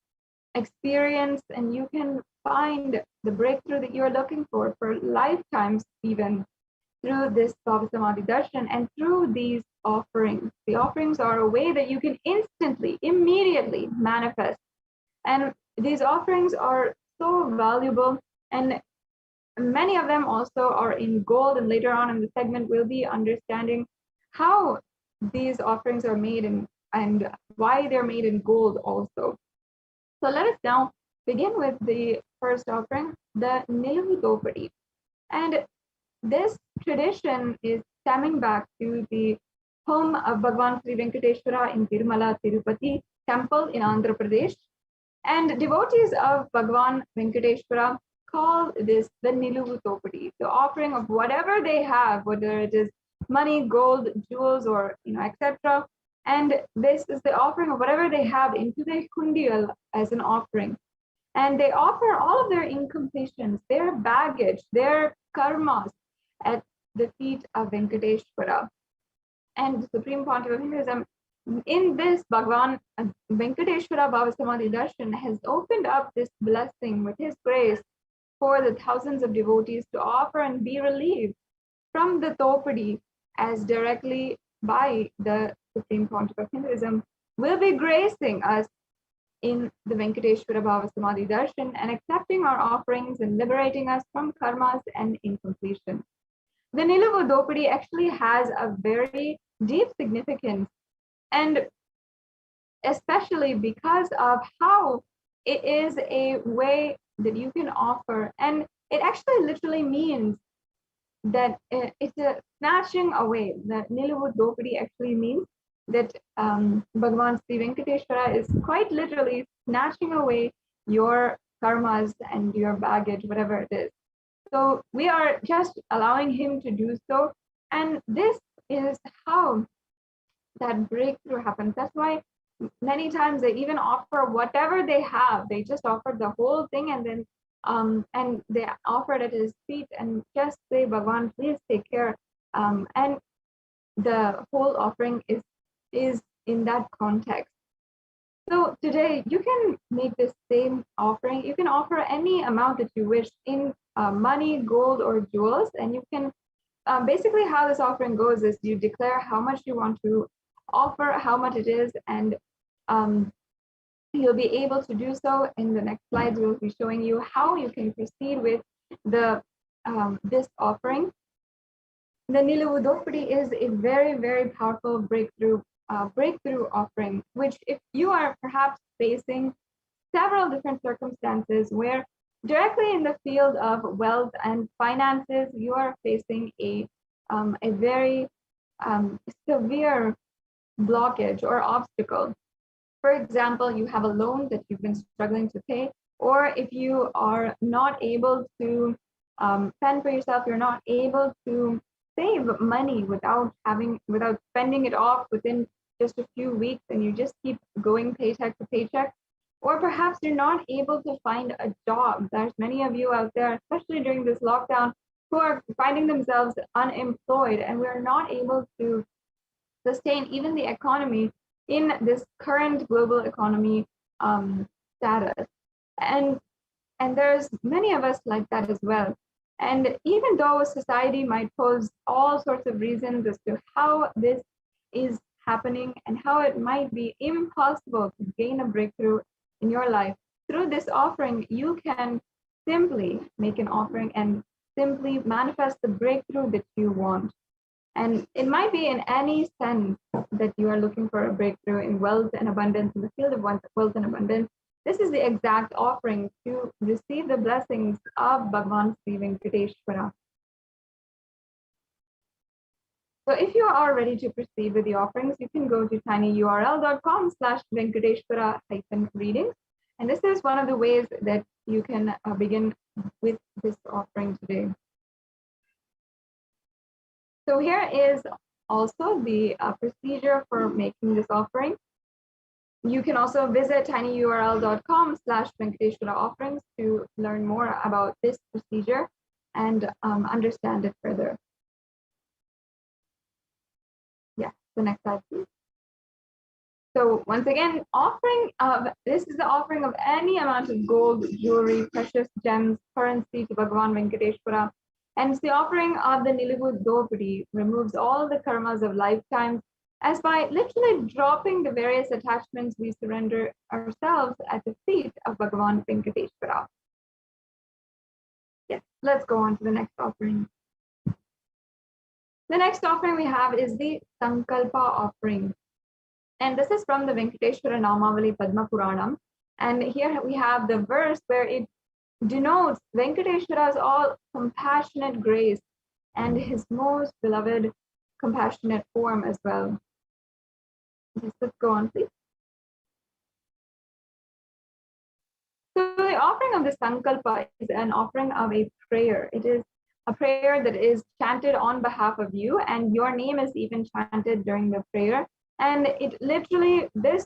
experience and you can find the breakthrough that you're looking for lifetimes, even through this Bhava Samadhi Darshan and through these offerings. The offerings are a way that you can instantly, immediately manifest. And these offerings are so valuable. And many of them also are in gold, and later on in the segment, we'll be understanding how these offerings are made and why they're made in gold also. So let us now begin with the first offering, the Niluvu Dopadi. And this tradition is stemming back to the home of Bhagavan Sri Venkateshwara in Tirumala Tirupati temple in Andhra Pradesh. And devotees of Bhagavan Venkateshwara call this the Niluvu Dopadi, the offering of whatever they have, whether it is money, gold, jewels, or etc. And this is the offering of whatever they have into the kundial as an offering. And they offer all of their incompletions, their baggage, their karmas at the feet of Venkateshwara. And the Supreme Pontiff of Hinduism, in this Bhagavan Venkateshwara Bhava Samadhi Darshan has opened up this blessing with his grace for the thousands of devotees to offer and be relieved from the Topadi, as directly by the Supreme Pontiff of Hinduism will be gracing us in the Venkateshwara Bhava Samadhi Darshan and accepting our offerings and liberating us from karmas and incompletion. The Niluvu Dopadi actually has a very deep significance, and especially because of how it is a way that you can offer, and it actually literally means that it's a snatching away. The Niluvu Dopadi actually means that Bhagavan Sri Venkateshwara is quite literally snatching away your karmas and your baggage, whatever it is. So we are just allowing him to do so. And this is how that breakthrough happens. That's why many times they even offer whatever they have. They just offer the whole thing, and then and they offer it at his feet and just say, Bhagavan, please take care. And the whole offering is in that context. So today you can make this same offering. You can offer any amount that you wish in money, gold, or jewels. And you can basically how this offering goes is you declare how much you want to offer, how much it is, and you'll be able to do so. In the next slides, we'll be showing you how you can proceed with the this offering. The Niluvu Dopadi is a very, very powerful breakthrough offering, which if you are perhaps facing several different circumstances where directly in the field of wealth and finances, you are facing a very severe blockage or obstacle. For example, you have a loan that you've been struggling to pay, or if you are not able to fend for yourself, you're not able to save money without spending it off within just a few weeks, and you just keep going paycheck to paycheck. Or perhaps you're not able to find a job. There's many of you out there, especially during this lockdown, who are finding themselves unemployed, and we're not able to sustain even the economy in this current global economy status. And there's many of us like that as well. And even though society might pose all sorts of reasons as to how this is happening and how it might be impossible to gain a breakthrough in your life, through this offering, you can simply make an offering and simply manifest the breakthrough that you want. And it might be in any sense that you are looking for a breakthrough in wealth and abundance, in the field of wealth and abundance. This is the exact offering to receive the blessings of Bhagavan Sri Venkateshwara. So if you are ready to proceed with the offerings, you can go to tinyurl.com/Venkateshwara-readings. And this is one of the ways that you can begin with this offering today. So here is also the procedure for making this offering. You can also visit tinyurl.com/Venkateshwara offerings to learn more about this procedure and understand it further. Yeah, the next slide, please. So once again, this is the offering of any amount of gold, jewelry, precious gems, currency to Bhagavan Venkateshwara. And the offering of the Niluvu Dopadi removes all the karmas of lifetimes, as by literally dropping the various attachments, we surrender ourselves at the feet of Bhagavan Venkateshwara. Yes, let's go on to the next offering. The next offering we have is the Sankalpa offering. And this is from the Venkateshwara Namavali Padma Puranam. And here we have the verse where it denotes Venkateshwara's all compassionate grace and his most beloved compassionate form as well. Yes, let's go on, please. So the offering of the Sankalpa is an offering of a prayer. It is a prayer that is chanted on behalf of you, and your name is even chanted during the prayer. And it literally, this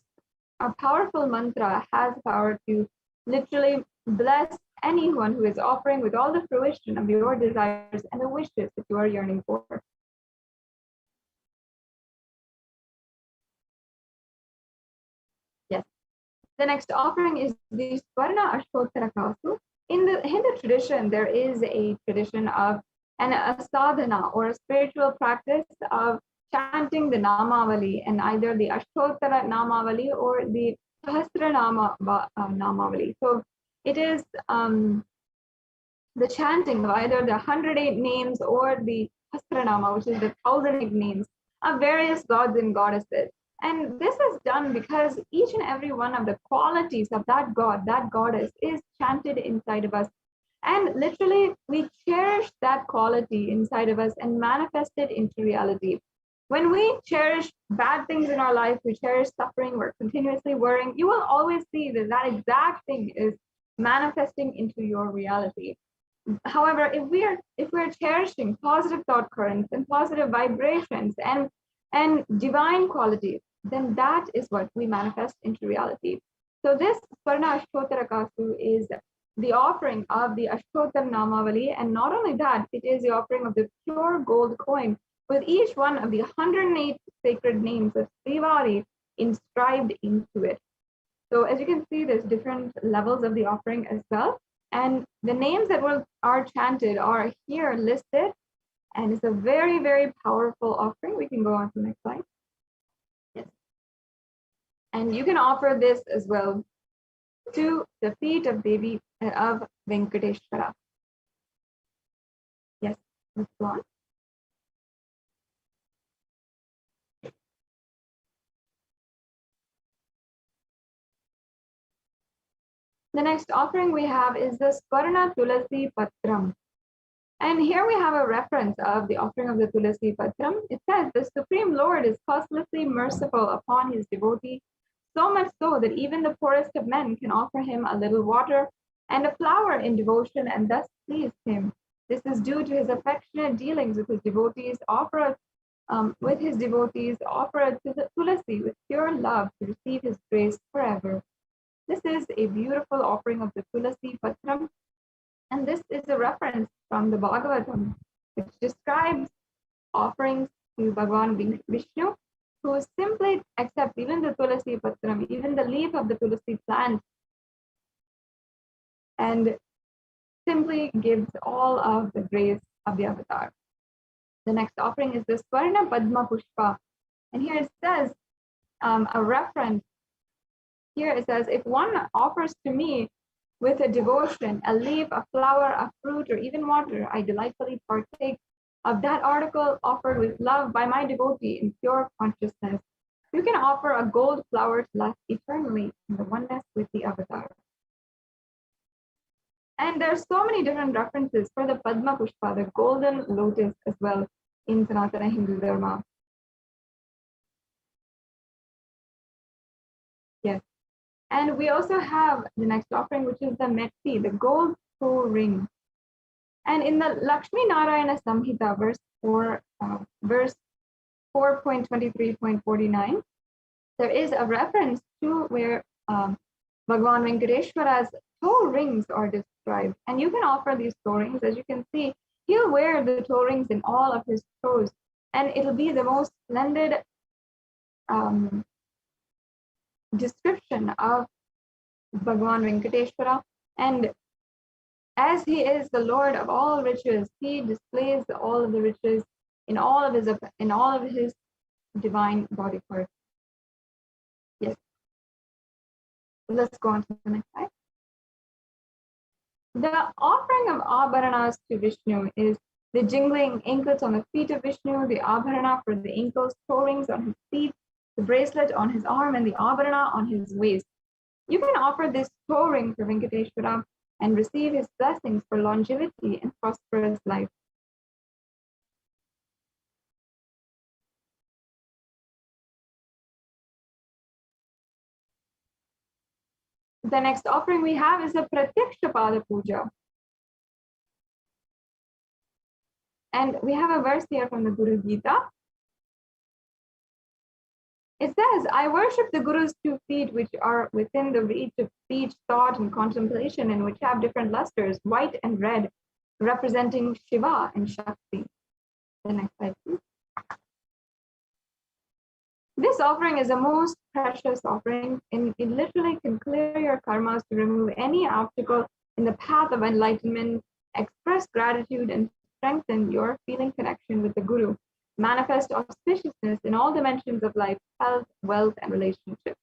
a powerful mantra has power to literally bless anyone who is offering with all the fruition of your desires and the wishes that you are yearning for. Yes. The next offering is the Swarna Ashtottara Kasu. In the Hindu tradition, there is a tradition of a sadhana or a spiritual practice of chanting the Namavali, and either the Ashtottara Namavali or the Sahasra Namavali. So it is the chanting of either the 108 names or the Sahasranama, which is the 1,008 names of various gods and goddesses. And this is done because each and every one of the qualities of that god, that goddess, is chanted inside of us. And literally, we cherish that quality inside of us and manifest it into reality. When we cherish bad things in our life, we cherish suffering, we're continuously worrying, you will always see that that exact thing is manifesting into your reality. However, if we're cherishing positive thought currents and positive vibrations and divine qualities, then that is what we manifest into reality. So this Swarna Ashtottara Kasu is the offering of the Ashtottara Namavali, and not only that, it is the offering of the pure gold coin with each one of the 108 sacred names of Srivari inscribed into it. So as you can see, there's different levels of the offering as well. And the names that are chanted are here listed. And it's a very, very powerful offering. We can go on to the next slide. Yes. And you can offer this as well to the feet of Devi of Venkateshwara. Yes, let's go on. The next offering we have is the Swarna Tulasi Patram. And here we have a reference of the offering of the Tulasi Patram. It says, the Supreme Lord is causelessly merciful upon his devotee, so much so that even the poorest of men can offer him a little water and a flower in devotion and thus please him. This is due to his affectionate dealings with his devotees, offer to the Tulasi with pure love to receive his grace forever. This is a beautiful offering of the Tulasi Patram, and this is a reference from the Bhagavatam, which describes offerings to Bhagavan Vishnu, who simply accepts even the Tulasi Patram, even the leaf of the Tulasi plant, and simply gives all of the grace of the avatar. The next offering is the Swarna Padma Pushpa, and here it says a reference. Here it says, if one offers to me with a devotion, a leaf, a flower, a fruit, or even water, I delightfully partake of that article offered with love by my devotee in pure consciousness. You can offer a gold flower to last eternally in the oneness with the avatar. And there's so many different references for the Padma Pushpa, the golden lotus, as well in Sanatana Hindu Dharma. Yes. And we also have the next offering, which is the Metti, the gold toe ring. And in the Lakshmi Narayana Samhita, verse 4.23.49, there is a reference to where Bhagavan Venkateshwara's toe rings are described. And you can offer these toe rings. As you can see, he'll wear the toe rings in all of his toes. And it'll be the most splendid description of Bhagavan Venkateshwara. And as he is the Lord of all riches, he displays all of the riches in all of his divine body parts. Yes. Let's go on to the next slide. The offering of abharanas to Vishnu is the jingling anklets on the feet of Vishnu, the abharana for the ankles, toe rings on his feet, the bracelet on his arm, and the abharana on his waist. You can offer this toe ring for Venkateshwara and receive his blessings for longevity and prosperous life. The next offering we have is a Pratyaksha Pada Puja. And we have a verse here from the Guru Gita. It says, I worship the Guru's 2 feet, which are within the reach of speech, thought, and contemplation, and which have different lusters, white and red, representing Shiva and Shakti. The next slide, please. This offering is a most precious offering, and it literally can clear your karmas to remove any obstacle in the path of enlightenment, express gratitude, and strengthen your feeling connection with the Guru. Manifest auspiciousness in all dimensions of life, health, wealth, and relationships.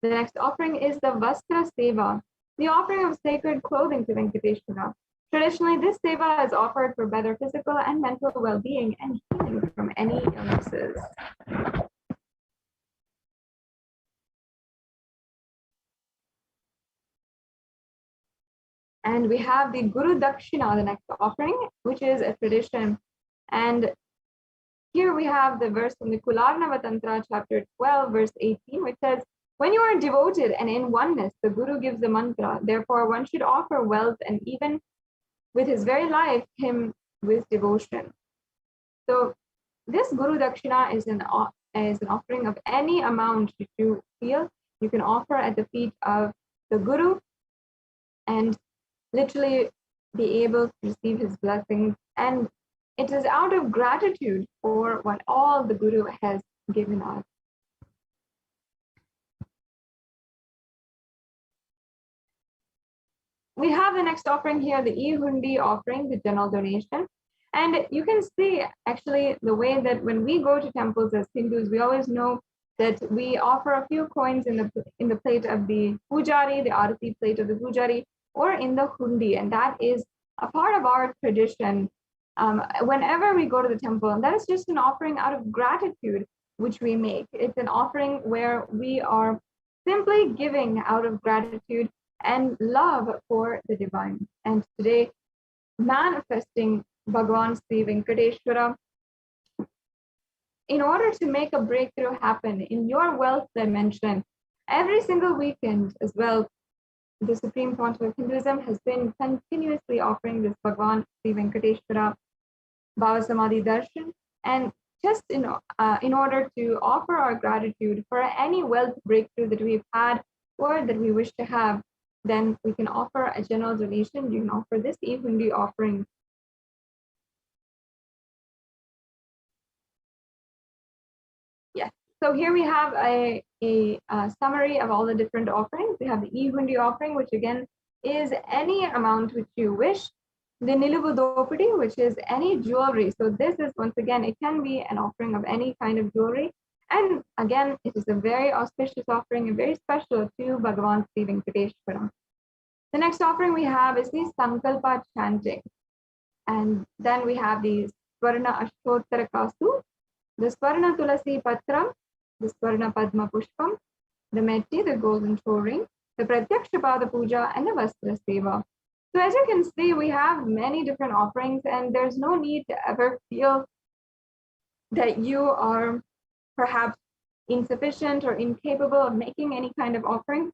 The next offering is the Vastra Seva, the offering of sacred clothing to Venkateshwara. Traditionally, this seva is offered for better physical and mental well-being and healing from any illnesses. And we have the Guru Dakshina, the next offering, which is a tradition. And here we have the verse from the Kularnava Tantra, chapter 12, verse 18, which says, when you are devoted and in oneness, the Guru gives the mantra. Therefore, one should offer wealth and even with his very life, him with devotion. So this Guru Dakshina is an offering of any amount that you feel you can offer at the feet of the Guru and literally be able to receive his blessings. And it is out of gratitude for what all the Guru has given us. We have the next offering here, the E-Hundi offering, the general donation. And you can see actually the way that when we go to temples as Hindus, we always know that we offer a few coins in the plate of the pujari, the arati plate of the pujari, or in the hundi. And that is a part of our tradition. Whenever we go to the temple, and that is just an offering out of gratitude, which we make. It's an offering where we are simply giving out of gratitude and love for the divine. And today, manifesting Bhagavan Sri Venkateshwara, in order to make a breakthrough happen in your wealth dimension, every single weekend as well, the Supreme Pontiff of Hinduism has been continuously offering this Bhagavan Sri Venkateshwara Bhava Samadhi Darshan. And just in order to offer our gratitude for any wealth breakthrough that we've had or that we wish to have, then we can offer a general donation. You can offer this E-Hundi offering. Yes, so here we have a summary of all the different offerings. We have the E-Hundi offering, which again is any amount which you wish. The Niluvu Dopudi, which is any jewelry. So this is, once again, it can be an offering of any kind of jewelry. And again, it is a very auspicious offering and very special to Bhagavan Sri Venkateshwara. The next offering we have is the Sankalpa chanting. And then we have the Swarna Ashtottara Kastu, the Swarna Tulasi Patram, the Swarna Padma Pushpam, the Metti, the golden toe ring, the Pratyaksha Pada Puja, and the Vastra Seva. So as you can see, we have many different offerings, and there's no need to ever feel that you are perhaps insufficient or incapable of making any kind of offering,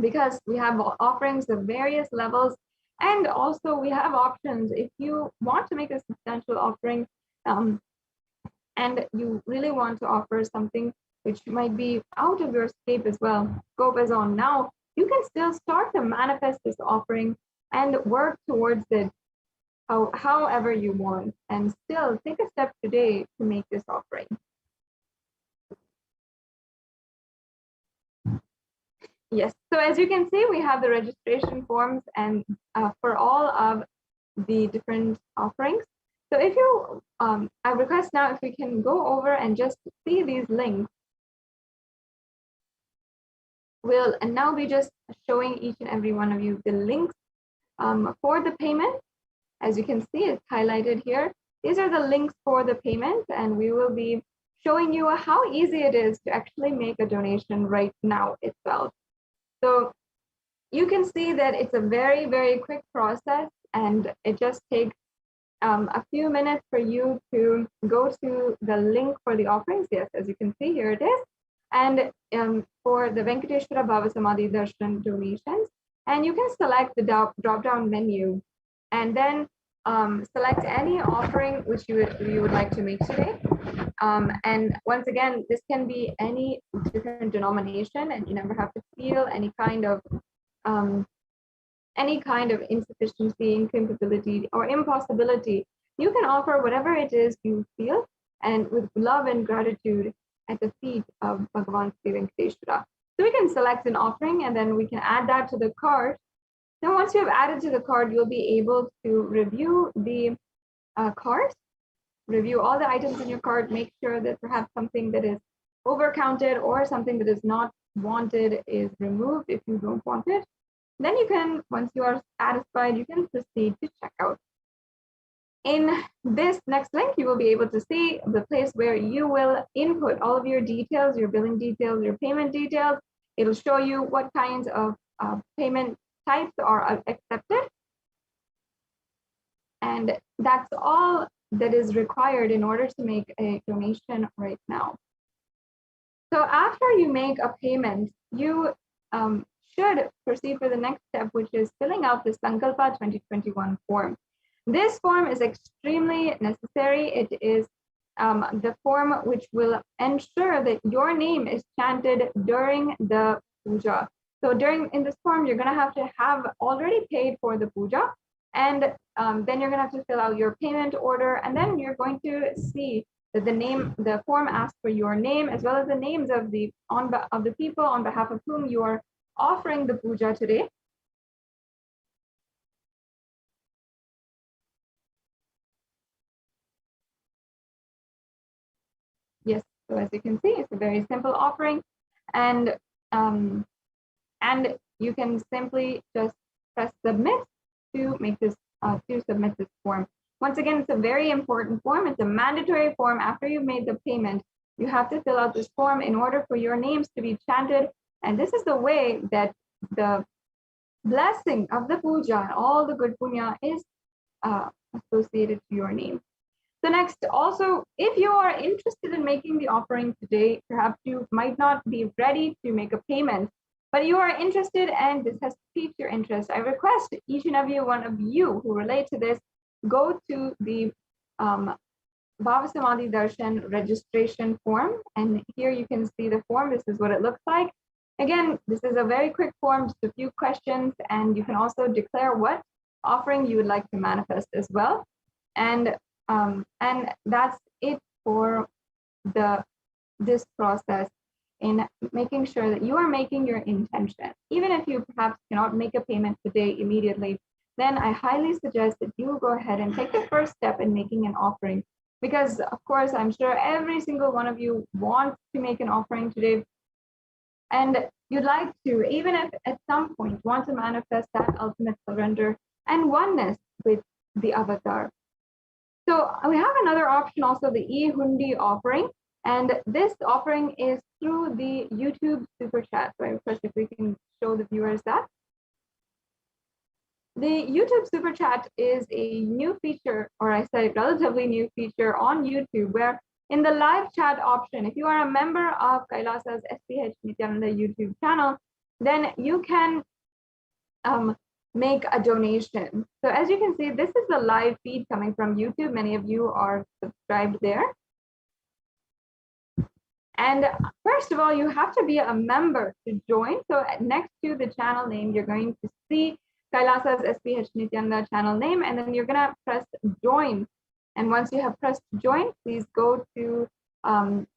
because we have offerings of various levels. And also we have options if you want to make a substantial offering and you really want to offer something which might be out of your scope as on now, you can still start to manifest this offering and work towards it however you want, and still take a step today to make this offering. Yes, so as you can see, we have the registration forms and for all of the different offerings. So if you, I request now if we can go over and just see these links. will now be just showing each and every one of you the links for the payment. As you can see, it's highlighted here. These are the links for the payment, and we will be showing you how easy it is to actually make a donation right now itself. So you can see that it's a very, very quick process, and it just takes a few minutes for you to go to the link for the offerings. Yes, as you can see, here it is. And for the Venkateshwara Bhava Samadhi Darshan donations, and you can select the drop-down menu and then select any offering which you would like to make today. And once again, this can be any different denomination, and you never have to feel any kind of insufficiency, incapability, or impossibility. You can offer whatever it is you feel, and with love and gratitude at the feet of Bhagavan Sri Venkateshwara. So we can select an offering, and then we can add that to the cart. Then once you have added to the cart, you'll be able to review the cart, review all the items in your cart, make sure that perhaps something that is overcounted or something that is not wanted is removed if you don't want it. Then you can, once you are satisfied, you can proceed to checkout. In this next link, you will be able to see the place where you will input all of your details, your billing details, your payment details. It'll show you what kinds of payment types are accepted. And that's all that is required in order to make a donation right now. So after you make a payment, you should proceed for the next step, which is filling out the Sankalpa 2021 form. This form is extremely necessary. It is the form which will ensure that your name is chanted during the puja. So in this form, you're going to have already paid for the puja, and then you're going to have to fill out your payment order, and then you're going to see that the form asks for your name as well as the names of the people on behalf of whom you are offering the puja today. Yes, so as you can see, it's a very simple offering, and you can simply just press submit to make this to submit this form. Once again, it's a very important form. It's a mandatory form. After you've made the payment, you have to fill out this form in order for your names to be chanted. And this is the way that the blessing of the puja and all the good punya is associated to your name. So next, also, if you are interested in making the offering today, perhaps you might not be ready to make a payment, but you are interested and this has piqued your interest, I request each and every one of you who relate to this, go to the Bhava Samadhi Darshan registration form. And here you can see the form. This is what it looks like. Again, this is a very quick form, just a few questions, and you can also declare what offering you would like to manifest as well. And that's it for this process in making sure that you are making your intention. Even if you perhaps cannot make a payment today immediately, then I highly suggest that you go ahead and take the first step in making an offering. Because of course, I'm sure every single one of you wants to make an offering today. And you'd like to, even if at some point want to manifest that ultimate surrender and oneness with the avatar. So we have another option also, the e-hundi offering. And this offering is through the YouTube Super Chat. So first, if we can show the viewers that. The YouTube Super Chat is a new feature, or I say relatively new feature on YouTube, where in the live chat option, if you are a member of Kailasa's HDH Nithyananda YouTube channel, then you can make a donation. So as you can see, this is the live feed coming from YouTube. Many of you are subscribed there. And first of all, you have to be a member to join. So next to the channel name, you're going to see Kailasa's SPH Nithyananda channel name, and then you're gonna press join. And once you have pressed join, please go to,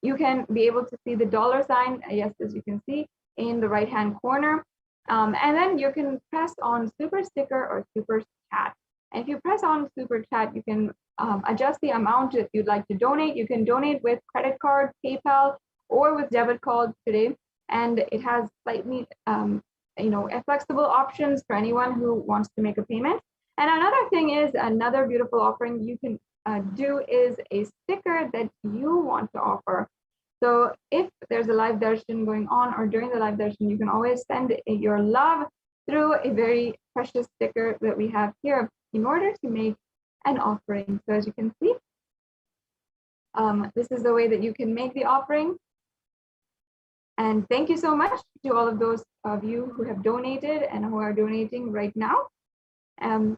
you can be able to see the $sign, yes, as you can see in the right-hand corner. And then you can press on super sticker or super chat. And if you press on super chat, you can adjust the amount that you'd like to donate. You can donate with credit card, PayPal, or with debit card today. and it has slightly flexible options for anyone who wants to make a payment. And another thing is, another beautiful offering you can do is a sticker that you want to offer. So if there's a live darshan going on, or during the live darshan, you can always send your love through a very precious sticker that we have here in order to make an offering. So as you can see, this is the way that you can make the offering. And thank you so much to all of those of you who have donated and who are donating right now. And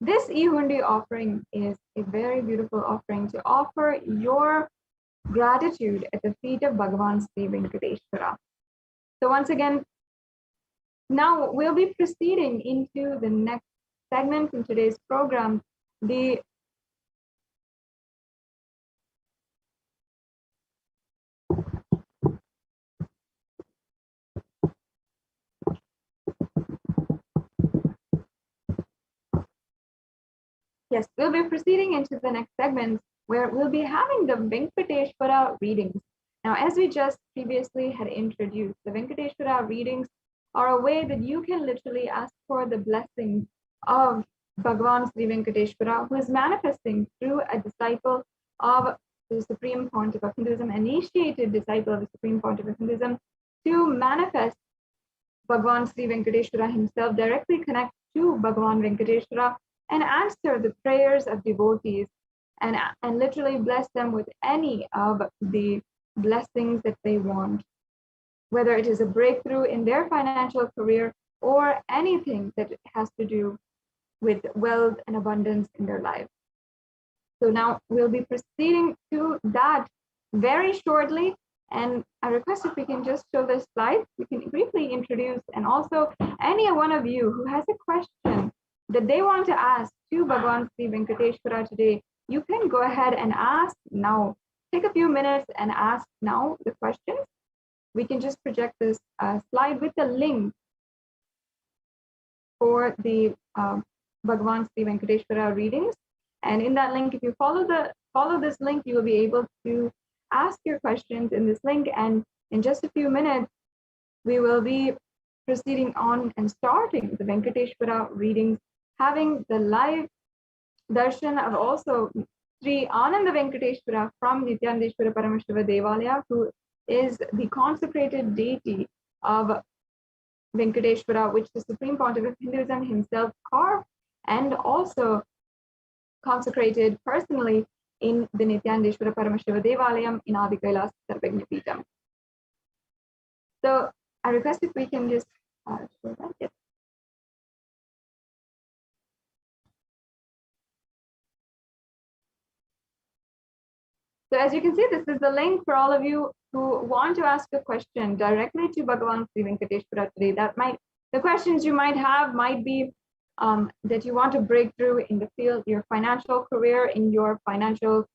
this e-hundi offering is a very beautiful offering to offer your gratitude at the feet of Bhagavan Sri Venkateshwara. So once again, now we'll be proceeding into the next segment in today's program. Yes, we'll be proceeding into the next segment where we'll be having the Venkateshwara readings. Now, as we just previously had introduced, the Venkateshwara readings are a way that you can literally ask for the blessings of Bhagavan Sri Venkateshwara, who is manifesting through a disciple of the Supreme Pontiff of Hinduism, initiated disciple of the Supreme Pontiff of Hinduism, to manifest Bhagavan Sri Venkateshwara himself, directly connect to Bhagavan Venkateshwara and answer the prayers of devotees, and literally bless them with any of the blessings that they want, whether it is a breakthrough in their financial career or anything that has to do with wealth and abundance in their life. So now we'll be proceeding to that very shortly. And I request if we can just show this slide, we can briefly introduce, and also any one of you who has a question that they want to ask to Bhagavan Sri Venkateshwara today, you can go ahead and ask now. Take a few minutes and ask now the questions. We can just project this slide with the link for the Bhagavan Sri Venkateshwara readings. And in that link, if you follow this link, you will be able to ask your questions in this link. And in just a few minutes, we will be proceeding on and starting the Venkateshwara readings, having the live darshan of also Sri Ananda Venkateshwara from Nithyananda Paramashivam Devalaya, who is the consecrated deity of Venkateshwara, which the Supreme Pontiff of Hinduism himself carved and also consecrated personally in the Nithyananda Paramashivam Devalayam in Adi Kailasa Sarvagna Peetham. So I request if we can just show that. Yes. So as you can see, this is the link for all of you who want to ask a question directly to Bhagavan Sri Venkateshwara today. The questions you might have might be that you want to break through in the field, your financial career, in your financial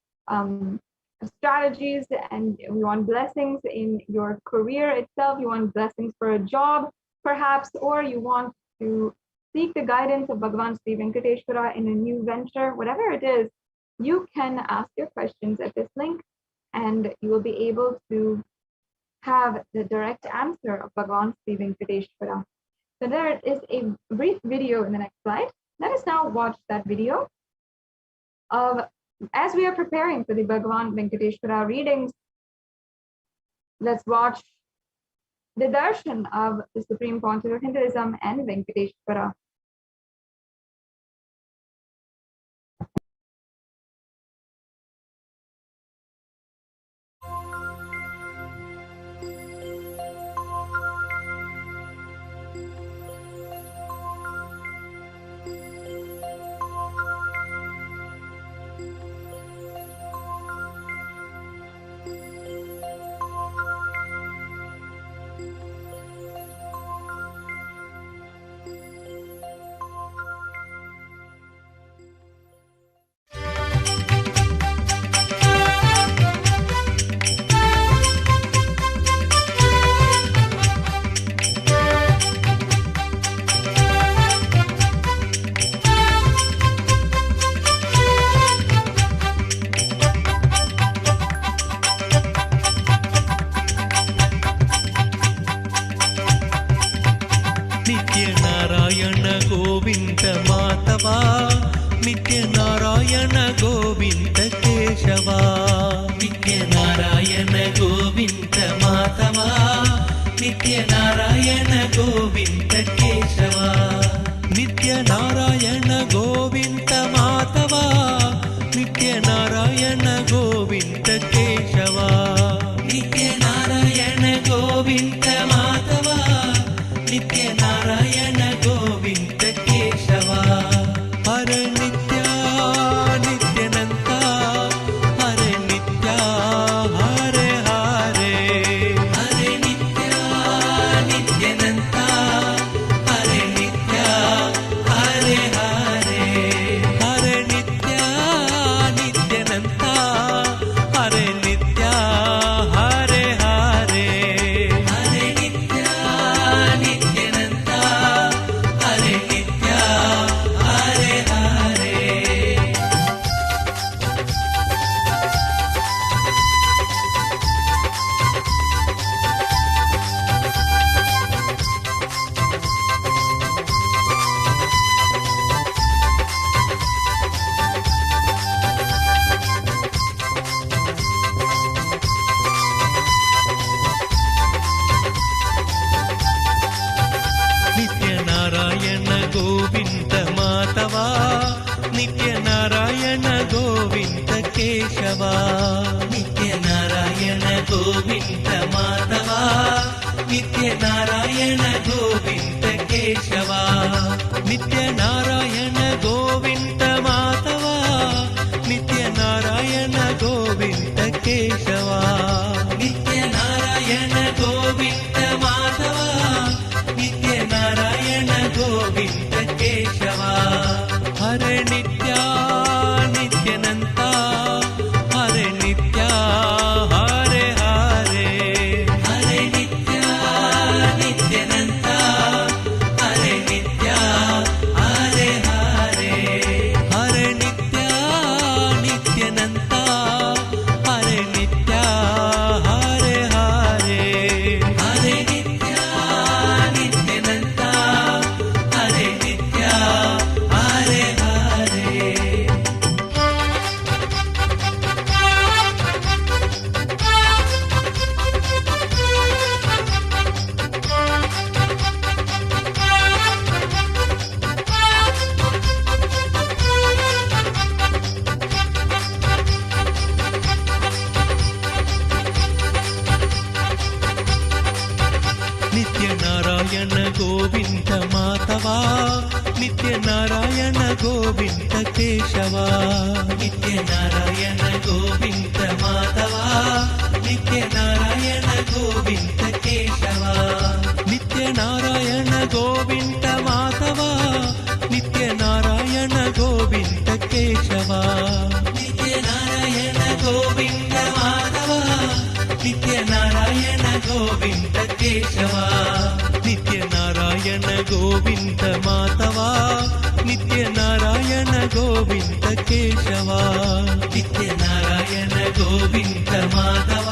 strategies, and you want blessings in your career itself, you want blessings for a job, perhaps, or you want to seek the guidance of Bhagavan Sri Venkateshwara in a new venture, whatever it is, you can ask your questions at this link, and you will be able to have the direct answer of Bhagavan Sri Venkateshwara. So there is a brief video in the next slide. Let us now watch that video of, as we are preparing for the Bhagavan Venkateshwara readings, let's watch the darshan of the Supreme Pontiff of Hinduism and Venkateshwara. ನಿತ್ಯ ನಾರಾಯಣ ಗೋವಿಂದ ಮಾಧವ, ನಿತ್ಯ ನಾರಾಯಣ ಗೋವಿಂದ ಕೇಶವ. ನಿತ್ಯ ನಾರಾಯಣ ಗೋವಿಂದ ಮಾಧವ, ನಿತ್ಯ ನಾರಾಯಣ ಗೋವಿಂದ ಕೇಶವ. ನಿತ್ಯ ನಾರಾಯಣ ಗೋವಿಂದ ಮಾಧವ, ನಿತ್ಯ ನಾರಾಯಣ ಗೋವಿಂದ ಕೇಶವ. ನಿತ್ಯ ನಾರಾಯಣ ಗೋವಿಂದ ಮಾಧವ, ನಿತ್ಯ ನಾರಾಯಣ ಗೋವಿಂದ ಕೇಶವ. ಹರ ನಿತ್ಯ ನಿತ್ಯನಂತ, ಹರೆ ನಿತ್ಯ ಹರೆ ಹರೆ. ಹರೆ ನಿತ್ಯ ನಿತ್ಯನಂತ, ಹರೆ ನಿತ್ಯ ಹರೆ ಹರೆ. ಹರೆ ನಿತ್ಯ ನಿತ್ಯನಂತ, ಹರೆ ನಿತ್ಯ ಹರೆ ಹರೆ. ಹರೆ ನಿತ್ಯ ನಿತ್ಯನಂತ, ಹರೆ ನಿತ್ಯ ಹರೆ ಹರೆ. ನಿತ್ಯ ನಾರಾಯಣ ಗೋವಿಂದ ಮಾಧವ, ನಿತ್ಯ ನಾರಾಯಣ ಗೋವಿಂದ ಕೇಶವ. ನಿತ್ಯ ನಾರಾಯಣ ಗೋವಿಂದ ಮಾಧವ, ನಿತ್ಯ ನಾರಾಯಣ ಗೋವಿಂದ ಕೇಶವ. ನಿತ್ಯ ನಾರಾಯಣ ಗೋವಿಂದ ಮಾಧವ, ನಿತ್ಯ ನಾರಾಯಣ ಗೋವಿಂದ ಕೇಶವ. ನಿತ್ಯ ನಾರಾಯಣ ಗೋವಿಂದ ಮಾಧವ, ನಿತ್ಯ ನಾರಾಯಣ ಗೋವಿಂದ ಕೇಶವ. ಹರೆ ನಿತ್ಯ ನಿತ್ಯನಂತ, ಹರೆ ನಿತ್ಯ ಹರೆ ಹರೆ. ಹರೆ ನಿತ್ಯ ನಿತ್ಯನಂತ, ಹರೆ ನಿತ್ಯ ಹರೆ ಹರೆ. ಹರೆ ನಿತ್ಯ ನಿತ್ಯನಂತ, ಹರೆ ನಿತ್ಯ ಹರೆ ಹರೆ. ಹರೆ ನಿತ್ಯ ನಿತ್ಯನಂತ, ಹರೆ ನಿತ್ಯ ಹರೆ ಹರೆ. ನಿತ್ಯ ನಾರಾಯಣ ಗೋವಿಂದ ಮಾಧವ, ನಿತ್ಯ ನಾರಾಯಣ ಗೋವಿಂದ ಕೇಶವ. ನಿತ್ಯ ನಾರಾಯಣ ಗೋವಿಂದ ಮಾಧವ, ನಿತ್ಯ ನಾರಾಯಣ ಗೋವಿಂದ ಕೇಶವ. ನಿತ್ಯ ನಾರಾಯಣ ಗೋವಿಂದ ಮಾಧವ, ನಿತ್ಯ ನಾರಾಯಣ ಗೋವಿಂದ ಕೇಶವ. ನಿತ್ಯ ನಾರಾಯಣ ಗೋವಿಂದ ಮಾಧವ, ನಿತ್ಯ ನಾರಾಯಣ ಗೋವಿಂದ ಕೇಶವ. ನಿತ್ಯ ನಾರಾಯಣ ಗೋವಿಂದ ಮಾಧವ, ನಿತ್ಯ ನಾರಾಯಣ ಗೋವಿಂದ ಕೇಶವ. ನಿತ್ಯ Narayana Govinda Madhava.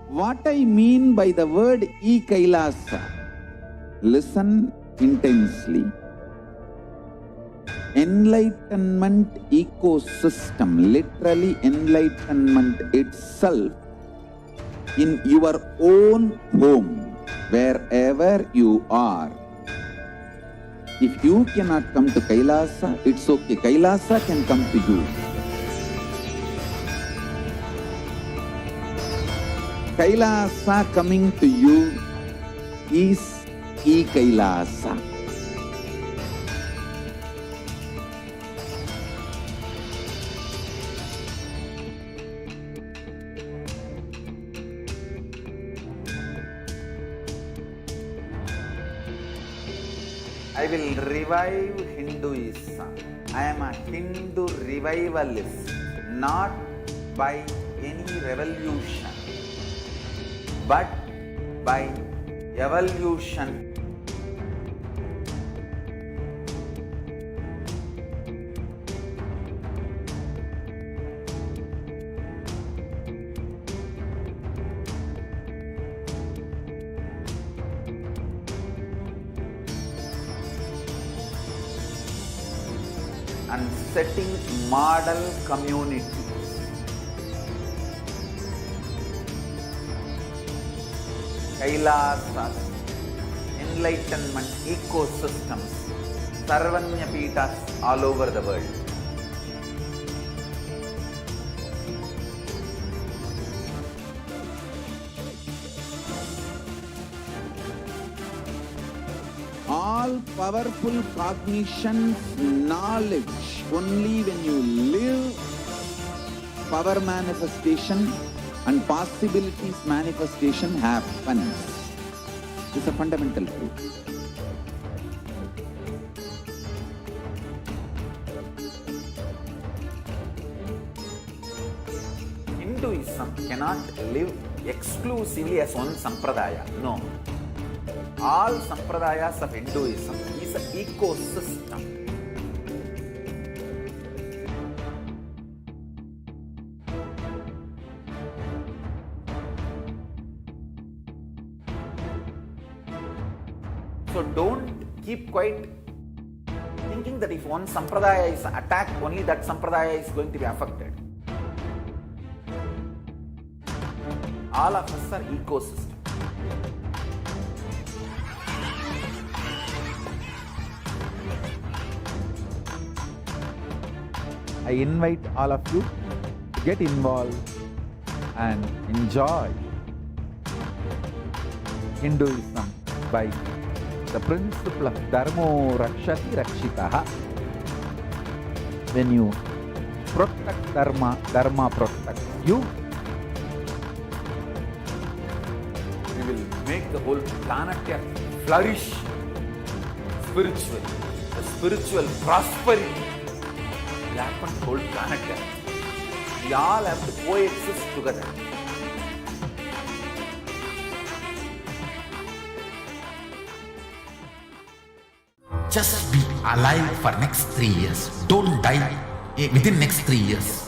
What I mean by the word Kailasa, listen intensely. Enlightenment ecosystem, literally enlightenment itself, in your own home, wherever you are. If you cannot come to Kailasa, it's okay. Kailasa can come to you. Kailasa coming to you is Kailasa. I will revive Hinduism. I am a Hindu revivalist, not by any revolution, but by evolution. And setting model communities. Kailasas, enlightenment ecosystems, Sarvanya Pitas all over the world. All powerful cognition, knowledge, only when you live, power manifestation and possibilities manifestation happens. This is a fundamental truth. Hinduism cannot live exclusively as one sampradaya. No. All sampradayas of Hinduism is an ecosystem. So don't keep quiet thinking that if one sampradaya is attacked, only that sampradaya is going to be affected. All of us are ecosystems. I invite all of you to get involved and enjoy Hinduism by the principle of Dharmo Rakshati Rakshitaha. When you protect Dharma, Dharma protects you. We will make the whole planet flourish spiritually. The spiritual prosperity will happen to the whole planet. We all have to coexist together. Just be alive for next 3 years. Don't die within next 3 years.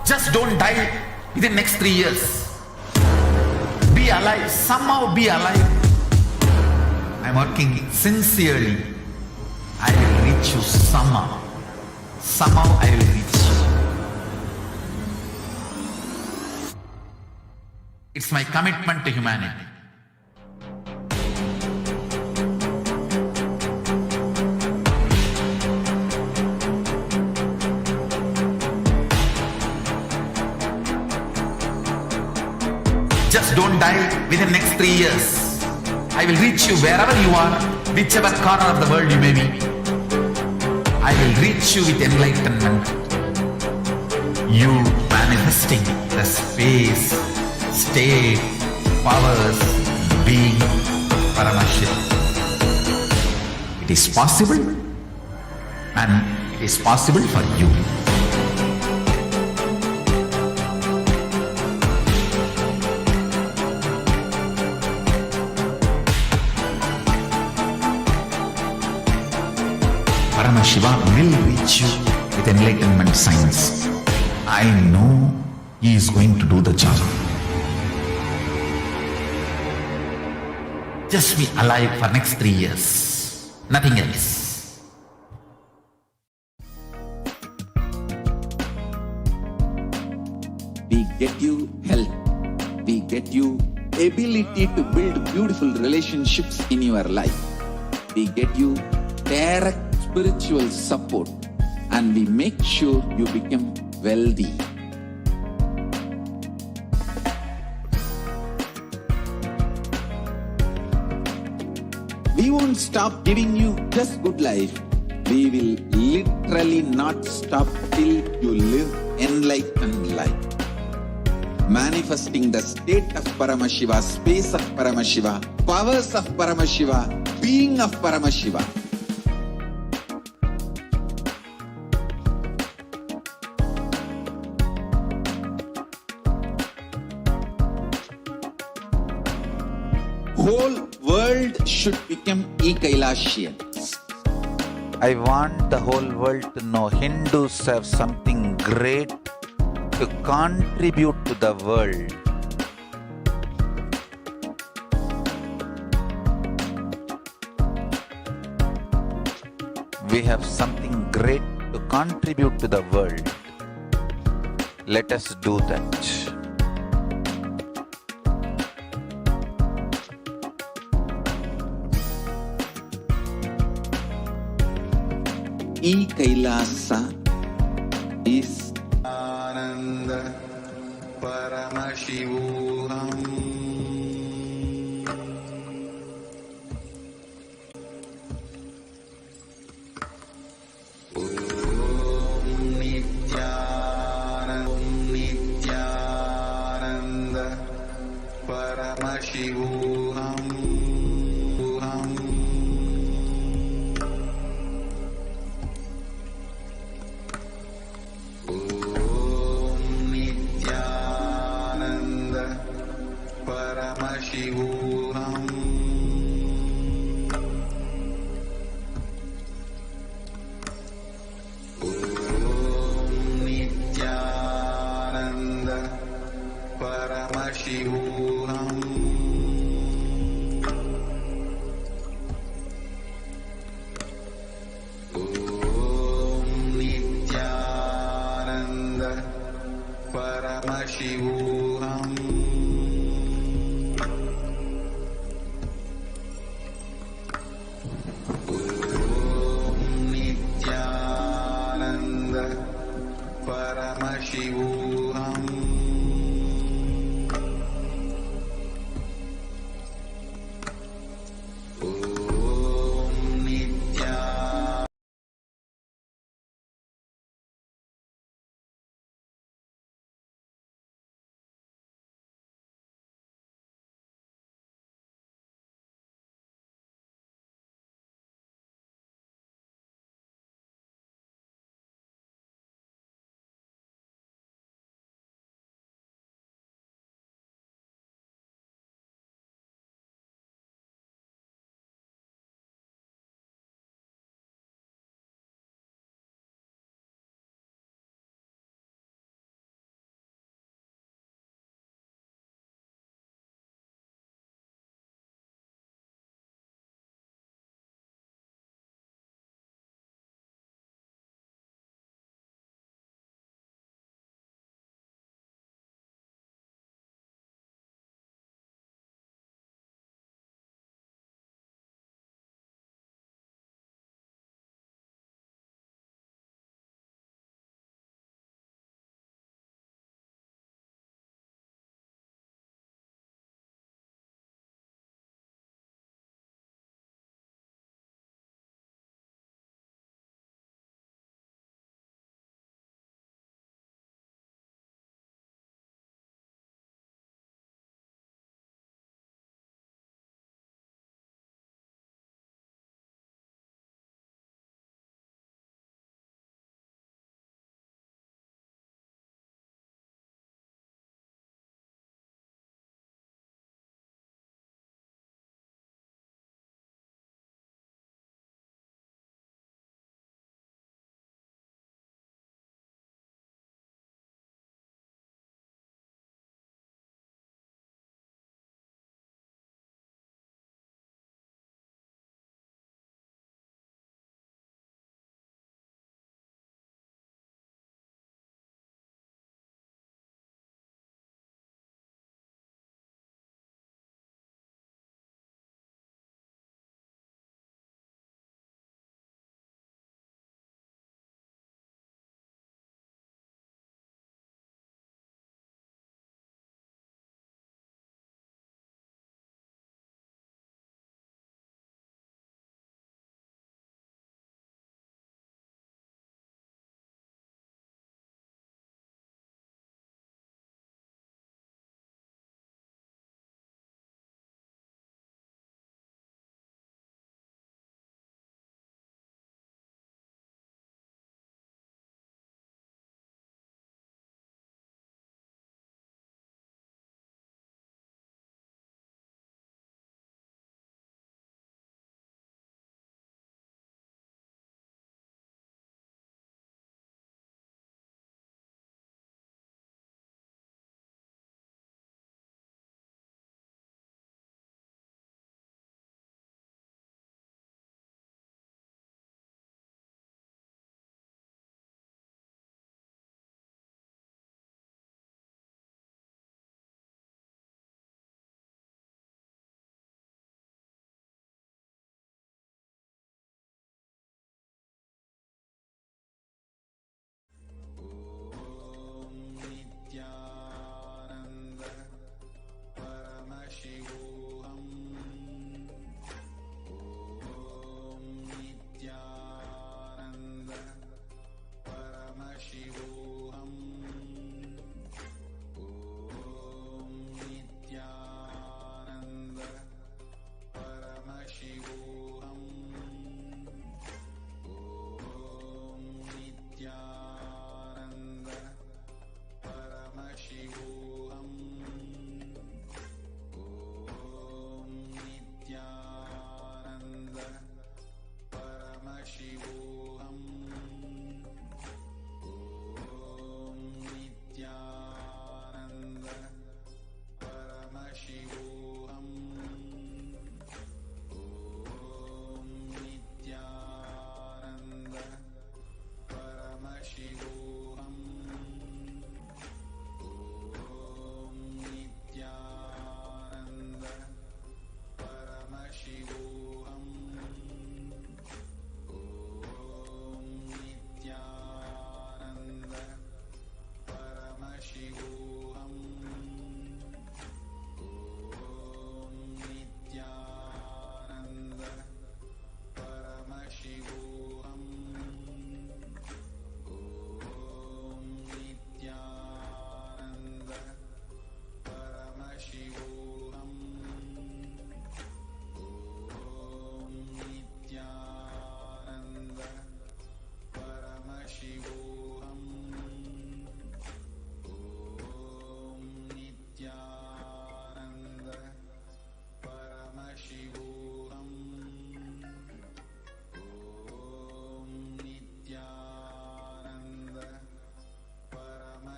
Just don't die within next 3 years. Be alive. Somehow be alive. I'm working sincerely. I will reach you somehow. Somehow I will reach you. It's my commitment to humanity. Just don't die within the next 3 years. I will reach you wherever you are, whichever corner of the world you may be. I will reach you with enlightenment. You manifesting the space, state, powers, being, Paramashivoham. It is possible, and it is possible for you. Paramashivoham will reach you with with enlightenment science. I know he is going to do the job. Just be alive for next 3 years. Nothing else. We get you health. We get you ability to build beautiful relationships in your life. We get you direct spiritual support, and we make sure you become wealthy. We won't stop giving you just good life. We will literally not stop till you live enlightened life. Manifesting the state of Paramashiva, space of Paramashiva, powers of Paramashiva, being of Paramashiva. Whole world should become Kailasians. I want the whole world to know Hindus have something great to contribute to the world. We have something great to contribute to the world. Let us do that. Kailasa is Nithyananda Paramashivoham. Om Nithyananda Paramashivoham. Paramashivoham. Om Nithyananda Paramashivoham. Om Nithyananda Paramashivoham. Paramashivoham.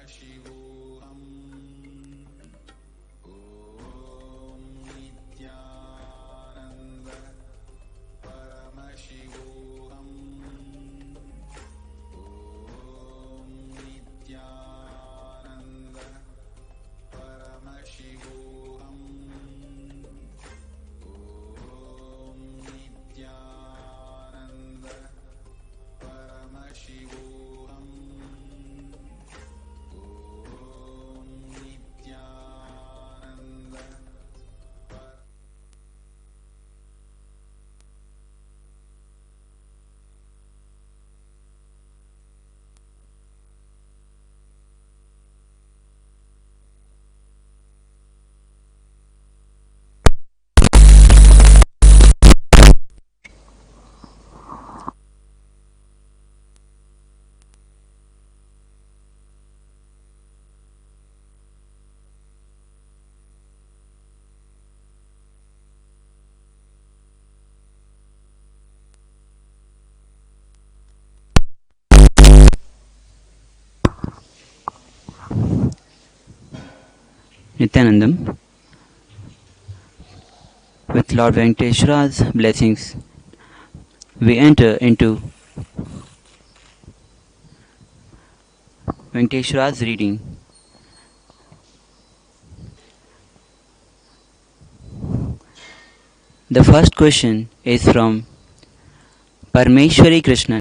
Paramashivoham. Om Nithyananda Paramashivoham. Om Nithyananda Paramashivoham. Om Nithyananda Paramashivoham. Om Nithyananda Nithyanandam, with Lord Venkateshwara's blessings, we enter into Venkateshwara's reading. The first question is from Parameshwari Krishnan.